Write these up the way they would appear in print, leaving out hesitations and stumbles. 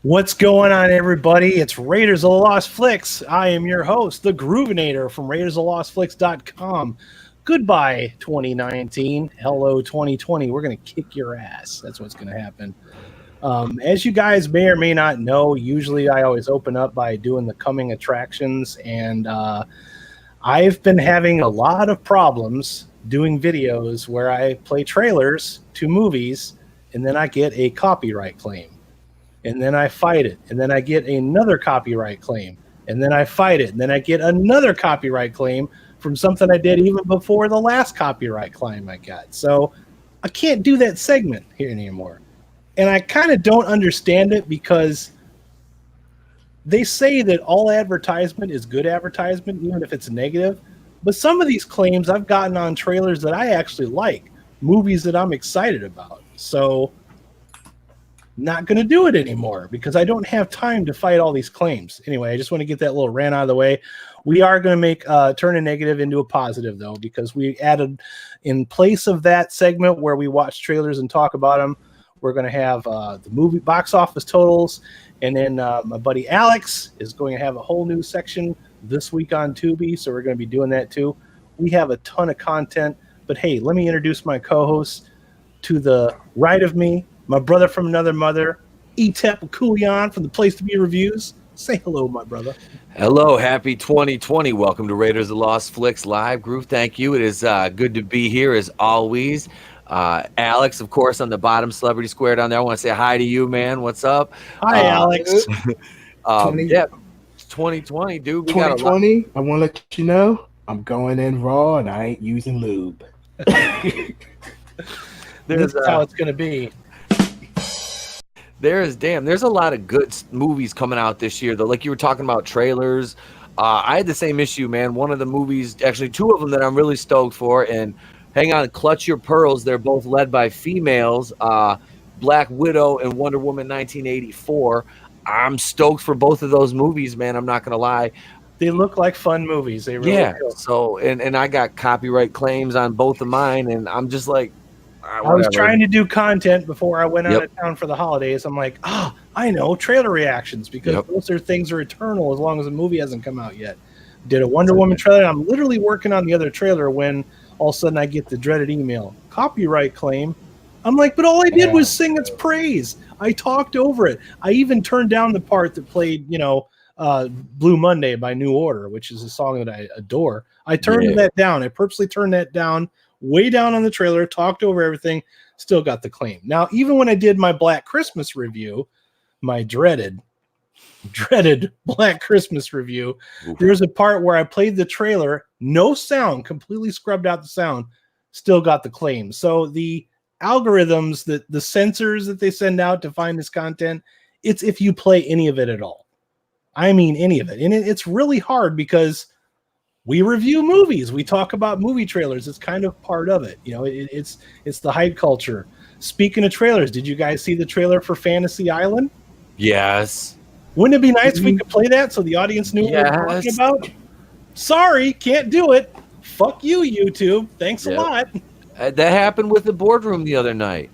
What's going on, everybody? It's Raiders of the Lost Flicks. I am your host, the Groovinator from RaidersOfTheLostFlicks.com. Goodbye, 2019. Hello, 2020. We're going to kick your ass. That's what's going to happen. As you guys may or may not know, usually I always open up by doing the coming attractions, and I've been having a lot of problems doing videos where I play trailers to movies, and then I get a copyright claim. And then I fight it, and then I get another copyright claim, and then I fight it, and then I get another copyright claim from something I did even before the last copyright claim I got. So I can't do that segment here anymore. And I kind of don't understand it because they say that all advertisement is good advertisement, even if it's negative. But some of these claims I've gotten on trailers that I actually like, movies that I'm excited about. So not going to do it anymore because I don't have time to fight all these claims. Anyway, I just want to get that little rant out of the way. We are going to make turn a negative into a positive, though, because we added, in place of that segment where we watch trailers and talk about them, we're going to have the movie box office totals. And then my buddy Alex is going to have a whole new section this week on Tubi. So we're going to be doing that, too. We have a ton of content. But, hey, let me introduce my co-host. To the right of me, my brother from another mother, Etep Kulian from the Place to Be Reviews. Say hello, my brother. Hello, happy 2020. Welcome to Raiders of the Lost Flicks Live Group. Thank you. It is good to be here as always. Alex, of course, on the bottom, Celebrity Square down there. I want to say hi to you, man. What's up? Hi, Alex. Yeah, 2020, dude. 2020, I want to let you know I'm going in raw and I ain't using lube. This is how it's going to be. There's a lot of good movies coming out this year, though. Like you were talking about trailers. I had the same issue, man. One of the movies, actually two of them that I'm really stoked for, and hang on, clutch your pearls. They're both led by females, Black Widow and Wonder Woman 1984. I'm stoked for both of those movies, man. I'm not going to lie. They look like fun movies. They really do. So, and I got copyright claims on both of mine, and I'm just like, I was trying to do content before I went out of town for the holidays. I'm like, I know, trailer reactions, because those things are eternal as long as the movie hasn't come out yet. Did a Wonder Woman trailer. I'm literally working on the other trailer when all of a sudden I get the dreaded email, copyright claim. I'm like, but all I did was sing its praise. I talked over it. I even turned down the part that played, Blue Monday by New Order, which is a song that I adore. I turned that down. I purposely turned that down. Way down on the trailer, talked over everything, still got the claim. Now, even when I did my Black Christmas review, my dreaded Black Christmas review, there's a part where I played the trailer, no sound, completely scrubbed out the sound, still got the claim. So the algorithms, the sensors that they send out to find this content, it's if you play any of it at all. I mean, any of it. And it's really hard because we review movies. We talk about movie trailers. It's kind of part of it. It's the hype culture. Speaking of trailers, did you guys see the trailer for Fantasy Island? Yes. Wouldn't it be nice if we could play that so the audience knew what we were talking about? Sorry, can't do it. Fuck you, YouTube. Thanks a lot. That happened with the boardroom the other night.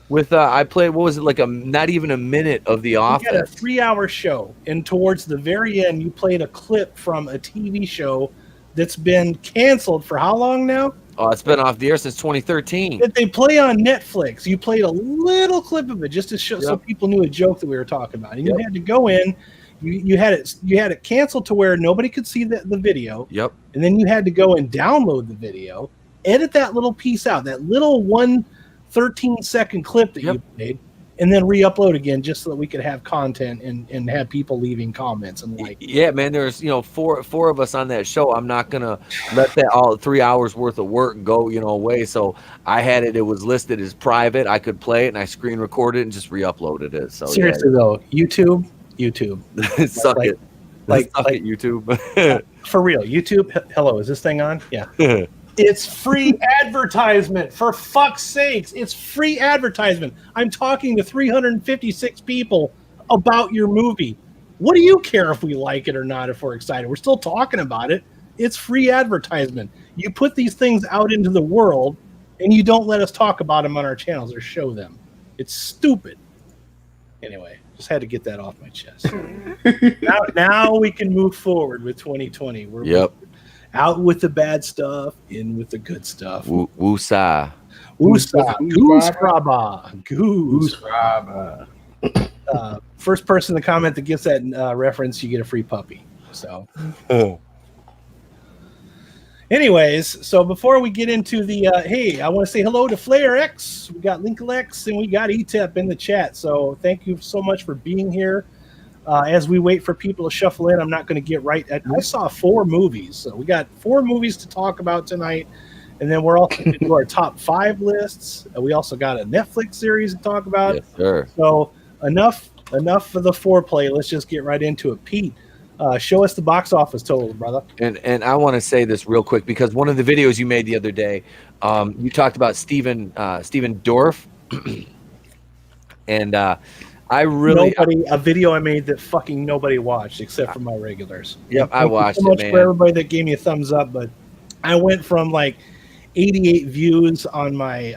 With I played, what was it, like not even a minute of The Office. You had a 3-hour show, and towards the very end, you played a clip from a TV show that's been canceled for how long now? Oh, it's been off the air since 2013. That they play on Netflix. You played a little clip of it just to show so people knew a joke that we were talking about. And you had to go in, you had it canceled to where nobody could see the video. Yep. And then you had to go and download the video, edit that little piece out, that little 13-second clip that you played, and then re-upload again just so that we could have content and have people leaving comments and like. Yeah, man, there's four of us on that show. I'm not gonna let that all 3 hours worth of work go away. So I had it. It was listed as private. I could play it and I screen recorded and just re-uploaded it. So seriously though, YouTube, suck it, YouTube. For real, YouTube. Hello, is this thing on? Yeah. It's free advertisement, for fuck's sakes. It's free advertisement. I'm talking to 356 people about your movie. What do you care if we like it or not, if we're excited? We're still talking about it. It's free advertisement. You put these things out into the world, and you don't let us talk about them on our channels or show them. It's stupid. Anyway, just had to get that off my chest. now we can move forward with 2020. We're out with the bad stuff, in with the good stuff. Woosah. Woosah. Goose Rabba. Goose Rabba. First person to comment that gets that reference, you get a free puppy. So, anyways, so before we get into the hey, I want to say hello to Flair X. We got Linklex and we got Etep in the chat. So thank you so much for being here. As we wait for people to shuffle in, I'm not going to get right at. I saw 4 movies, so we got 4 movies to talk about tonight, and then we're also going to do our top 5 lists. We also got a Netflix series to talk about. Yes, sir. So enough for the foreplay. Let's just get right into it. Pete, show us the box office totals, brother. And I want to say this real quick because one of the videos you made the other day, you talked about Steven Dorff, and a video I made that fucking nobody watched except for my regulars. Yep, I watched it, man. For everybody that gave me a thumbs up, but I went from like 88 views on my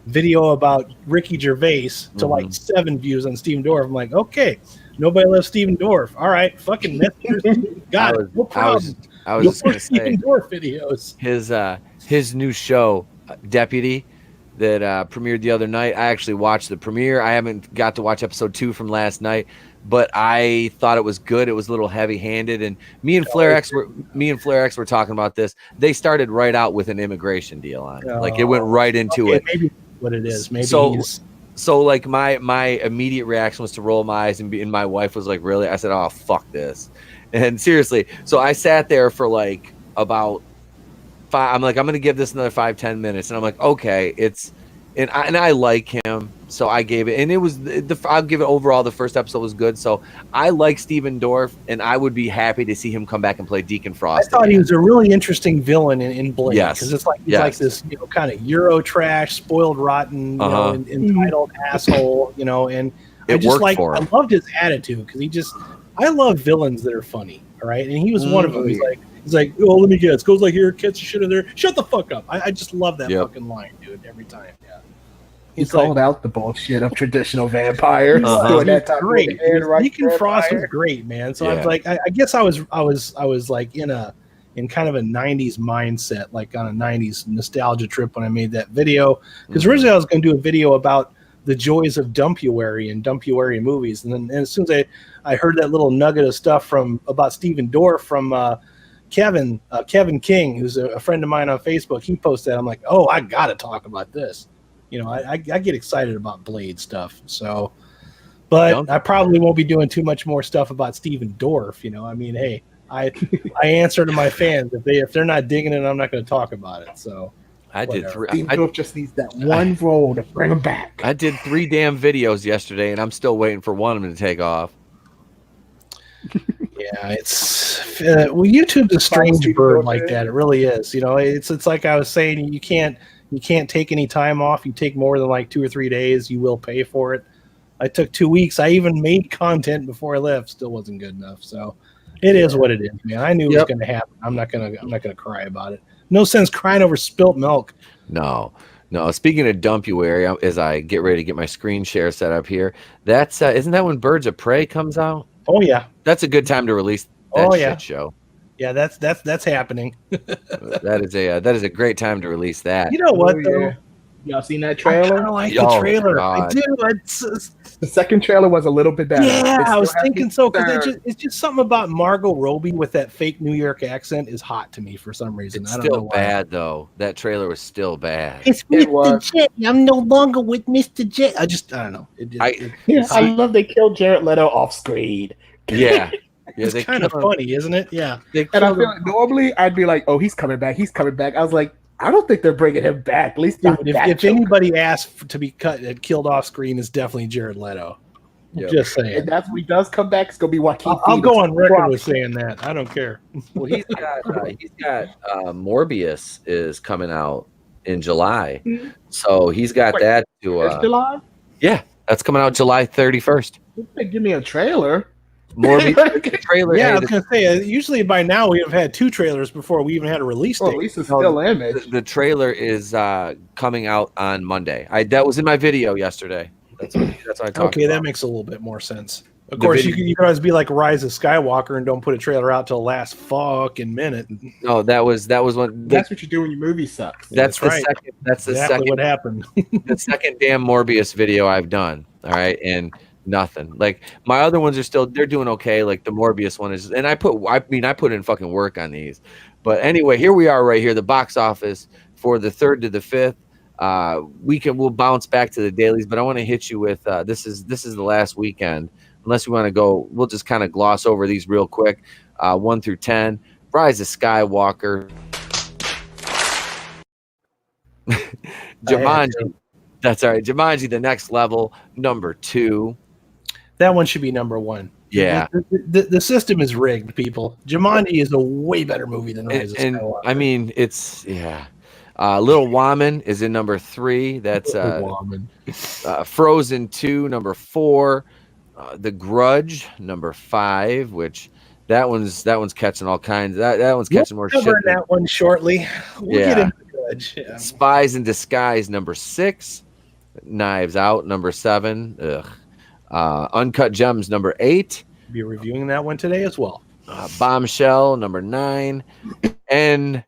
video about Ricky Gervais to like 7 views on Steven Dorff. I'm like, okay, nobody loves Steven Dorff. All right, fucking messengers. Got it. No problem. I was just going to say Steven Dorff videos. His new show, Deputy, that premiered the other night. I actually watched the premiere. I haven't got to watch episode 2 from last night, but I thought it was good. It was a little heavy-handed, and me and Flair X were talking about this. They started right out with an immigration deal on it. Like it went right into it. Maybe what it is. Maybe so like my immediate reaction was to roll my eyes, and my wife was like, "Really?" I said, "Oh, fuck this." And seriously, so I sat there for like about 5. I'm like, I'm gonna give this another 5-10 minutes, and I'm like, okay, and I like him, so I gave it, and it was I'll give it overall. The first episode was good, so I like Steven Dorff, and I would be happy to see him come back and play Deacon Frost. I thought he was a really interesting villain in Blade, because it's like he's like this, kind of Euro trash, spoiled rotten, entitled asshole, and it worked for him. I loved his attitude because I love villains that are funny, all right, and he was one of them. He's like, oh, let me guess. Goes like here, catch the shit in there. Shut the fuck up. I just love that fucking line, dude, every time. Yeah. He called out the bullshit of traditional vampires. Doing that type great. Deacon Frost was great, man. So I was like, I guess I was like in kind of a 90s mindset, like on a 90s nostalgia trip when I made that video. Because originally I was going to do a video about the joys of dumpuary and dumpuary movies. And then as soon as I heard that little nugget of stuff about Steven Dorff from Kevin King, who's a friend of mine on Facebook, he posted that. I'm like, oh, I got to talk about this. I get excited about Blade stuff. So, but I probably won't be doing too much more stuff about Steven Dorff. I mean, hey, I answer to my fans. If they're not digging it, I'm not going to talk about it. So I did 3. Steven Dorff just needs that one role to bring him back. I did 3 damn videos yesterday, and I'm still waiting for one of them to take off. Yeah, it's YouTube's a strange bird like that. It really is. It's like I was saying. You can't take any time off. You take more than like 2 or 3 days, you will pay for it. I took 2 weeks. I even made content before I left. Still wasn't good enough. So it is what it is, man. I knew it was going to happen. I'm not gonna cry about it. No sense crying over spilt milk. No. Speaking of dumpuary, as I get ready to get my screen share set up here, that's isn't that when Birds of Prey comes out? Oh yeah, that's a good time to release that shit show. Yeah, that's happening. that is a great time to release that. You know what though? Yeah. Y'all seen that trailer? I like the trailer. I do. The second trailer was a little bit better. Yeah, I was thinking so because it's just something about Margot Robbie with that fake New York accent is hot to me for some reason. It's still bad though. That trailer was still bad. It's Mr. J. I'm no longer with Mr. J. I don't know. I love they killed Jared Leto off screen. Yeah. It's kind of funny, isn't it? Yeah. And I feel like normally I'd be like, oh, he's coming back. I was like, I don't think they're bringing him back. At least if anybody asked to be killed off screen, it's definitely Jared Leto. Yep. Just saying. And that's when he does come back. It's gonna be Joaquin. I'll go on record with saying that. I don't care. Well, he's got Morbius is coming out in July, so he's got that to. July? Yeah, that's coming out July 31st. Give me a trailer. Morbius trailer. Yeah, I was gonna say. Usually by now we have had 2 trailers before we even had a release date. At least it's still image. The trailer is coming out on Monday. That was in my video yesterday. That's what I talked Okay, about. that makes a little bit more sense. Of The course, video- you can always be like Rise of Skywalker and don't put a trailer out till the last fucking minute. No, that was one. That's what you do when your movie sucks. That's the right. second. That's the Exactly second. what happened. The second damn Morbius video I've done. All right, and nothing. Like my other ones are still they're doing okay. Like the Morbius one is, and I put in fucking work on these. But anyway, here we are right here, the box office for the 3rd to the 5th. We'll bounce back to the dailies, but I want to hit you with this is the last weekend. Unless we want to go, we'll just kind of gloss over these real quick. 1 through 10. Rise of Skywalker. Jumanji. That's all right. Jumanji, the next level, number 2. That one should be number 1. Yeah. The system is rigged, people. Jumanji is a way better movie than Rise of Skywalker. I mean, it's Little Woman is in number 3. That's Frozen 2, number 4. The Grudge, number 5, which that one's catching all kinds. That one's catching more shit. We'll cover that one shortly. We'll get into Grudge. Yeah. Spies in Disguise, number 6. Knives Out, number 7. Uncut Gems, number 8. Be reviewing that one today as well. Bombshell, number 9. And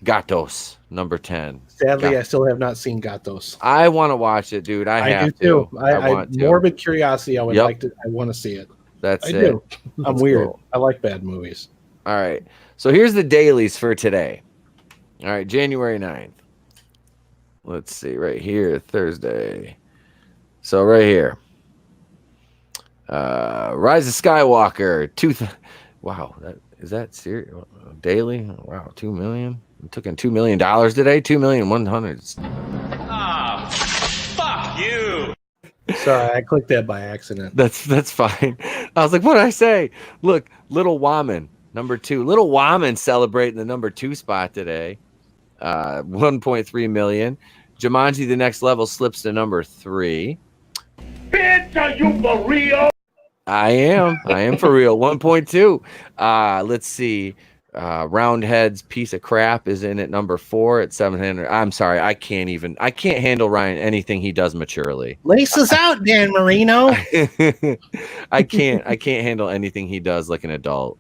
Gatos, number 10. Sadly, I still have not seen Gatos. I want to watch it, dude. I do too. I want to. Morbid curiosity. I would like to. I want to see it. That's I it. do. I'm weird. Cool. I like bad movies. All right. So here's the dailies for today. All right, January 9th. Let's see, right here, Thursday. So right here. Rise of Skywalker. Wow, is that serious? Daily? Wow, 2 million. I'm taking $2 million today. 2,100,000. Ah, fuck you. Sorry, I clicked that by accident. That's fine. I was like, what did I say? Look, Little Woman, number 2. Little Woman celebrating the number 2 spot today. 1.3 million. Jumanji, the next level, slips to number 3. Bitch, are you for real? I am for real. 1.2. Let's see. Roundhead's Piece of Crap is in at number 4 at 700. I'm sorry, I can't handle Ryan anything he does maturely. Lace us out, Dan Marino. I can't handle anything he does like an adult.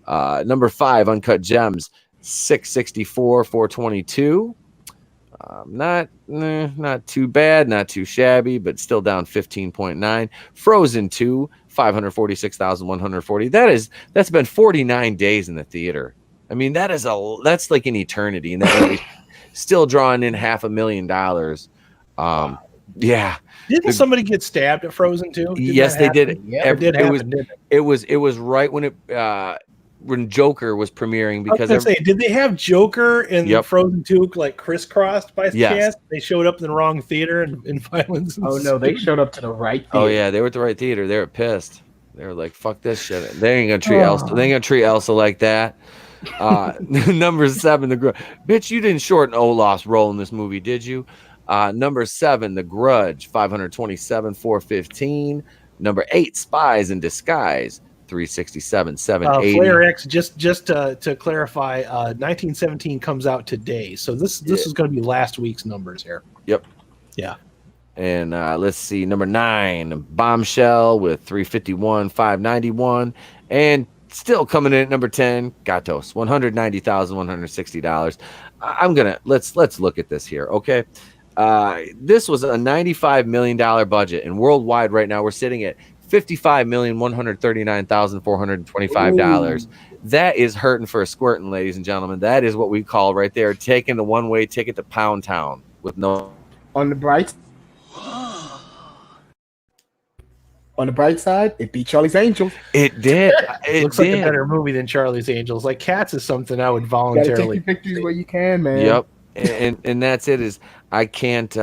Number 5, Uncut Gems, 664, 422. Not too bad, not too shabby, but still down 15.9. Frozen 2, 546,140. That's been 49 days in the theater. I mean, that's like an eternity, and that movie still drawing in $500,000. Yeah. Didn't somebody get stabbed at Frozen 2? Yes, they did. Yeah, it did happen, didn't it? It was right when Joker was premiering, because did they have Joker and Frozen 2 like crisscrossed by chance? They showed up in the wrong theater in violence. Oh no, they showed up to the right theater. Oh yeah, they were at the right theater. They were pissed. They were like, "Fuck this shit." They ain't gonna treat Elsa. They ain't gonna treat Elsa like that. Number 7, the Grudge. Bitch, you didn't shorten Olaf's role in this movie, did you? Number 7, The Grudge, 527, 415. Number 8, Spies in Disguise, 367, 780. Flare X, just to clarify, 1917 comes out today, so this is going to be last week's numbers here. Yep. Yeah. And let's see, number 9, Bombshell with 351, 591, and still coming in at number 10, Gatos, $190,160. Let's look at this here, okay? This was a $95 million budget, and worldwide right now we're sitting at $55,139,425. That is hurting for a squirting, ladies and gentlemen. That is what we call right there taking the one-way ticket to Pound Town with no. On the bright side, it beat Charlie's Angels. It did. It looks like a better movie than Charlie's Angels. Like Cats is something I would voluntarily. Take your pictures where you can, man. Yep. And that's it. Is I can't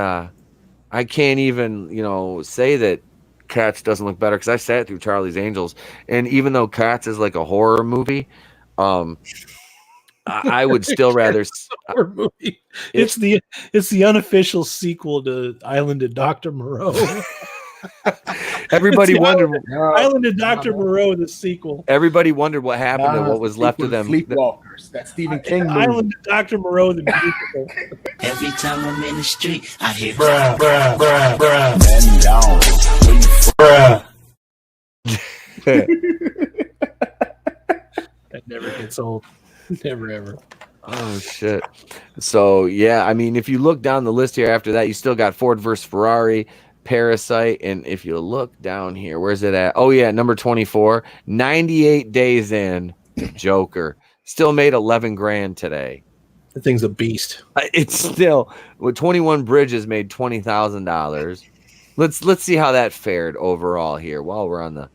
even say that Cats doesn't look better, because I sat through Charlie's Angels, and even though Cats is like a horror movie, I would still rather. Horror movie. It's the unofficial sequel to Island of Dr. Moreau. Everybody wondered. Island of Dr. Moreau, the sequel. Everybody wondered what happened to what was left of them. Sleepwalkers. That Stephen King movie. Island of Dr. Moreau, the musical. Every time I'm in the street, I hear Bruh, bruh, bruh, bruh. That never gets old. Never ever. Oh shit. So yeah, I mean, if you look down the list here after that, you still got Ford versus Ferrari, Parasite, and if you look down here, where's it at? Oh yeah, number 24, 98 days in, Joker. Still made 11 grand today. The thing's a beast. It's still with 21 Bridges made $20,000. Let's see how that fared overall here while we're on the.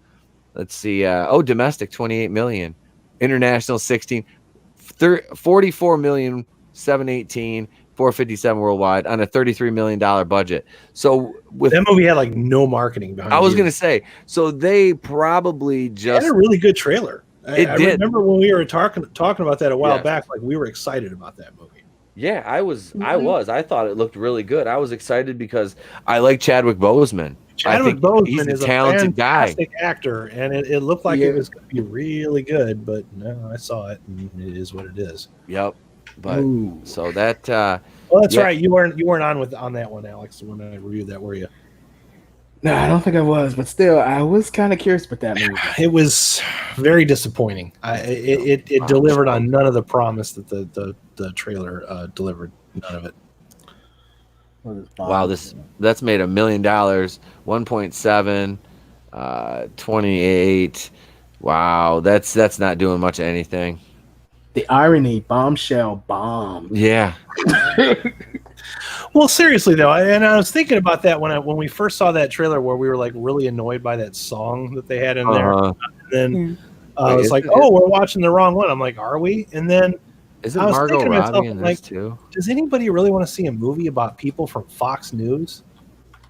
Let's see. Domestic 28 million, international 16, 44 million, 718, 457 worldwide on a $33 million budget. So with that movie had like no marketing behind it. I was gonna say, so they probably just had a really good trailer. I did. remember when we were talking about that a while back, like we were excited about that movie. Yeah, I was. I thought it looked really good. I was excited because I like Chadwick Boseman. Chadwick Boseman is a talented fantastic actor, and it looked like it was going to be really good. But no, I saw it, and it is what it is. Yep. But so that. Well, that's right. You weren't on that one, Alex. When I reviewed that, were you? No, I don't think I was, but still, I was kind of curious about that movie. It was very disappointing. It delivered on none of the promise that the trailer delivered. None of it. Wow, that's made $1 million, 1.7, 28. Wow, that's not doing much of anything. The irony, Bombshell bomb. Yeah. Well, seriously though, and I was thinking about that when we first saw that trailer where we were like really annoyed by that song that they had in there, and then I was like, "Oh, we're watching the wrong one." I'm like, "Are we?" And then isn't Margot Robbie in this too? Does anybody really want to see a movie about people from Fox News?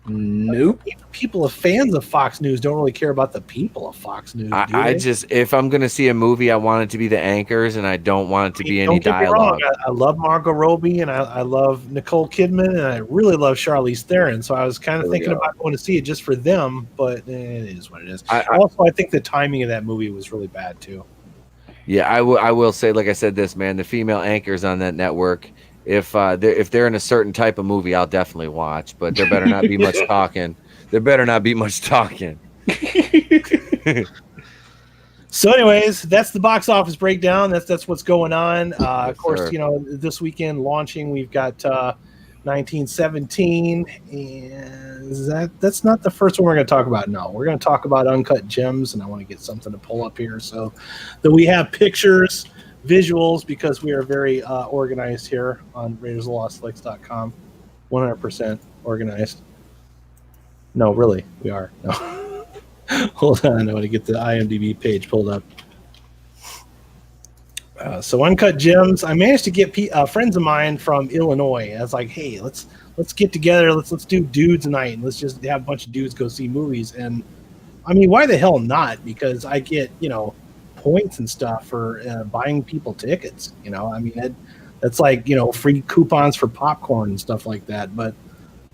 Nope. People, fans of Fox News, don't really care about the people of Fox News. I just, if I'm going to see a movie, I want it to be the anchors, and I don't want it to be any dialogue. I love Margot Robbie, and I love Nicole Kidman, and I really love Charlize Theron. So I was kind of thinking about going to see it just for them, but it is what it is. Also, I think the timing of that movie was really bad too. Yeah, I will say, like I said, this man, the female anchors on that network. If they're in a certain type of movie, I'll definitely watch. But there better not be much talking. There better not be much talking. So, anyways, that's the box office breakdown. That's what's going on. Of course, this weekend launching, we've got 1917, and that's not the first one we're going to talk about. No, we're going to talk about Uncut Gems, and I want to get something to pull up here so that we have pictures. Visuals, because we are very organized here on RaidersOfTheLostFlix.com. 100% organized. No, really, we are. No. Hold on, I want to get the IMDb page pulled up. So Uncut Gems, I managed to get friends of mine from Illinois. I was like, hey, let's get together. Let's do dudes night, and let's just have a bunch of dudes go see movies. And I mean, why the hell not? Because I get points and stuff for buying people tickets. I mean, that's like free coupons for popcorn and stuff like that. But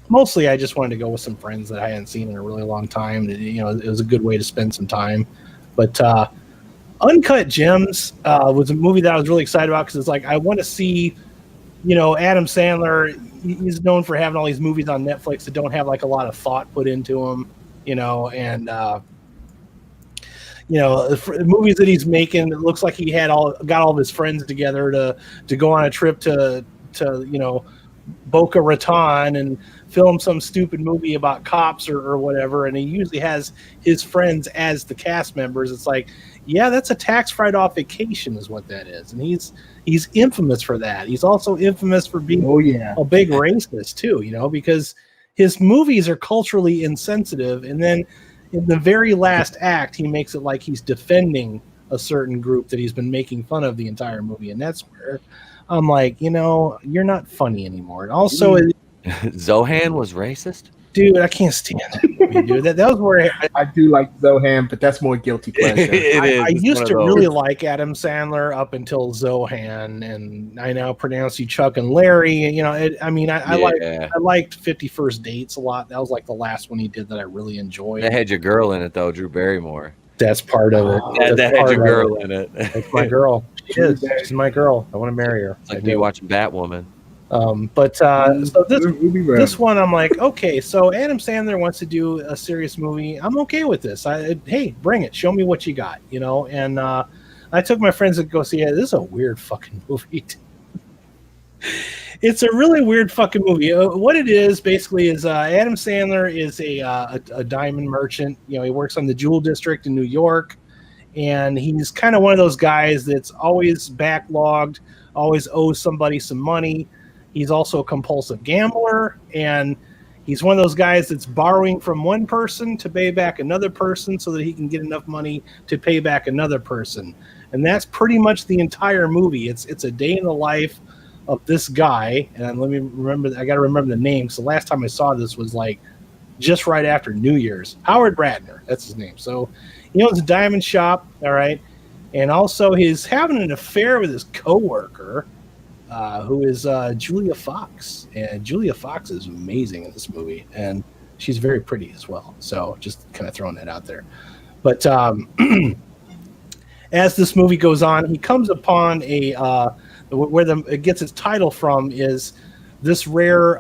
mostly I just wanted to go with some friends that I hadn't seen in a really long time. It was a good way to spend some time. But Uncut Gems was a movie that I was really excited about because it's like I want to see Adam Sandler. He's known for having all these movies on Netflix that don't have like a lot of thought put into them, and the movies that he's making, it looks like he got all of his friends together to go on a trip to Boca Raton and film some stupid movie about cops or whatever, and he usually has his friends as the cast members. It's like, yeah, that's a tax write-off vacation is what that is, and he's infamous for that. He's also infamous for being a big racist too, because his movies are culturally insensitive, and then in the very last act, he makes it like he's defending a certain group that he's been making fun of the entire movie, and that's where I'm like, you're not funny anymore. And also, Zohan was racist. Dude, I can't stand that movie, dude. That was where I do like Zohan, but that's more guilty pleasure. I It's used one to of those. really like Adam Sandler up until Zohan, and I now pronounce you Chuck and Larry. You know, I liked 50 First Dates a lot. That was like the last one he did that I really enjoyed. That had your girl in it though, Drew Barrymore. That's part of it. That That's had part your of girl it. in it. That's my girl. She is. She's my girl. I want to marry her. It's like me watching Batwoman. So this one, I'm like, okay, so Adam Sandler wants to do a serious movie. I'm okay with this. Hey, bring it. Show me what you got, you know. And I took my friends to go see it. This is a weird fucking movie. It's a really weird fucking movie. What it is basically is Adam Sandler is a diamond merchant. You know, he works on the Jewel District in New York, and he's kind of one of those guys that's always backlogged, always owes somebody some money. He's also a compulsive gambler, and he's one of those guys that's borrowing from one person to pay back another person so that he can get enough money to pay back another person. And that's pretty much the entire movie. It's a day in the life of this guy, and let me remember. I got to remember the name. So the last time I saw this was like just right after New Year's. Howard Bradner, that's his name. So he owns a diamond shop, all right, and also he's having an affair with his coworker, who is Julia Fox, and Julia Fox is amazing in this movie, and she's very pretty as well. So just kind of throwing that out there. But as this movie goes on, he comes upon it gets its title from is this rare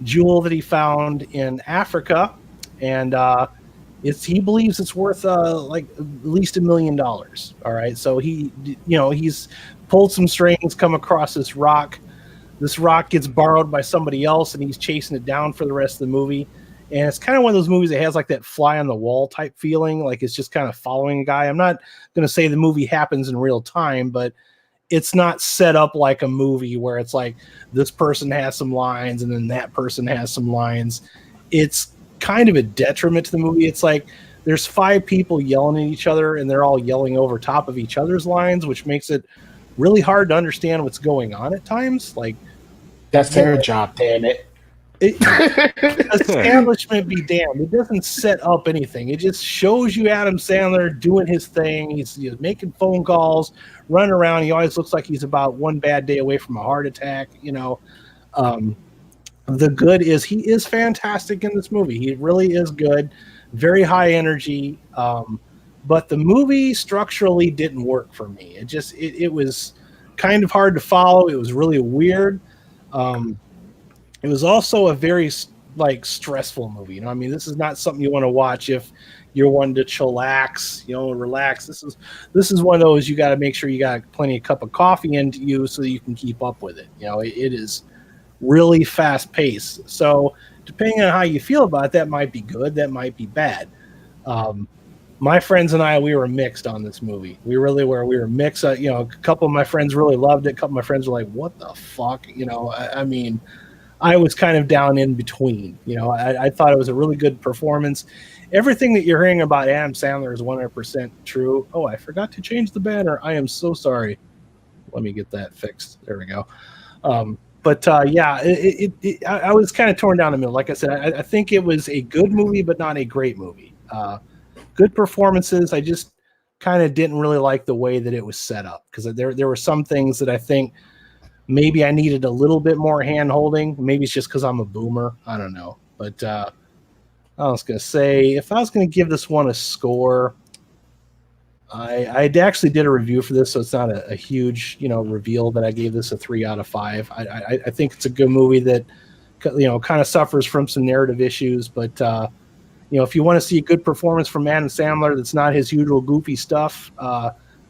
jewel that he found in Africa, and he believes it's worth like at least $1 million. All right, so he's pulled some strings, come across this rock. This rock gets borrowed by somebody else, and he's chasing it down for the rest of the movie. And it's kind of one of those movies that has like that fly on the wall type feeling, like it's just kind of following a guy. I'm not going to say the movie happens in real time, but it's not set up like a movie where it's like this person has some lines and then that person has some lines. It's kind of a detriment to the movie. It's like there's 5 people yelling at each other, and they're all yelling over top of each other's lines, which makes it really hard to understand what's going on at times. Like, that's their job, damn it. Establishment be damned. It doesn't set up anything. It just shows you Adam Sandler doing his thing. He's making phone calls, running around. He always looks like he's about one bad day away from a heart attack. You know, the good is he is fantastic in this movie. He really is good, very high energy. But the movie structurally didn't work for me. It was kind of hard to follow. It was really weird. It was also a very like stressful movie. You know, I mean, this is not something you want to watch if you're wanting to chillax, you know, relax. This is one of those you got to make sure you got plenty of cup of coffee into you so that you can keep up with it. You know, it is really fast paced. So depending on how you feel about it, that might be good, that might be bad. My friends and I, we were mixed on this movie. We really were. We were mixed. A couple of my friends really loved it. A couple of my friends were like, "What the fuck?" You know, I mean, I was kind of down in between. You know, I thought it was a really good performance. Everything that you're hearing about Adam Sandler is 100% true. Oh, I forgot to change the banner. I am so sorry. Let me get that fixed. There we go. I was kind of torn down the middle. Like I said, I think it was a good movie, but not a great movie. Good performances. I just kind of didn't really like the way that it was set up, because there were some things that I think maybe I needed a little bit more hand holding. Maybe it's just because I'm a boomer. I don't know. But I was going to say, if I was going to give this one a score, I actually did a review for this, so it's not a huge, reveal that I gave this a 3 out of 5. I think it's a good movie that, kind of suffers from some narrative issues, but if you want to see a good performance from Adam Sandler that's not his usual goofy stuff,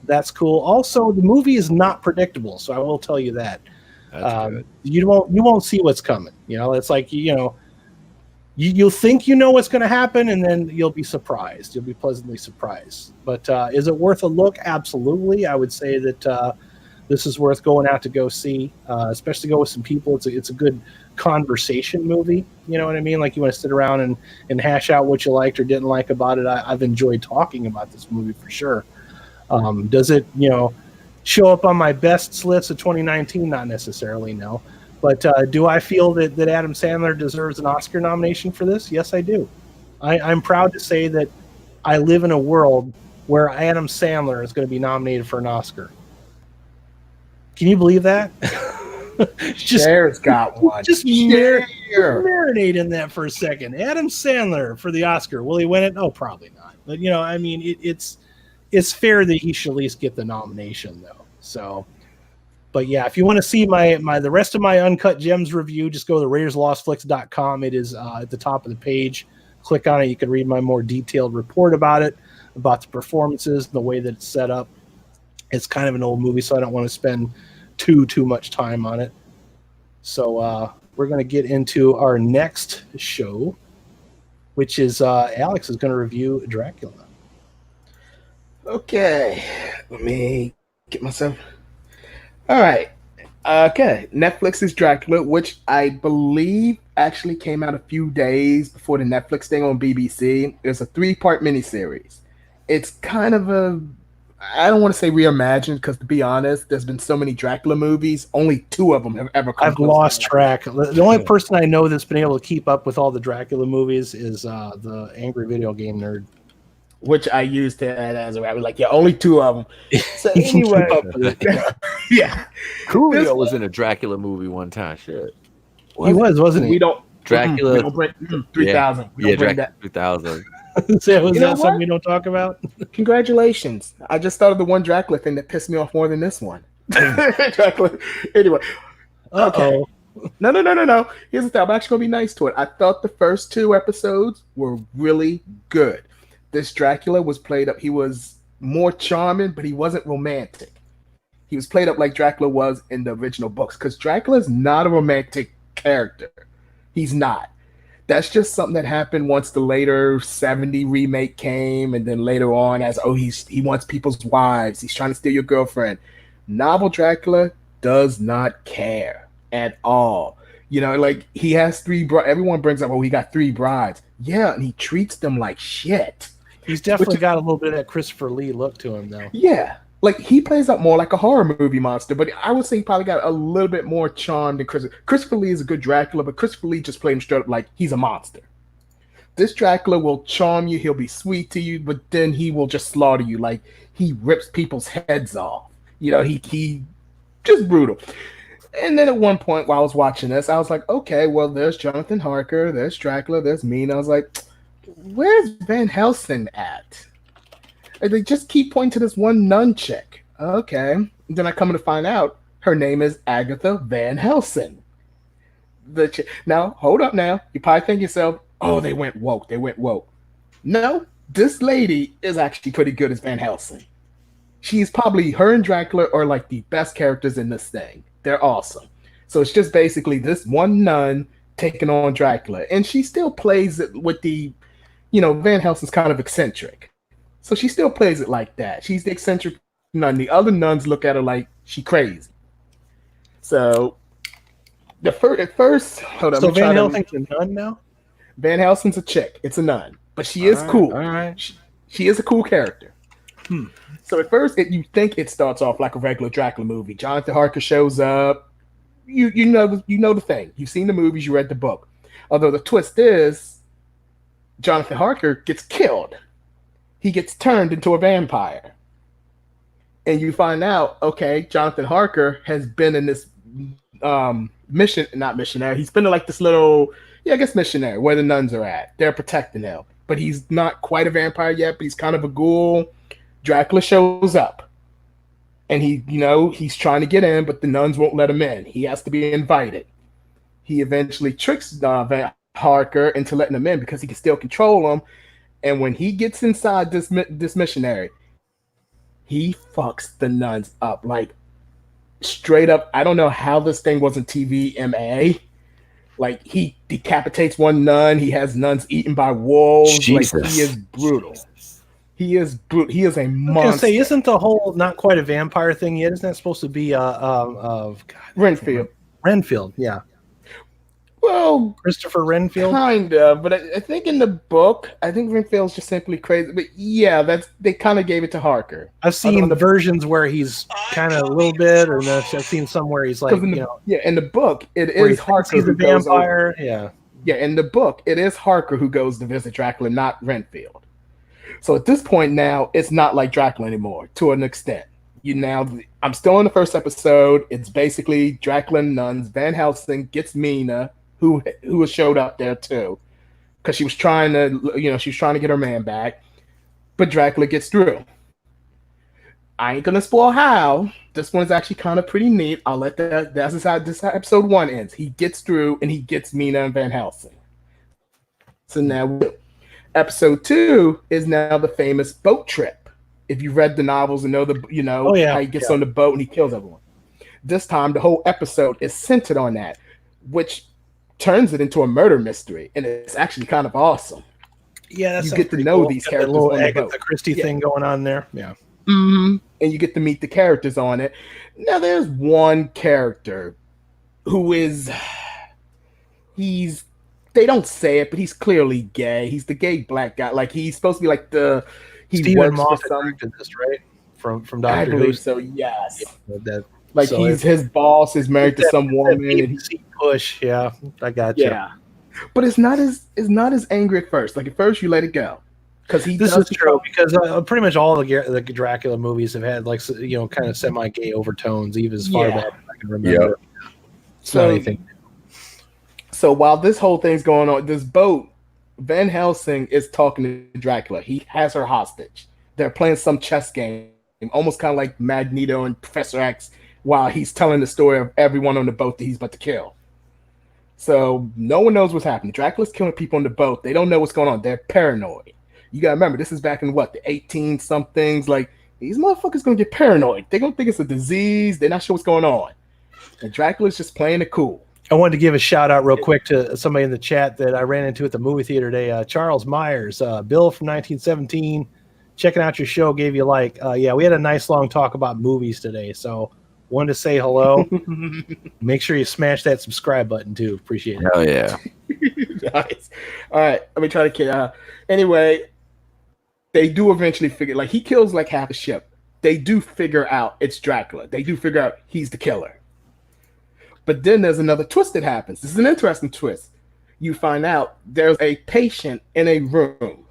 that's cool. Also, the movie is not predictable, so I will tell you that. That's good. You won't see what's coming. It's like you'll think you know what's going to happen, and then you'll be surprised. You'll be pleasantly surprised. But is it worth a look? Absolutely. I would say that this is worth going out to go see, especially go with some people. It's a good conversation movie. You know what I mean? Like, you want to sit around and hash out what you liked or didn't like about it. I've enjoyed talking about this movie for sure. Does it, show up on my best list of 2019? Not necessarily, no. But do I feel that Adam Sandler deserves an Oscar nomination for this? Yes, I do. I'm proud to say that I live in a world where Adam Sandler is going to be nominated for an Oscar. Can you believe that? Cher's got one. Just marinate in that for a second. Adam Sandler for the Oscar. Will he win it? Oh, probably not. But I mean, it's fair that he should at least get the nomination, though. So, but yeah, if you want to see the rest of my Uncut Gems review, just go to RaidersLostFlix.com. It is at the top of the page. Click on it. You can read my more detailed report about it, about the performances, the way that it's set up. It's kind of an old movie, so I don't want to spend too much time on it. So we're going to get into our next show, which is Alex is going to review Dracula. Okay, let me get myself. All right. Okay, Netflix's Dracula, which I believe actually came out a few days before the Netflix thing on BBC. It's a 3-part miniseries. It's kind of I don't want to say reimagined, because to be honest, there's been so many Dracula movies. Only 2 of them have ever come. I've lost track. The only person I know that's been able to keep up with all the Dracula movies is the Angry Video Game Nerd. Which I used to as a rabbit. Like, yeah, only 2 of them. So anyway, yeah. Coolio was in a Dracula movie one time. Shit. He was, wasn't he? We don't. Dracula. We don't bring 3000. Yeah, Dracula 3000. So was that something we don't talk about? Congratulations. I just thought of the one Dracula thing that pissed me off more than this one. Dracula. Anyway. Okay. No. Here's the thing. I'm actually going to be nice to it. I thought the first 2 episodes were really good. This Dracula was played up. He was more charming, but he wasn't romantic. He was played up like Dracula was in the original books, because Dracula is not a romantic character. He's not. That's just something that happened once the later 70 remake came, and then later on as, he wants people's wives. He's trying to steal your girlfriend. Novel Dracula does not care at all. Like, he has 3 brides. Everyone brings up, he got 3 brides. Yeah, and he treats them like shit. He's definitely got a little bit of that Christopher Lee look to him, though. Yeah. Like, he plays up more like a horror movie monster, but I would say he probably got a little bit more charm than Christopher. Christopher Lee is a good Dracula, but Christopher Lee just played him straight up like he's a monster. This Dracula will charm you, he'll be sweet to you, but then he will just slaughter you. Like, he rips people's heads off. He just brutal. And then at one point while I was watching this, I was like, okay, well, there's Jonathan Harker, there's Dracula, there's me, and I was like, where's Van Helsing at? And they just keep pointing to this one nun chick. Okay. And then I come to find out her name is Agatha Van Helsing. Now, hold up now. You probably think to yourself, oh, they went woke. No, this lady is actually pretty good as Van Helsing. She's probably, her and Dracula are like the best characters in this thing. They're awesome. So it's just basically this one nun taking on Dracula. And she still plays it with the, Van Helsing's kind of eccentric. So she still plays it like that. She's the eccentric nun. The other nuns look at her like she crazy. So at first, hold on. So Van Helsing's a nun now? Van Helsing's a chick. It's a nun. But she is cool. All right. She is a cool character. So at first, you think it starts off like a regular Dracula movie. Jonathan Harker shows up. You know the thing. You've seen the movies. You read the book. Although the twist is, Jonathan Harker gets killed. He gets turned into a vampire. And you find out, okay, Jonathan Harker has been in this not missionary. He's been in like this little, missionary, where the nuns are at. They're protecting him. But he's not quite a vampire yet, but he's kind of a ghoul. Dracula shows up. And he's trying to get in, but the nuns won't let him in. He has to be invited. He eventually tricks Van Harker into letting him in because he can still control him. And when he gets inside this missionary, he fucks the nuns up. Like, straight up, I don't know how this thing wasn't TVMA. Like, he decapitates one nun. He has nuns eaten by wolves. Jesus. Like, he is brutal. He is brutal. He is a monster. I was gonna say, isn't the whole not quite a vampire thing yet? Isn't that supposed to be Renfield? Renfield, yeah. Well, Christopher Renfield. kind of, but I think in the book, I think Renfield's just simply crazy. But yeah, they kind of gave it to Harker. I've seen the versions where he's kind of a little bit, or I've seen some where he's like, in the book, it is Harker he's who a vampire. Yeah, in the book, it is Harker who goes to visit Dracula, not Renfield. So at this point now, it's not like Dracula anymore, to an extent. I'm still in the first episode. It's basically Dracula and nuns. Van Helsing gets Mina, who showed up there too, because she was trying to get her man back, but Dracula gets through. I ain't gonna spoil how. This one is actually kind of pretty neat. I'll let that's how episode 1 ends. He gets through and he gets Mina and Van Helsing. So now episode 2 is now the famous boat trip. If you read the novels and know how he gets on the boat and he kills everyone. This time the whole episode is centered on that, which turns it into a murder mystery, and it's actually kind of awesome. Yeah, you get to know these characters. A little Agatha Christie thing going on there. Yeah. Mm-hmm. And you get to meet the characters on it. Now, there's one character who is, they don't say it, but he's clearly gay. He's the gay black guy. Like, he's supposed to be like Stephen Moffat directed this, right? From Doctor I believe Who. So, yes. Yeah, he's his boss is married to some woman. And push, yeah, I got you. Yeah, but it's not as angry at first. Like at first, you let it go because This is true because pretty much all the Dracula movies have had kind of semi-gay overtones, even as far back as I can remember. Yep. So while this whole thing's going on, this boat, Van Helsing is talking to Dracula. He has her hostage. They're playing some chess game, almost kind of like Magneto and Professor X, while he's telling the story of everyone on the boat that he's about to kill. So no one knows what's happening. Dracula's killing people on the boat. They don't know what's going on. They're paranoid. You gotta remember, this is back in the 18-somethings. Like, these motherfuckers gonna get paranoid. They're gonna think it's a disease. They're not sure what's going on. And Dracula's just playing it cool. I wanted to give a shout out real quick to somebody in the chat that I ran into at the movie theater today. Charles Myers, Bill from 1917. Checking out your show, gave you we had a nice long talk about movies today. So wanted to say hello. Make sure you smash that subscribe button too. Appreciate it. Hell yeah. Nice. All right, let me try to kid. Anyway, they do eventually figure, he kills half a ship. They do figure out it's Dracula. They do figure out he's the killer. But then there's another twist that happens. This is an interesting twist. You find out there's a patient in a room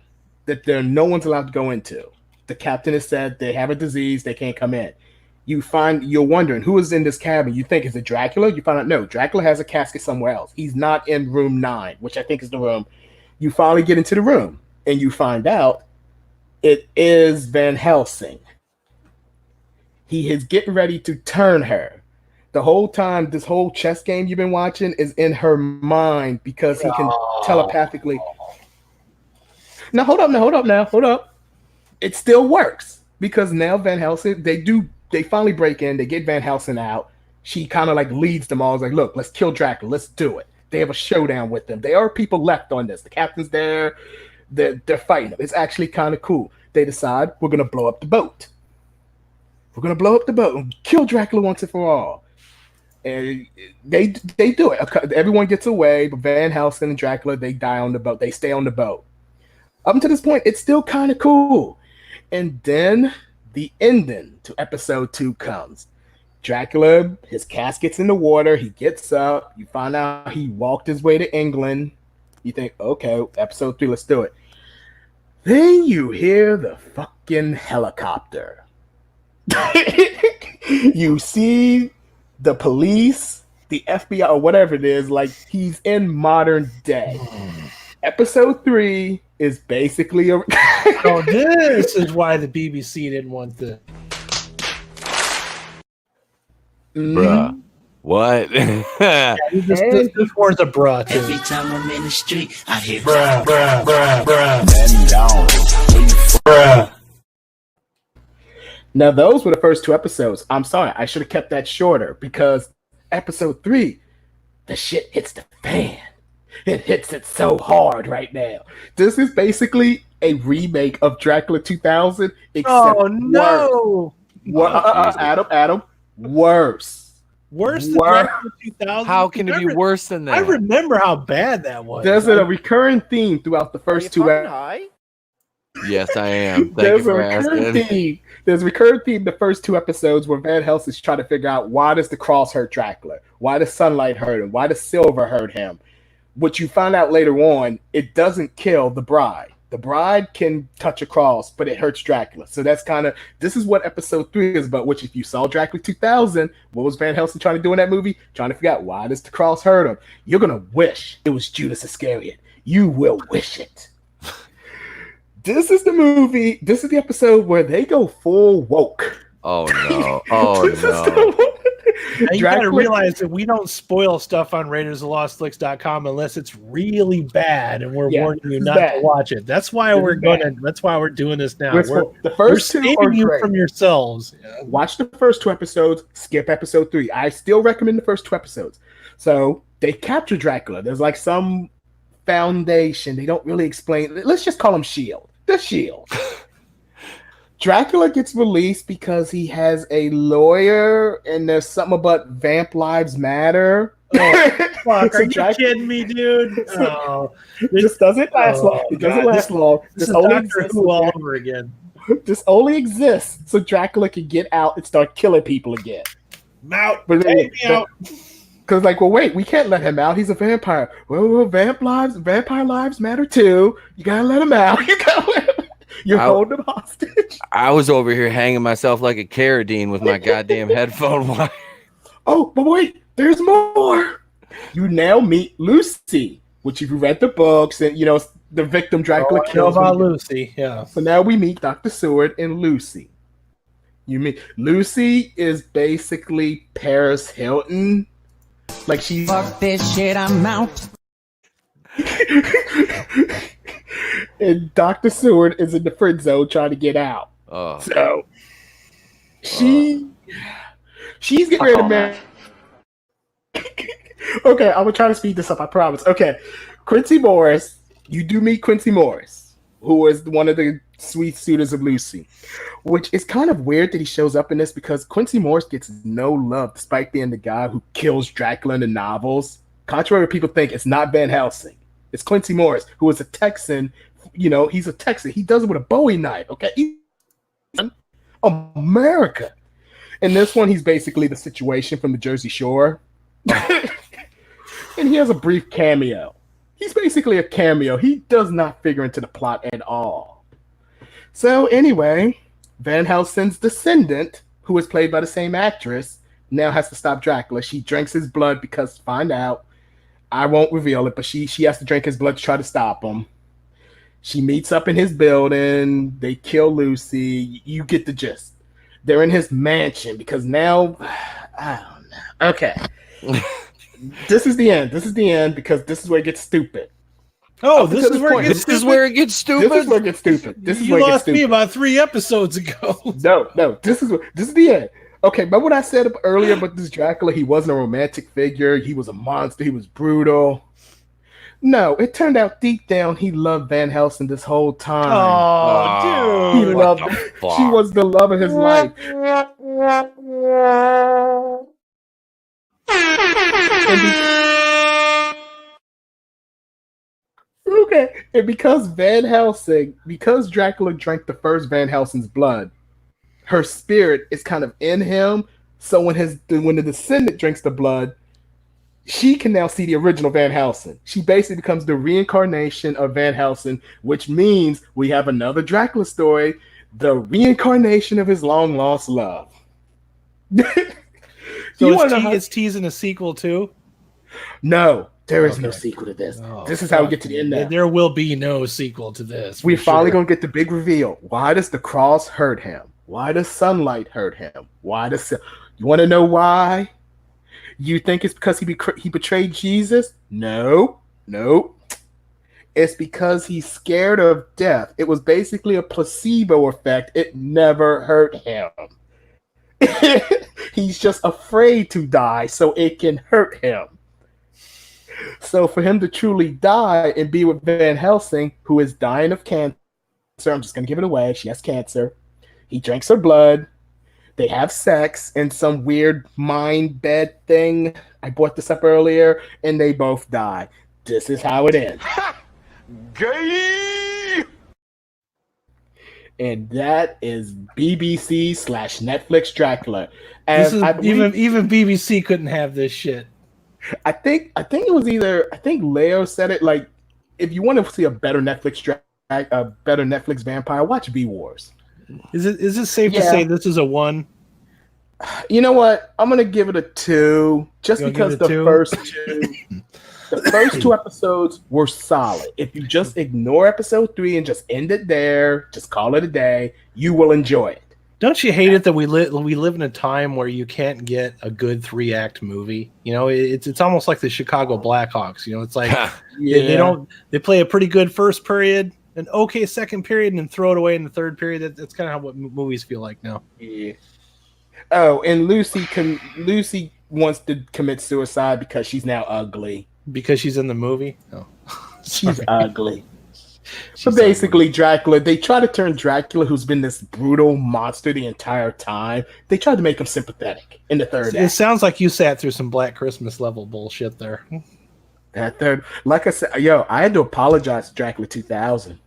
that no one's allowed to go into. The captain has said they have a disease, they can't come in. You're wondering who is in this cabin. You think, is it Dracula? You find out, no, Dracula has a casket somewhere else. He's not in room 9, which I think is the room. You finally get into the room, and you find out it is Van Helsing. He is getting ready to turn her. The whole time, this whole chess game you've been watching is in her mind because he can telepathically. Now, hold up. It still works because now Van Helsing, they finally break in, they get Van Helsing out. She kind of leads them all. It's look, let's kill Dracula. Let's do it. They have a showdown with them. There are people left on this. The captain's there. They're fighting them. It's actually kind of cool. They decide we're going to blow up the boat. We're going to blow up the boat and kill Dracula once and for all. And they do it. Everyone gets away, but Van Helsing and Dracula, they die on the boat. They stay on the boat. Up until this point, it's still kind of cool. And then the ending to episode 2 comes. Dracula, his casket's in the water. He gets up. You find out he walked his way to England. You think, okay, episode 3, let's do it. Then you hear the fucking helicopter. You see the police, the FBI, or whatever it is, he's in modern day. Episode 3 is basically a... So this is why the BBC didn't want the... Bruh. What? this word's a bruh, too. Every time I'm in the street, I hear Bruh. Bruh. Now, those were the first 2 episodes. I'm sorry, I should have kept that shorter because episode 3, the shit hits the fan. It hits it so hard right now. This is basically a remake of Dracula 2000, except no! worse. Adam, worse. Worse than What? Dracula 2000? How can it be worse than that? I remember how bad that was. There's a recurring theme throughout the first two. Yes, I am. Thank you There's a for recurring asking. theme. There's a recurring theme in the first two episodes where Van Helsing's trying to figure out why does the cross hurt Dracula? Why does sunlight hurt him? Why does silver hurt him? What you find out later on, it doesn't kill the bride. The bride can touch a cross, but it hurts Dracula. So that's kind of, this is what episode 3 is about, which if you saw Dracula 2000, what was Van Helsing trying to do in that movie? Trying to figure out why does the cross hurt him? You're going to wish it was Judas Iscariot. You will wish it. This is the movie, this is the episode where they go full woke. Oh, no. Oh, no. And you gotta realize that we don't spoil stuff on RaidersOfTheLostFlix.com unless it's really bad, and we're warning you not to watch it. That's why That's why we're doing this now. The first two are you great. From yourselves. Watch the first 2 episodes. Skip episode 3. I still recommend the first 2 episodes. So they capture Dracula. There's like some foundation. They don't really explain. Let's just call him Shield. The Shield. Dracula gets released because he has a lawyer, and there's something about Vamp Lives Matter. Oh, fuck. Are you kidding me, dude? Oh, this doesn't last long. It doesn't last long. This only exists all over again. This only exists so Dracula can get out and start killing people again. Out. Because, like, well, wait, we can't let him out. He's a vampire. Well, vampire lives matter too. You gotta let him out. You gotta let him out. You're holding him hostage. I was over here hanging myself like a Carradine with my goddamn headphone wire. Oh, but wait, there's more. You now meet Lucy, which if you read the books and, you know, the victim Dracula kills. About Lucy, yeah. So now we meet Dr. Seward and Lucy. You meet Lucy is basically Paris Hilton. Like she's Fuck this shit, I'm out. And Dr. Seward is in the friend zone trying to get out. So she's getting ready to marry. Okay, I'm gonna try to speed this up, I promise. Okay. Quincy Morris, you do meet Quincy Morris, who is one of the sweet suitors of Lucy. Which is kind of weird that he shows up in this because Quincy Morris gets no love despite being the guy who kills Dracula in the novels. Contrary to people think, it's not Van Helsing. It's Quincy Morris, who is a Texan. You know, he's a Texan. He does it with a Bowie knife, okay? He's America. In this one, he's basically the situation from the Jersey Shore. And he has a brief cameo. He's basically a cameo. He does not figure into the plot at all. So anyway, Van Helsing's descendant, who is played by the same actress, now has to stop Dracula. She drinks his blood because, find out, I won't reveal it, but she has to drink his blood to try to stop him. She meets up in his building. They kill Lucy. You get the gist. They're in his mansion because now, I don't know. Okay. This is the end. This is the end because this is where it gets stupid. Oh, this is where it gets stupid? This is where it gets stupid? This is where it gets stupid. This is you where it gets lost stupid. me about 3 episodes ago. No. This is the end. Okay, but what I said earlier about this Dracula, he wasn't a romantic figure. He was a monster. He was brutal. No, it turned out deep down he loved Van Helsing this whole time. Oh, He dude. loved her. She was the love of his life. Okay, and because Dracula drank the first Van Helsing's blood, her spirit is kind of in him. So when the descendant drinks the blood, she can now see the original Van Helsing. She basically becomes the reincarnation of Van Helsing, which means we have another Dracula story, the reincarnation of his long lost love. So it's teasing a sequel too? No, there is no sequel to this. Oh, this is how we get to the end now. There will be no sequel to this. We're finally going to get the big reveal. Why does the cross hurt him? Why does sunlight hurt him? You want to know why? You think it's because he betrayed Jesus? No. It's because he's scared of death. It was basically a placebo effect. It never hurt him. He's just afraid to die so it can hurt him. So for him to truly die and be with Van Helsing, who is dying of cancer, I'm just going to give it away. She has cancer. He drinks her blood. They have sex in some weird mind bed thing. I brought this up earlier, and they both die. This is how it ends. Gay! And that is BBC/Netflix Dracula. This is, I believe, even BBC couldn't have this shit. I think it was either, I think Leo said it, like, if you want to see a better Netflix vampire, watch V Wars. Is it safe to say this is a 1? You know what? I'm gonna give it a 2, just because the first two episodes were solid. If you just ignore episode 3 and just end it there, just call it a day, you will enjoy it. Don't you hate it that we live in a time where you can't get a good 3-act movie? You know, it's almost like the Chicago Blackhawks. You know, it's like they play a pretty good first period, an okay second period, and then throw it away in the third period. That's kind of how what movies feel like now. Yeah. Oh, and Lucy wants to commit suicide because she's now ugly. Because she's in the movie? Oh. She's ugly. So basically, Dracula, they try to turn Dracula, who's been this brutal monster the entire time, they tried to make him sympathetic in the third act. It sounds like you sat through some Black Christmas level bullshit there. That third, like I said, I had to apologize to Dracula 2000.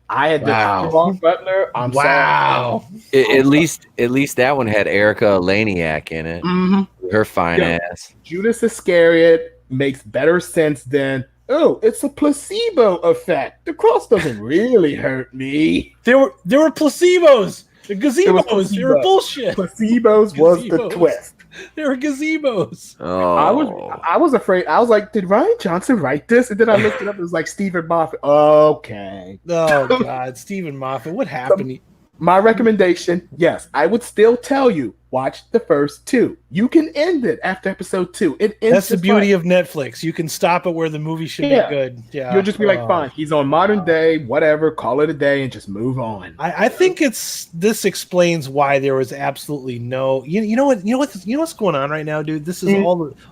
I had to Mark Butler. I'm sorry. At least that one had Erica Laniak in it. Mm-hmm. Her fine ass. Judas Iscariot makes better sense than, oh, it's a placebo effect. The cross doesn't really hurt me. There were placebos. The gazebos. They were bullshit. Placebos was the twist. They were gazebos. Oh. I was afraid. I was like, did Ryan Johnson write this? And then I looked it up. It was like Stephen Moffat. Okay. Oh God, Stephen Moffat. What happened? My recommendation, yes, I would still tell you, watch the first 2. You can end it after episode 2. It ends. That's the beauty of Netflix. You can stop it where the movie should be good. Yeah. You'll just be like, fine, he's on modern day, whatever, call it a day and just move on. I think this explains why there was absolutely no you know what's going on right now, dude? This is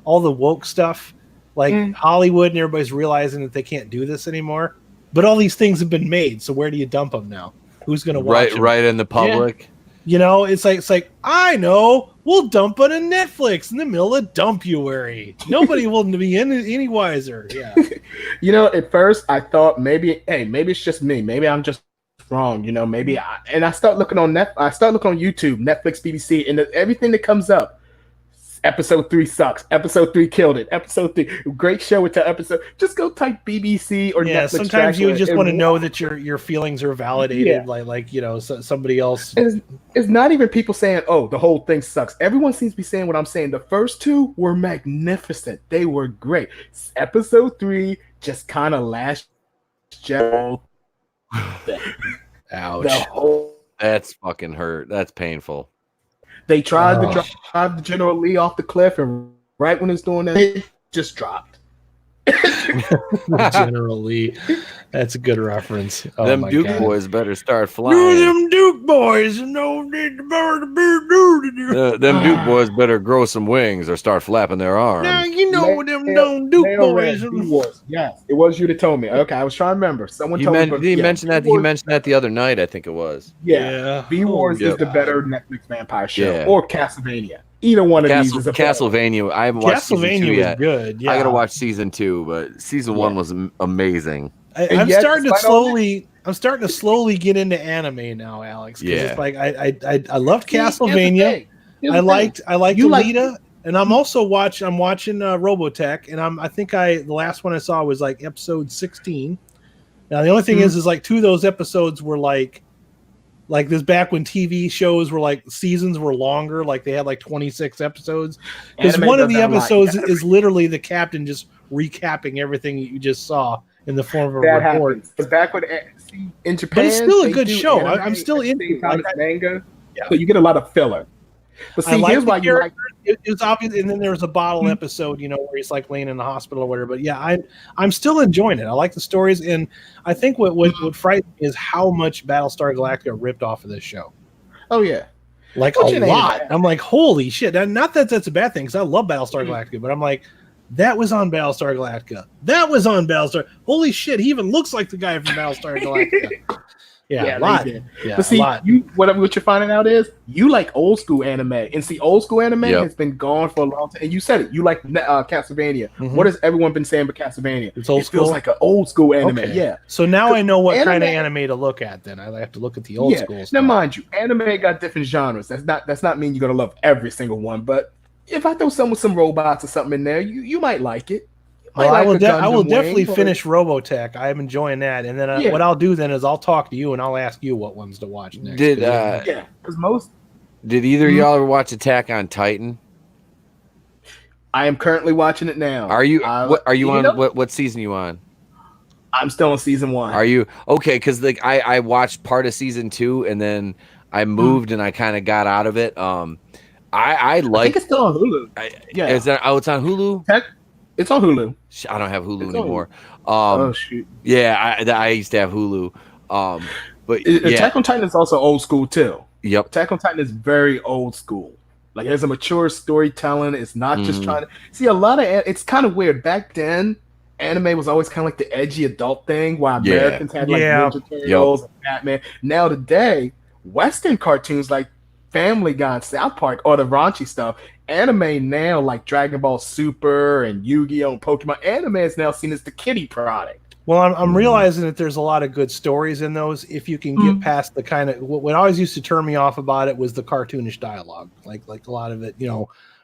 all the woke stuff. Like Hollywood and everybody's realizing that they can't do this anymore. But all these things have been made, so where do you dump them now? Who's going to watch them? Right in the public? Yeah. You know, it's like I know, we'll dump it in Netflix in the middle of Dumpuary. Nobody will be any wiser. Yeah. You know, at first I thought maybe it's just me. Maybe I'm just wrong. You know, I start looking on YouTube, Netflix, BBC, and everything that comes up. Episode 3 sucks. Episode 3 killed it. Episode 3, great show until episode. Just go type BBC or Netflix. Sometimes Dracula you just want to know that your feelings are validated. Like somebody else. It's not even people saying, "Oh, the whole thing sucks." Everyone seems to be saying what I'm saying. The first 2 were magnificent. They were great. Episode 3 just kind of last. Ouch. That's fucking hurt. That's painful. They tried to drive the General Lee off the cliff, and right when it's doing that, it just dropped. General Lee. That's a good reference. Oh, them Duke God. boys better start flying. Them Duke boys. No need to burn the them Duke boys better grow some wings or start flapping their arms. Now you know them Duke boys. Yes, it was you that told me. Okay, I was trying to remember. Someone told me. He mentioned that the other night. I think it was. Yeah. V Wars is the better Netflix vampire show, or Castlevania. Either one of these is a Castlevania. I haven't watched season 2 yet. Good. Yeah. I gotta watch season 2, but season 1 was amazing. I'm starting to slowly get into anime now, Alex. Yeah. It's like I loved Castlevania. I liked Alita, and I'm watching Robotech, and I think the last one I saw was like episode 16. Now the only thing is like 2 of those episodes were like this back when TV shows were like seasons were longer, like they had like 26 episodes. Because one of the episodes is literally the captain just recapping everything you just saw in the form of a report. Happens. But back when in Japan, but it's still a good show. I'm still into manga, so you get a lot of filler. But see, here's why you like it was obvious. And then there was a bottle episode, where he's like laying in the hospital or whatever. But yeah, I'm still enjoying it. I like the stories, and I think what frightens me is how much Battlestar Galactica ripped off of this show. Oh yeah, like a lot. I'm like, holy shit! And not that that's a bad thing, because I love Battlestar Galactica, but I'm like, that was on Battlestar Galactica. That was on Battlestar. Holy shit! He even looks like the guy from Battlestar Galactica. Yeah, a they lot. did. Yeah, But see, a lot. what you're finding out is you like old school anime, and see, old school anime has been gone for a long time. And you said it, you like Castlevania. Mhm. What has everyone been saying about Castlevania? It's old it feels school? like an old school anime. Okay. Yeah. So now I know what kind of Anime- anime to look at. Then I have to look at the old school Now, stuff. mind you, anime got different genres. That's not mean you're gonna love every single one. But if I throw some with some robots or something in there, you might like it. You might Well, like a I will Gundam definitely Wing, or- finish Robotech. I'm enjoying that, and then Yeah. what I'll do then is I'll talk to you and I'll ask you what ones to watch next. Did 'cause Yeah, because most did either of y'all ever watch Attack on Titan? I am currently watching it now. Are you what are you on? know, What season you on? I'm still on season 1. Are you okay? Because like I watched part of season 2 and then I moved and I kind of got out of it. I I like. think it's still on Hulu. Yeah. Is that? Oh, it's on Hulu. It's on Hulu. I don't have Hulu It's on anymore. Oh shoot! Yeah, I used to have Hulu. But yeah, Attack on Titan is also old school too. yep. Attack on Titan is very old school. Like there's a mature storytelling. It's not just trying to see a lot of. It's kind of weird. Back then, anime was always kind of like the edgy adult thing, while Americans had like Ninja Turtles and Batman. Now today, Western cartoons like Family Guy and South Park or the raunchy stuff. Anime now, like Dragon Ball Super and Yu-Gi-Oh! And Pokemon, anime is now seen as the kiddie product. Well, I'm realizing that there's a lot of good stories in those. If you can get past the kind of what always used to turn me off about it was the cartoonish dialogue, like a lot of it,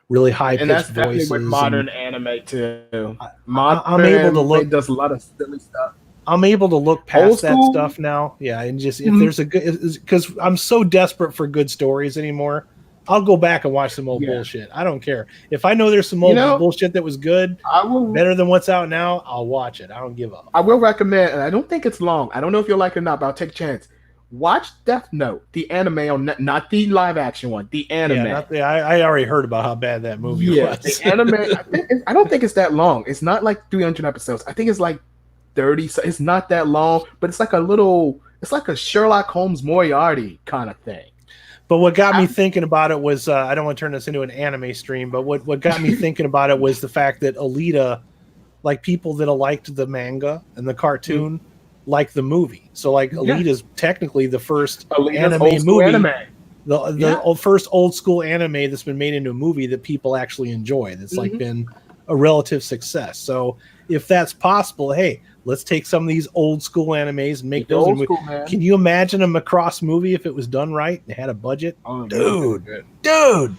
really high pitched And that's voices. definitely with modern anime too. I'm able to look. Does a lot of silly stuff. I'm able to look past Old that school? stuff now. Yeah, and just if there's a good, because I'm so desperate for good stories anymore. I'll go back and watch some old bullshit. I don't care if I know there's some old bullshit that was good, I will better than what's out now. I'll watch it. I don't give up. I will recommend, and I don't think it's long. I don't know if you'll like it or not, but I'll take a chance. Watch Death Note, the anime on not the live action one, the anime. Yeah, not the, I already heard about how bad that movie was. The anime. I don't think it's that long. It's not like 300 episodes. I think it's like 30. So it's not that long, but it's like a Sherlock Holmes Moriarty kind of thing. But what got me thinking about it was I don't want to turn this into an anime stream, but what got me thinking about it was the fact that Alita, like people that liked the manga and the cartoon, like the movie. So like Alita's technically the first anime movie, the first old school anime that's been made into a movie that people actually enjoy. That's like been a relative success. So if that's possible, hey, let's take some of these old school animes and make those. Can you imagine a Macross movie if it was done right and had a budget? Oh, dude,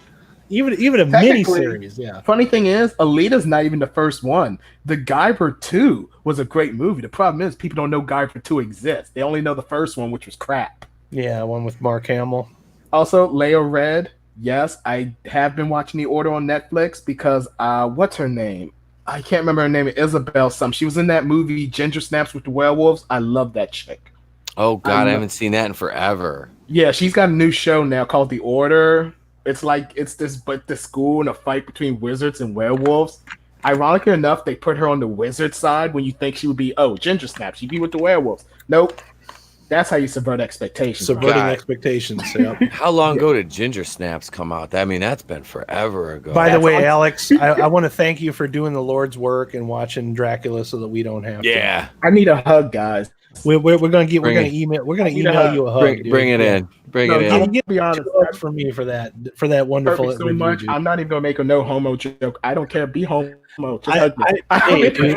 even a mini series. Yeah. Funny thing is, Alita's not even the first one. The Guyver 2 was a great movie. The problem is people don't know Guyver 2 exists. They only know the first one, which was crap. Yeah, one with Mark Hamill. Also, Leo Red. Yes, I have been watching The Order on Netflix because what's her name? I can't remember her name. Isabel something. She was in that movie Ginger Snaps with the Werewolves. I love that chick. Oh God, I haven't seen that in forever. Yeah, she's got a new show now called The Order. It's like the school and a fight between wizards and werewolves. Ironically enough, they put her on the wizard side when you think she would be Ginger Snaps. She'd be with the werewolves. Nope. That's how you subvert expectations. Subverting expectations. Yeah. How long ago did Ginger Snaps come out? I mean, that's been forever ago. By the way, Alex, I want to thank you for doing the Lord's work and watching Dracula so that we don't have to. Yeah. I need a hug, guys. We're gonna email you a hug. Bring it in. Bring it in. I'll be honest. For me for that wonderful so much. I'm not even gonna make a no homo joke. I don't care. Be homo. Just hug me.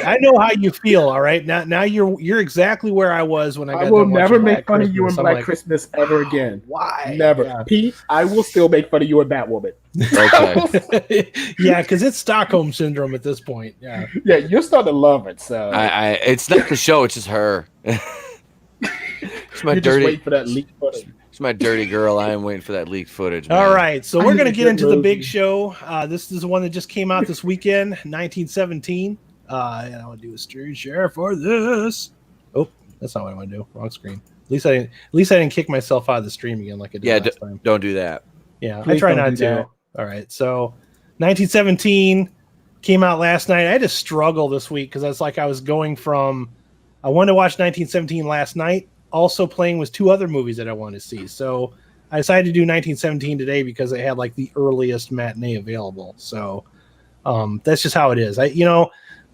I know how you feel. All right. Now you're exactly where I was when I got. I will never make fun of you in Black Christmas ever again. Why? Never. Yeah. Pete, I will still make fun of you in Batwoman. Okay. Yeah, because it's Stockholm syndrome at this point. Yeah. Yeah, you're starting to love it. So it's not the show. It's just her. It's my you're dirty. Just waiting for that leaked footage. It's my dirty girl. I am waiting for that leaked footage. Man. All right, so we're gonna get into the big show. This is the one that just came out this weekend, 1917. And I want to do a screen share for this. Oh, that's not what I want to do. Wrong screen. At least I didn't kick myself out of the stream again like I did last time. Don't do that. Yeah, Please I try don't not do to. that. All right, so 1917 came out last night. I had to struggle this week because I was going from. I wanted to watch 1917 last night. Also playing was two other movies that I wanted to see. So I decided to do 1917 today because it had like the earliest matinee available. So that's just how it is.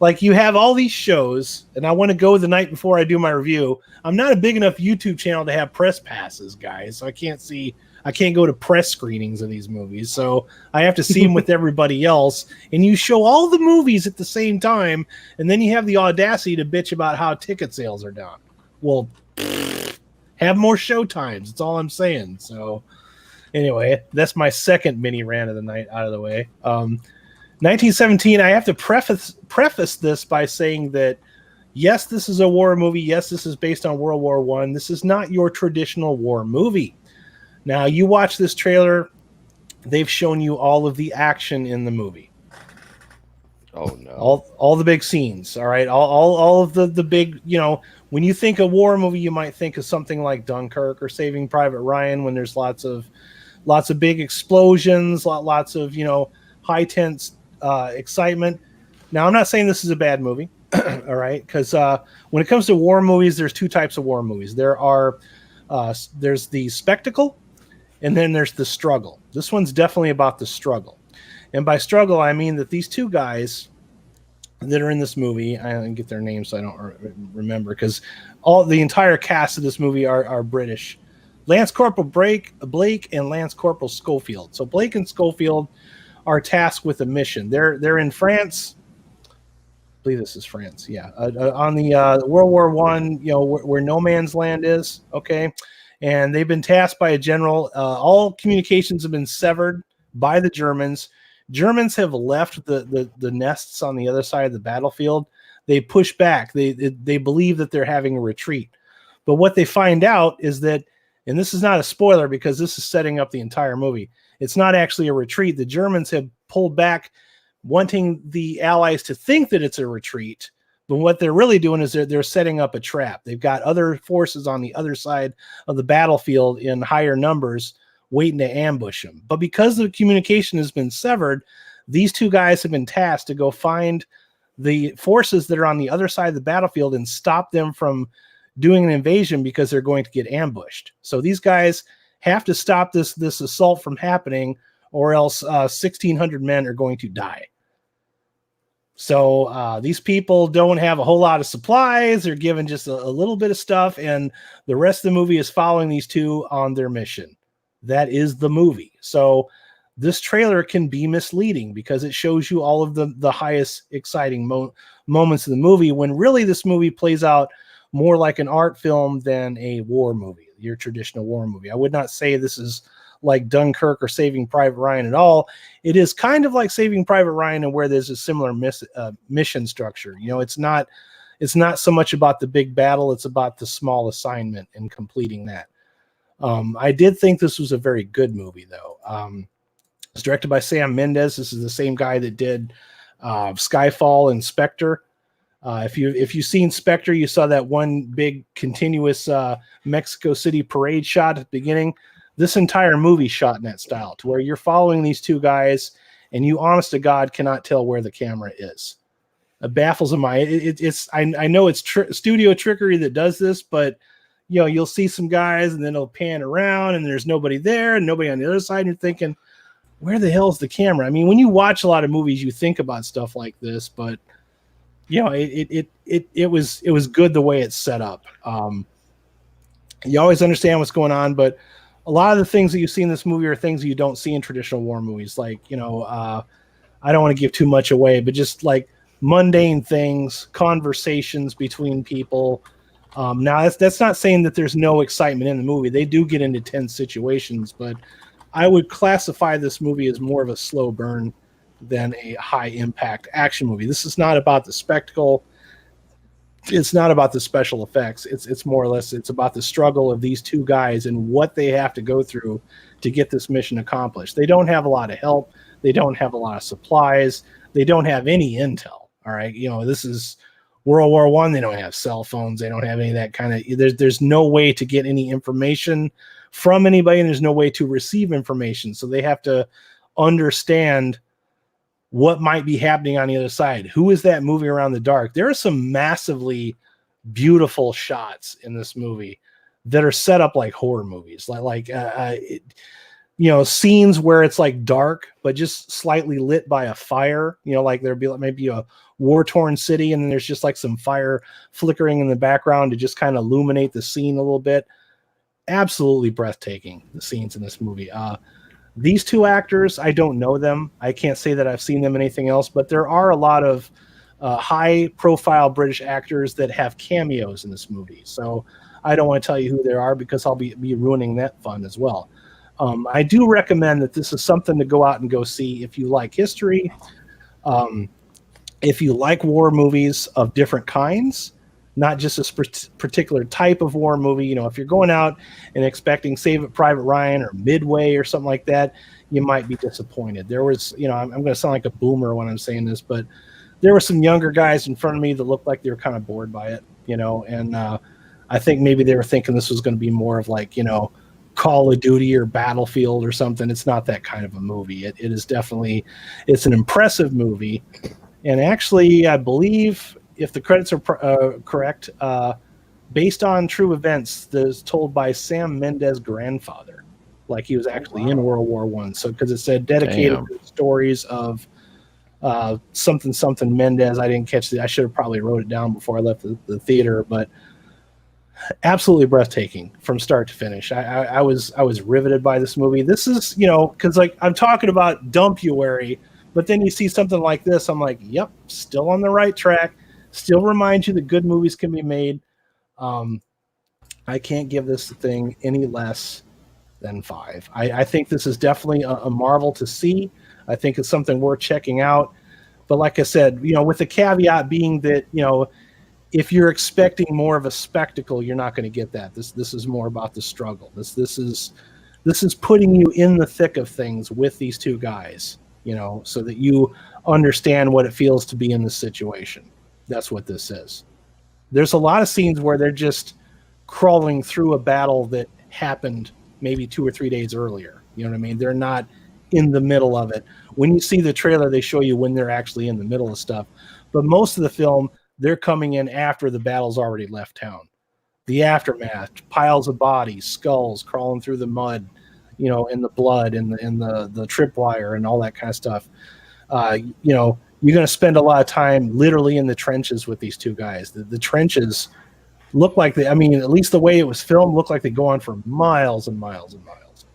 like you have all these shows, and I want to go the night before I do my review. I'm not a big enough YouTube channel to have press passes, guys. So I can't go to press screenings of these movies. So I have to see them with everybody else. And you show all the movies at the same time, and then you have the audacity to bitch about how ticket sales are down. Well, have more show times. That's all I'm saying. So anyway, that's my second mini rant of the night out of the way. 1917, I have to preface this by saying that, yes, this is a war movie. Yes, this is based on World War I. This is not your traditional war movie. Now, you watch this trailer, they've shown you all of the action in the movie. Oh, no. All the big scenes, all right? All of the big, when you think of war movie, you might think of something like Dunkirk or Saving Private Ryan, when there's lots of big explosions, lots of, high tense excitement. Now, I'm not saying this is a bad movie, all right? Because when it comes to war movies, there's two types of war movies. There's the spectacle, and then there's the struggle. This one's definitely about the struggle. And by struggle, I mean that these two guys that are in this movie, I didn't get their names, so I don't remember, because the entire cast of this movie are British. Lance Corporal Blake and Lance Corporal Schofield. So Blake and Schofield are tasked with a mission. They're in France. I believe this is France. Yeah, on the World War I, where no man's land is. Okay, and they've been tasked by a general. All communications have been severed by the Germans. Germans have left the nests on the other side of the battlefield. They push back. They believe that they're having a retreat, but what they find out is that, and this is not a spoiler because this is setting up the entire movie, it's not actually a retreat. The Germans have pulled back, wanting the Allies to think that it's a retreat. But what they're really doing is they're setting up a trap. They've got other forces on the other side of the battlefield in higher numbers waiting to ambush them. But because the communication has been severed, these two guys have been tasked to go find the forces that are on the other side of the battlefield and stop them from doing an invasion, because they're going to get ambushed. So these guys have to stop this assault from happening, or else 1,600 men are going to die. So these people don't have a whole lot of supplies. They're given just a little bit of stuff, and the rest of the movie is following these two on their mission. That is the movie. So this trailer can be misleading because it shows you all of the highest exciting moments of the movie, when really this movie plays out more like an art film than a war movie, your traditional war movie. I would not say this is like Dunkirk or Saving Private Ryan at all. It is kind of like Saving Private Ryan, and where there's a similar mission structure. It's not so much about the big battle. It's about the small assignment and completing that. I did think this was a very good movie, though. It's directed by Sam Mendes. This is the same guy that did Skyfall and Spectre. If you've seen Spectre, you saw that one big continuous Mexico City parade shot at the beginning. This entire movie shot in that style, to where you're following these two guys and you, honest to God, cannot tell where the camera is. It baffles my. I know it's studio trickery that does this, but you'll see some guys and then it'll pan around and there's nobody there and nobody on the other side, and you're thinking, where the hell is the camera? I mean, when you watch a lot of movies, you think about stuff like this, but it was good the way it's set up. You always understand what's going on, but a lot of the things that you see in this movie are things that you don't see in traditional war movies. Like, I don't want to give too much away, but just like mundane things, conversations between people. Now that's not saying that there's no excitement in the movie. They do get into tense situations, but I would classify this movie as more of a slow burn than a high impact action movie. This is not about the spectacle. It's not about the special effects. It's more or less, it's about the struggle of these two guys and what they have to go through to get this mission accomplished. They don't have a lot of help. They don't have a lot of supplies. They don't have any intel. All right. This is World War I. They don't have cell phones. They don't have any of that kind of, there's no way to get any information from anybody, and there's no way to receive information. So they have to understand what might be happening on the other side. Who is that moving around the dark? There are some massively beautiful shots in this movie that are set up like horror movies. scenes where it's like dark, but just slightly lit by a fire, like there'd be like maybe a war-torn city and then there's just like some fire flickering in the background to just kind of illuminate the scene a little bit. Absolutely breathtaking, the scenes in this movie. These two actors, I don't know them. I can't say that I've seen them in anything else, but there are a lot of high-profile British actors that have cameos in this movie. So I don't want to tell you who they are because I'll be ruining that fun as well. I do recommend that this is something to go out and go see if you like history, if you like war movies of different kinds, not just a particular type of war movie. If you're going out and expecting Saving Private Ryan or Midway or something like that, you might be disappointed. There was, I'm going to sound like a boomer when I'm saying this, but there were some younger guys in front of me that looked like they were kind of bored by it, and I think maybe they were thinking this was going to be more of like, Call of Duty or Battlefield or something. It's not that kind of a movie. It is definitely, it's an impressive movie. And actually, I believe if the credits are correct, based on true events that is told by Sam Mendes' grandfather, like he was actually in World War I. So because it said dedicated to the stories of something Mendes. I didn't catch I should have probably wrote it down before I left the theater, but absolutely breathtaking from start to finish. I was riveted by this movie. This is, because like I'm talking about Dumpuary, but then you see something like this, I'm like, yep, still on the right track. Still reminds you that good movies can be made. I can't give this thing any less than 5. I think this is definitely a marvel to see. I think it's something worth checking out. But like I said, with the caveat being that, if you're expecting more of a spectacle, you're not going to get that. This is more about the struggle. This is putting you in the thick of things with these two guys, so that you understand what it feels to be in this situation. That's what this is. There's a lot of scenes where they're just crawling through a battle that happened maybe 2 or 3 days earlier. You know what I mean? They're not in the middle of it. When you see the trailer, they show you when they're actually in the middle of stuff. But most of the film, they're coming in after the battle's already left town. The aftermath, piles of bodies, skulls crawling through the mud, in the blood and the tripwire and all that kind of stuff. You're going to spend a lot of time literally in the trenches with these two guys. The trenches look like at least the way it was filmed, looked like they go on for miles and miles and miles.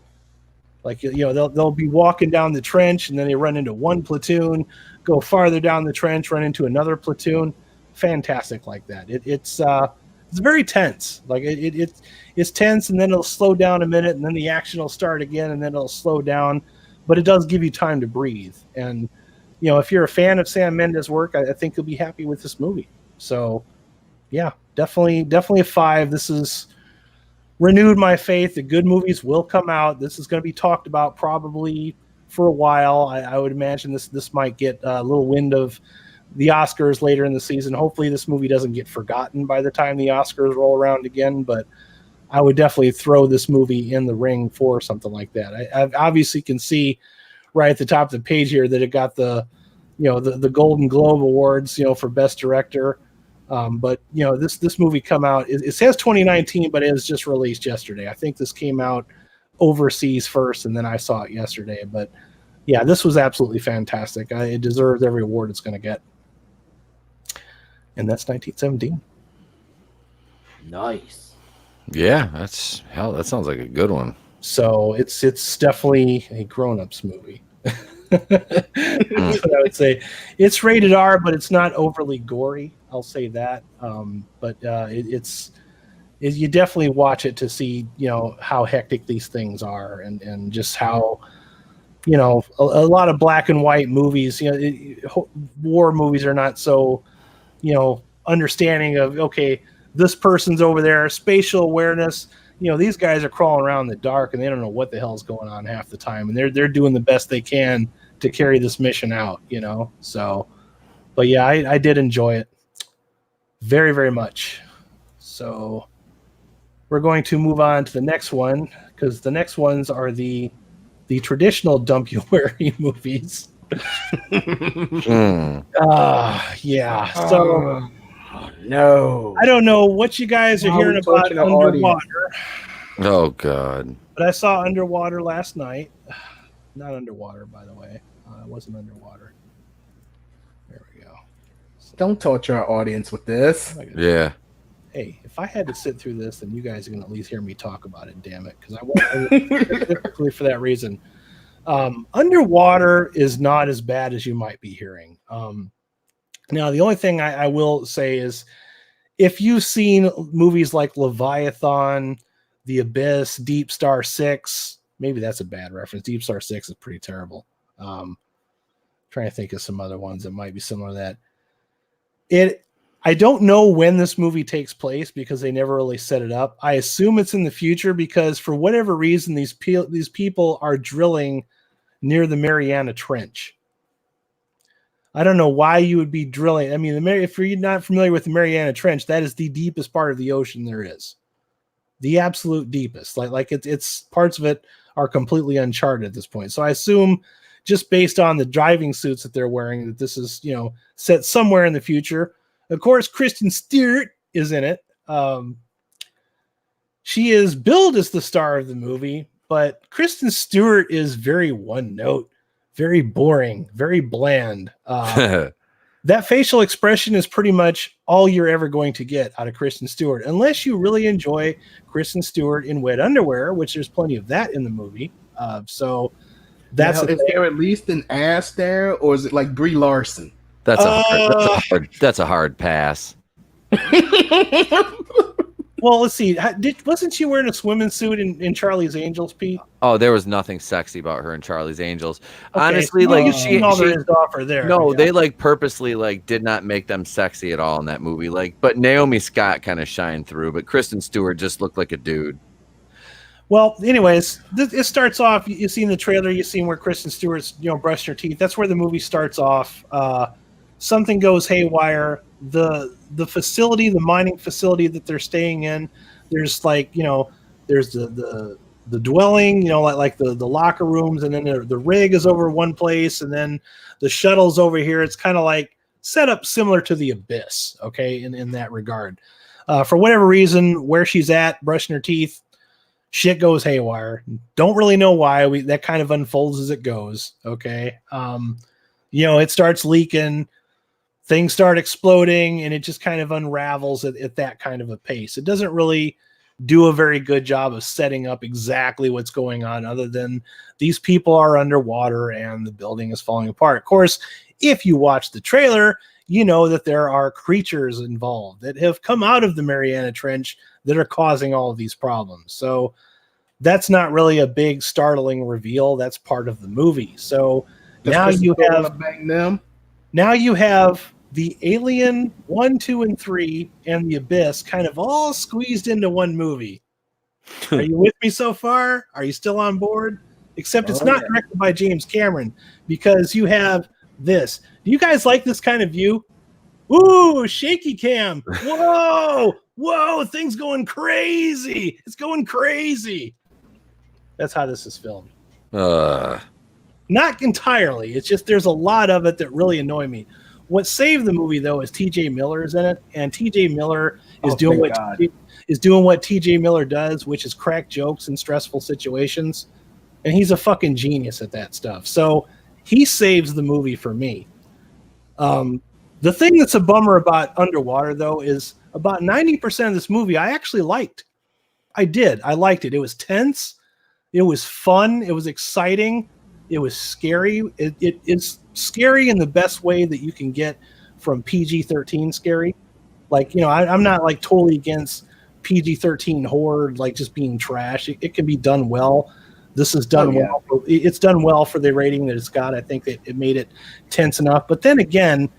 Like, they'll be walking down the trench and then they run into one platoon, go farther down the trench, run into another platoon. Fantastic like that. It's very tense. Like it's tense, and then it'll slow down a minute, and then the action will start again, and then it'll slow down. But it does give you time to breathe. And if you're a fan of Sam Mendes' work, I think you'll be happy with this movie. So, yeah, definitely a 5. This is renewed my faith that good movies will come out. This is going to be talked about probably for a while. I would imagine this might get a little wind of the Oscars later in the season. Hopefully this movie doesn't get forgotten by the time the Oscars roll around again, but I would definitely throw this movie in the ring for something like that. I obviously can see right at the top of the page here that it got the Golden Globe Awards, for Best Director. But this movie come out, it says 2019, but it was just released yesterday. I think this came out overseas first, and then I saw it yesterday. But yeah, this was absolutely fantastic. It deserves every award it's going to get. And that's 1917. Nice. Yeah, that sounds like a good one. So it's definitely a grown-ups movie. That's what I would say. It's rated R, but it's not overly gory. I'll say that. But you definitely watch it to see, how hectic these things are, and just how, a lot of black and white movies, war movies are not so, understanding of, okay, this person's over there, spatial awareness. These guys are crawling around in the dark and they don't know what the hell's going on half the time, and they're doing the best they can to carry this mission out, So, but yeah, I did enjoy it very, very much. So we're going to move on to the next one, because the next ones are the traditional Dumpuary movies. Yeah. So no, I don't know what you guys are hearing about underwater. Oh God. But I saw Underwater last night. Not Underwater, by the way. It wasn't Underwater. There we go. Don't torture our audience with this. Yeah. Hey, if I had to sit through this, then you guys are going to at least hear me talk about it, damn it. Because I won't specifically for that reason. Underwater is not as bad as you might be hearing. Now, the only thing I will say is if you've seen movies like Leviathan, The Abyss, Deep Star 6, maybe that's a bad reference. Deep Star 6 is pretty terrible. Trying to think of some other ones that might be similar to that. I don't know when this movie takes place because they never really set it up. I assume it's in the future because for whatever reason, these people are drilling near the Mariana Trench. I don't know why you would be drilling. I mean, if you're not familiar with the Mariana Trench, that is the deepest part of the ocean there is. The absolute deepest. Like it's parts of it are completely uncharted at this point. So I assume just based on the diving suits that they're wearing that this is, set somewhere in the future. Of course, Kristen Stewart is in it. She is billed as the star of the movie, but Kristen Stewart is very one note, very boring, very bland. That facial expression is pretty much all you're ever going to get out of Kristen Stewart, unless you really enjoy Kristen Stewart in wet underwear, which there's plenty of that in the movie. So that's is there at least an ass there, or is it like Brie Larson? That's a hard pass. Well, let's see. Wasn't she wearing a swimming suit in Charlie's Angels, Pete? Oh, there was nothing sexy about her in Charlie's Angels. Okay, Honestly, so like she is to offer there. No, yeah. they like purposely like did not make them sexy at all in that movie. Like, but Naomi Scott kind of shined through, but Kristen Stewart just looked like a dude. Well, anyways, it starts off. You see in the trailer, you see where Kristen Stewart's brushing her teeth. That's where the movie starts off. Something goes haywire. The facility, the mining facility that they're staying in, there's there's the dwelling, like the locker rooms, and then the rig is over one place, and then the shuttle's over here. It's kind of like set up similar to the Abyss, okay, in that regard. For whatever reason, where she's at, brushing her teeth, shit goes haywire. Don't really know why. That kind of unfolds as it goes, okay? It starts leaking. Things start exploding, and it just kind of unravels at that kind of a pace. It doesn't really do a very good job of setting up exactly what's going on, other than these people are underwater and the building is falling apart. Of course, if you watch the trailer, you know that there are creatures involved that have come out of the Mariana Trench that are causing all of these problems. So that's not really a big startling reveal. That's part of the movie. So now you have the Alien 1, 2, and 3 and the Abyss kind of all squeezed into one movie. Are you with me so far? Are you still on board? Except it's not directed by James Cameron, because you have this. Do you guys like this kind of view? Ooh, shaky cam. Whoa, things going crazy. It's going crazy. That's how this is filmed. Not entirely. It's just there's a lot of it that really annoy me. What saved the movie, though, is T.J. Miller is in it, and T.J. Miller is doing what T.J. Miller does, which is crack jokes in stressful situations, and he's a fucking genius at that stuff. So he saves the movie for me. The thing that's a bummer about Underwater, though, is about 90% of this movie I actually liked. I did. I liked it. It was tense. It was fun. It was exciting. It was scary. It's scary in the best way that you can get from PG-13 scary. Like, I'm not like totally against PG-13 horror, like just being trash. It can be done well. This is done well. It's done well for the rating that it's got. I think that it made it tense enough. But then again,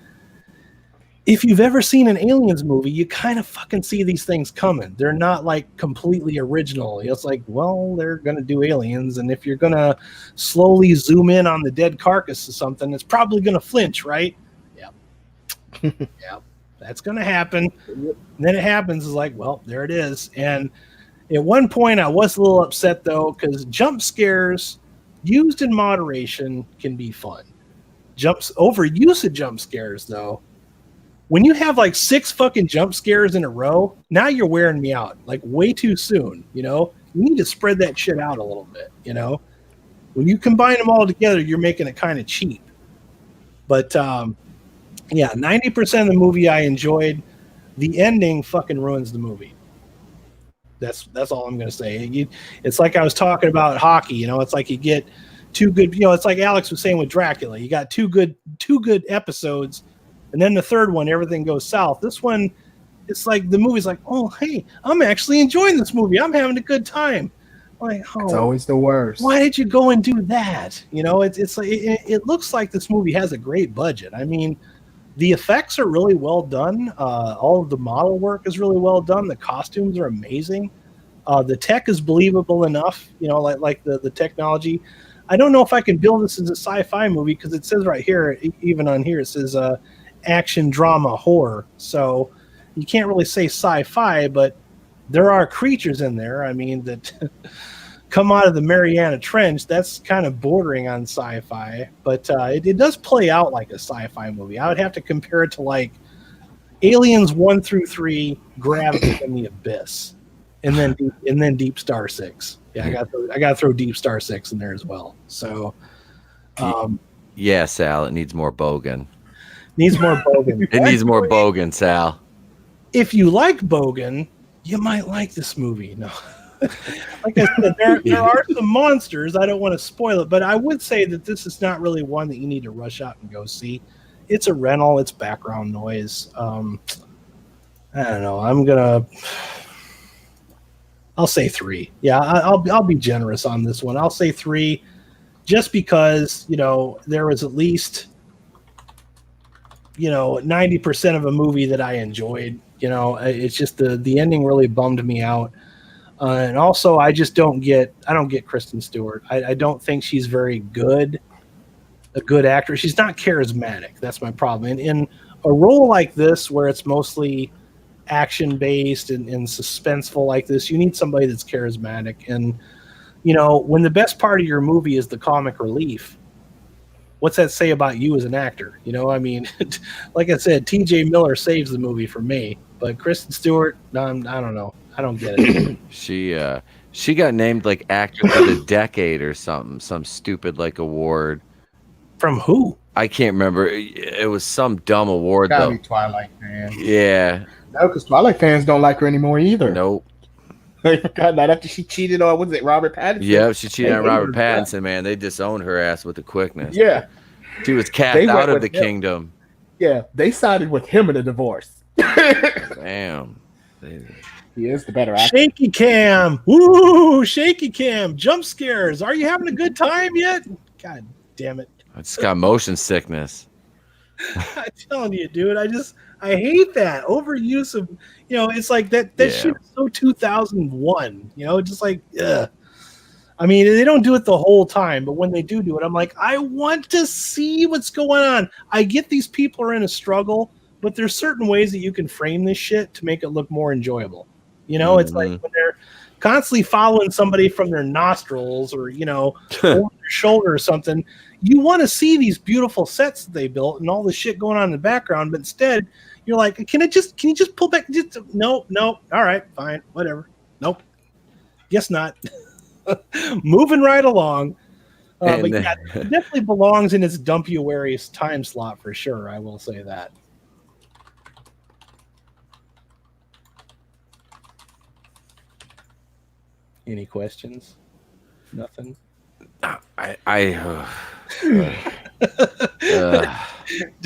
if you've ever seen an Aliens movie, you kind of fucking see these things coming. They're not like completely original. It's like, well, they're going to do aliens. And if you're going to slowly zoom in on the dead carcass of something, it's probably going to flinch, right? Yep. Yep. That's going to happen. And then it happens. It's like, well, there it is. And at one point I was a little upset though, because jump scares used in moderation can be fun. Overuse of jump scares though, when you have like 6 fucking jump scares in a row, now you're wearing me out like way too soon, You need to spread that shit out a little bit, you know? When you combine them all together, you're making it kind of cheap. But, yeah, 90% of the movie I enjoyed. The ending fucking ruins the movie. That's all I'm going to say. It's like I was talking about hockey, you know? It's like you get two good, you know, it's like Alex was saying with Dracula. You got two good episodes, and then the third one, everything goes south. This one, it's like the movie's like, oh, hey, I'm actually enjoying this movie. I'm having a good time. Like, oh, It's always the worst. why did you go and do that? You know, it's like it looks like this movie has a great budget. I mean, the effects are really well done. All of the model work is really well done. The costumes are amazing. The tech is believable enough. You know, like the technology. I don't know if I can build this as a sci-fi movie because it says right here, even on here, it says action, drama, horror. So you can't really say sci-fi, but there are creatures in there. I mean, that come out of the Mariana Trench. That's kind of bordering on sci-fi, but it does play out like a sci-fi movie. I would have to compare it to like Aliens 1 through 3, Gravity, and the Abyss, and then Deep Star 6. Yeah, I got to throw Deep Star 6 in there as well. So, Yeah, Sal, it needs more Bogan. Needs more Bogan. It needs more Bogan, Sal. If you like Bogan, you might like this movie. No. Like I said, there are some monsters. I don't want to spoil it, but I would say that this is not really one that you need to rush out and go see. It's a rental. It's background noise. I don't know. I'll say 3. Yeah, I'll be generous on this one. I'll say 3, just because, you know, there was at least, you know, 90% of a movie that I enjoyed. You know, it's just the ending really bummed me out. And also, I don't get Kristen Stewart. I don't think she's very good, a good actor. She's not charismatic. That's my problem. And in a role like this, where it's mostly action-based and suspenseful like this, you need somebody that's charismatic. And, you know, when the best part of your movie is the comic relief, what's that say about you as an actor? You know, I mean, like I said, T.J. Miller saves the movie for me. But Kristen Stewart, I don't know. I don't get it. She got named like actress of the decade or something, some stupid like award. From who? I can't remember. It was some dumb award Gotta though. be Twilight fans. Yeah. No, because Twilight fans don't like her anymore either. Nope. God, not after she cheated on, what was it, Robert Pattinson? Yeah, she cheated on Robert Pattinson, man. They disowned her ass with the quickness. Yeah. She was cast out of the kingdom. Yeah, they sided with him in a divorce. Damn. He is the better actor. Shaky cam. Woo! Shaky cam. Jump scares. Are you having a good time yet? God damn it. I just got motion sickness. I'm telling you, dude. I hate that overuse of, you know, it's like that shit is so 2001, you know, just like, ugh. I mean, they don't do it the whole time, but when they do it, I'm like, I want to see what's going on. I get these people are in a struggle, but there's certain ways that you can frame this shit to make it look more enjoyable. You know, it's like when they're constantly following somebody from their nostrils or, you know, over their shoulder or something. You want to see these beautiful sets that they built and all the shit going on in the background, but instead you're like, can you just pull back? Nope. All right, fine, whatever. Nope. Guess not. Moving right along. But yeah, it definitely belongs in its Dumpuarius time slot for sure. I will say that. Any questions? Nothing. Did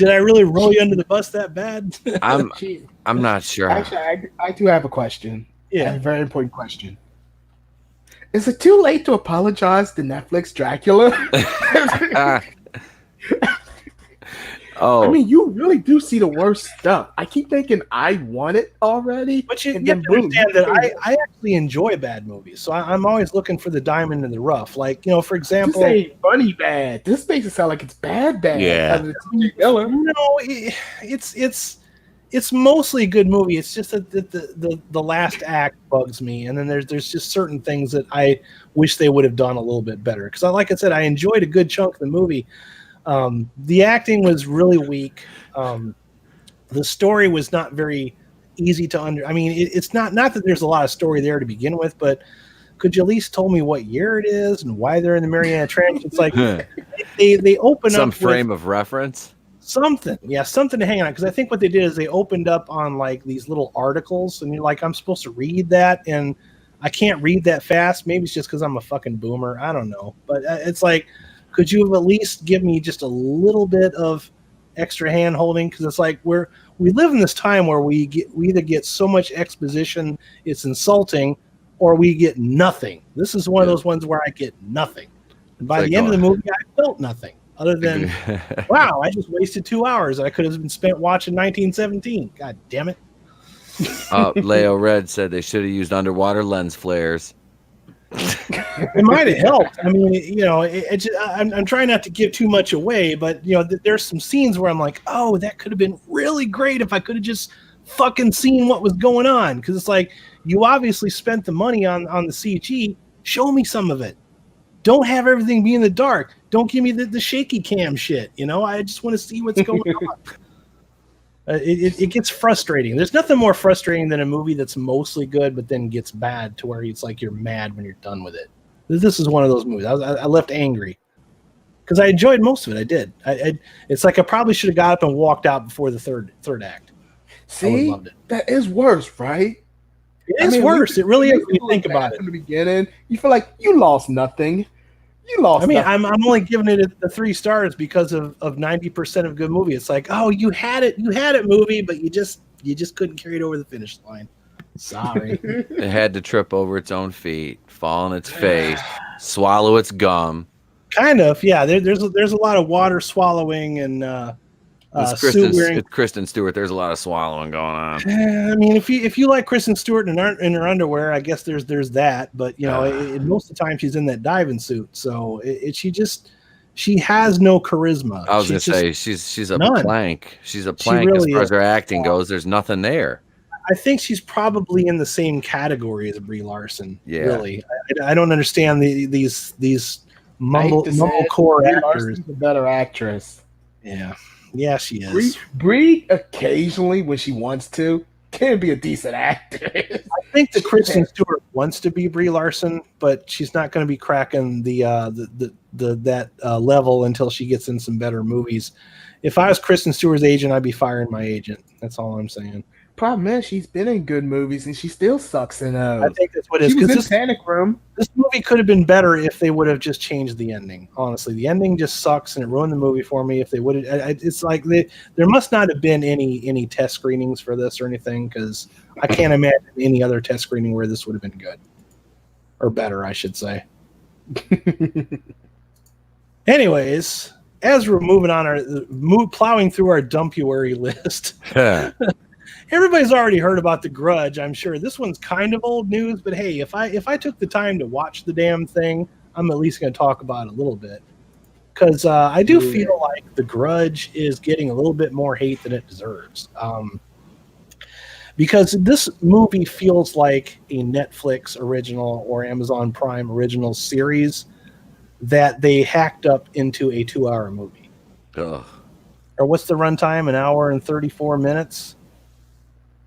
I really roll you under the bus that bad? I'm not sure. Actually, I do have a question. Yeah. I have a very important question. Is it too late to apologize to Netflix Dracula? Oh, I mean, you really do see the worst stuff. I keep thinking I want it already. But you have to understand that I actually enjoy bad movies. So I'm always looking for the diamond in the rough. Like, you know, for example... This ain't funny bad. This makes it sound like it's bad. Yeah. No, it's mostly a good movie. It's just that the last act bugs me. And then there's just certain things that I wish they would have done a little bit better. Because like I said, I enjoyed a good chunk of the movie. The acting was really weak. The story was not very easy to I mean, it's not that there's a lot of story there to begin with, but could you at least told me what year it is and why they're in the Mariana Trench? It's like they open Some up frame of reference. something to hang on, because I think what they did is they opened up on like these little articles, and you're like, I'm supposed to read that, and I can't read that fast. Maybe it's just because I'm a fucking boomer. I don't know, but it's like, could you have at least give me just a little bit of extra hand holding? Because it's like we live in this time where we either get so much exposition it's insulting, or we get nothing. This is one of those ones where I get nothing, and by the end of the movie I felt nothing other than wow, I just wasted 2 hours that I could have been spent watching 1917. God damn it. Leo Red said they should have used underwater lens flares. It might have helped. I mean, I'm trying not to give too much away, but there's some scenes where I'm like, oh, that could have been really great if I could have just fucking seen what was going on. Because it's like, you obviously spent the money on the CG. Show me some of it. Don't have everything be in the dark. Don't give me the shaky cam shit. I just want to see what's going on. It gets frustrating. There's nothing more frustrating than a movie that's mostly good but then gets bad to where it's like you're mad when you're done with it. This is one of those movies. I left angry because I enjoyed most of it. I did. It's like I probably should have got up and walked out before the third act. See, loved it. That is worse, right? It is worse. It really is when you think about it. In the beginning, you feel like you lost nothing. You lost. I mean, nothing. I'm only giving it the 3 stars because of 90% of good movie. It's like, oh, you had it, movie, but you just couldn't carry it over the finish line. Sorry. It had to trip over its own feet, fall on its face, swallow its gum. Kind of, yeah. There's a lot of water swallowing and it's Kristen Stewart. There's a lot of swallowing going on. I mean, if you like Kristen Stewart in her underwear, I guess there's that. But most of the time she's in that diving suit, so she has no charisma. I was gonna say she's a none. plank. She's a plank really as far as is. her acting goes. There's nothing there. I think she's probably in the same category as Brie Larson. Yeah. Really, I don't understand these mumblecore actors. Larson's a better actress. Yeah, she is. Brie occasionally, when she wants to, can be a decent actress. I think that Kristen Stewart wants to be Brie Larson, but she's not going to be cracking that level until she gets in some better movies. If I was Kristen Stewart's agent, I'd be firing my agent. That's all I'm saying. Problem is, she's been in good movies and she still sucks in those. I think that's what it is. She was in Panic Room. This movie could have been better if they would have just changed the ending. Honestly, the ending just sucks and it ruined the movie for me. If they would have, it's like there must not have been any test screenings for this or anything, because I can't imagine any other test screening where this would have been good or better, I should say. Anyways, as we're moving on plowing through our dumpuary list. Everybody's already heard about The Grudge, I'm sure. This one's kind of old news, but hey, if I took the time to watch the damn thing, I'm at least going to talk about it a little bit. Because I do feel like The Grudge is getting a little bit more hate than it deserves. Because this movie feels like a Netflix original or Amazon Prime original series that they hacked up into a 2-hour movie. Ugh. Or what's the runtime? 1 hour and 34 minutes?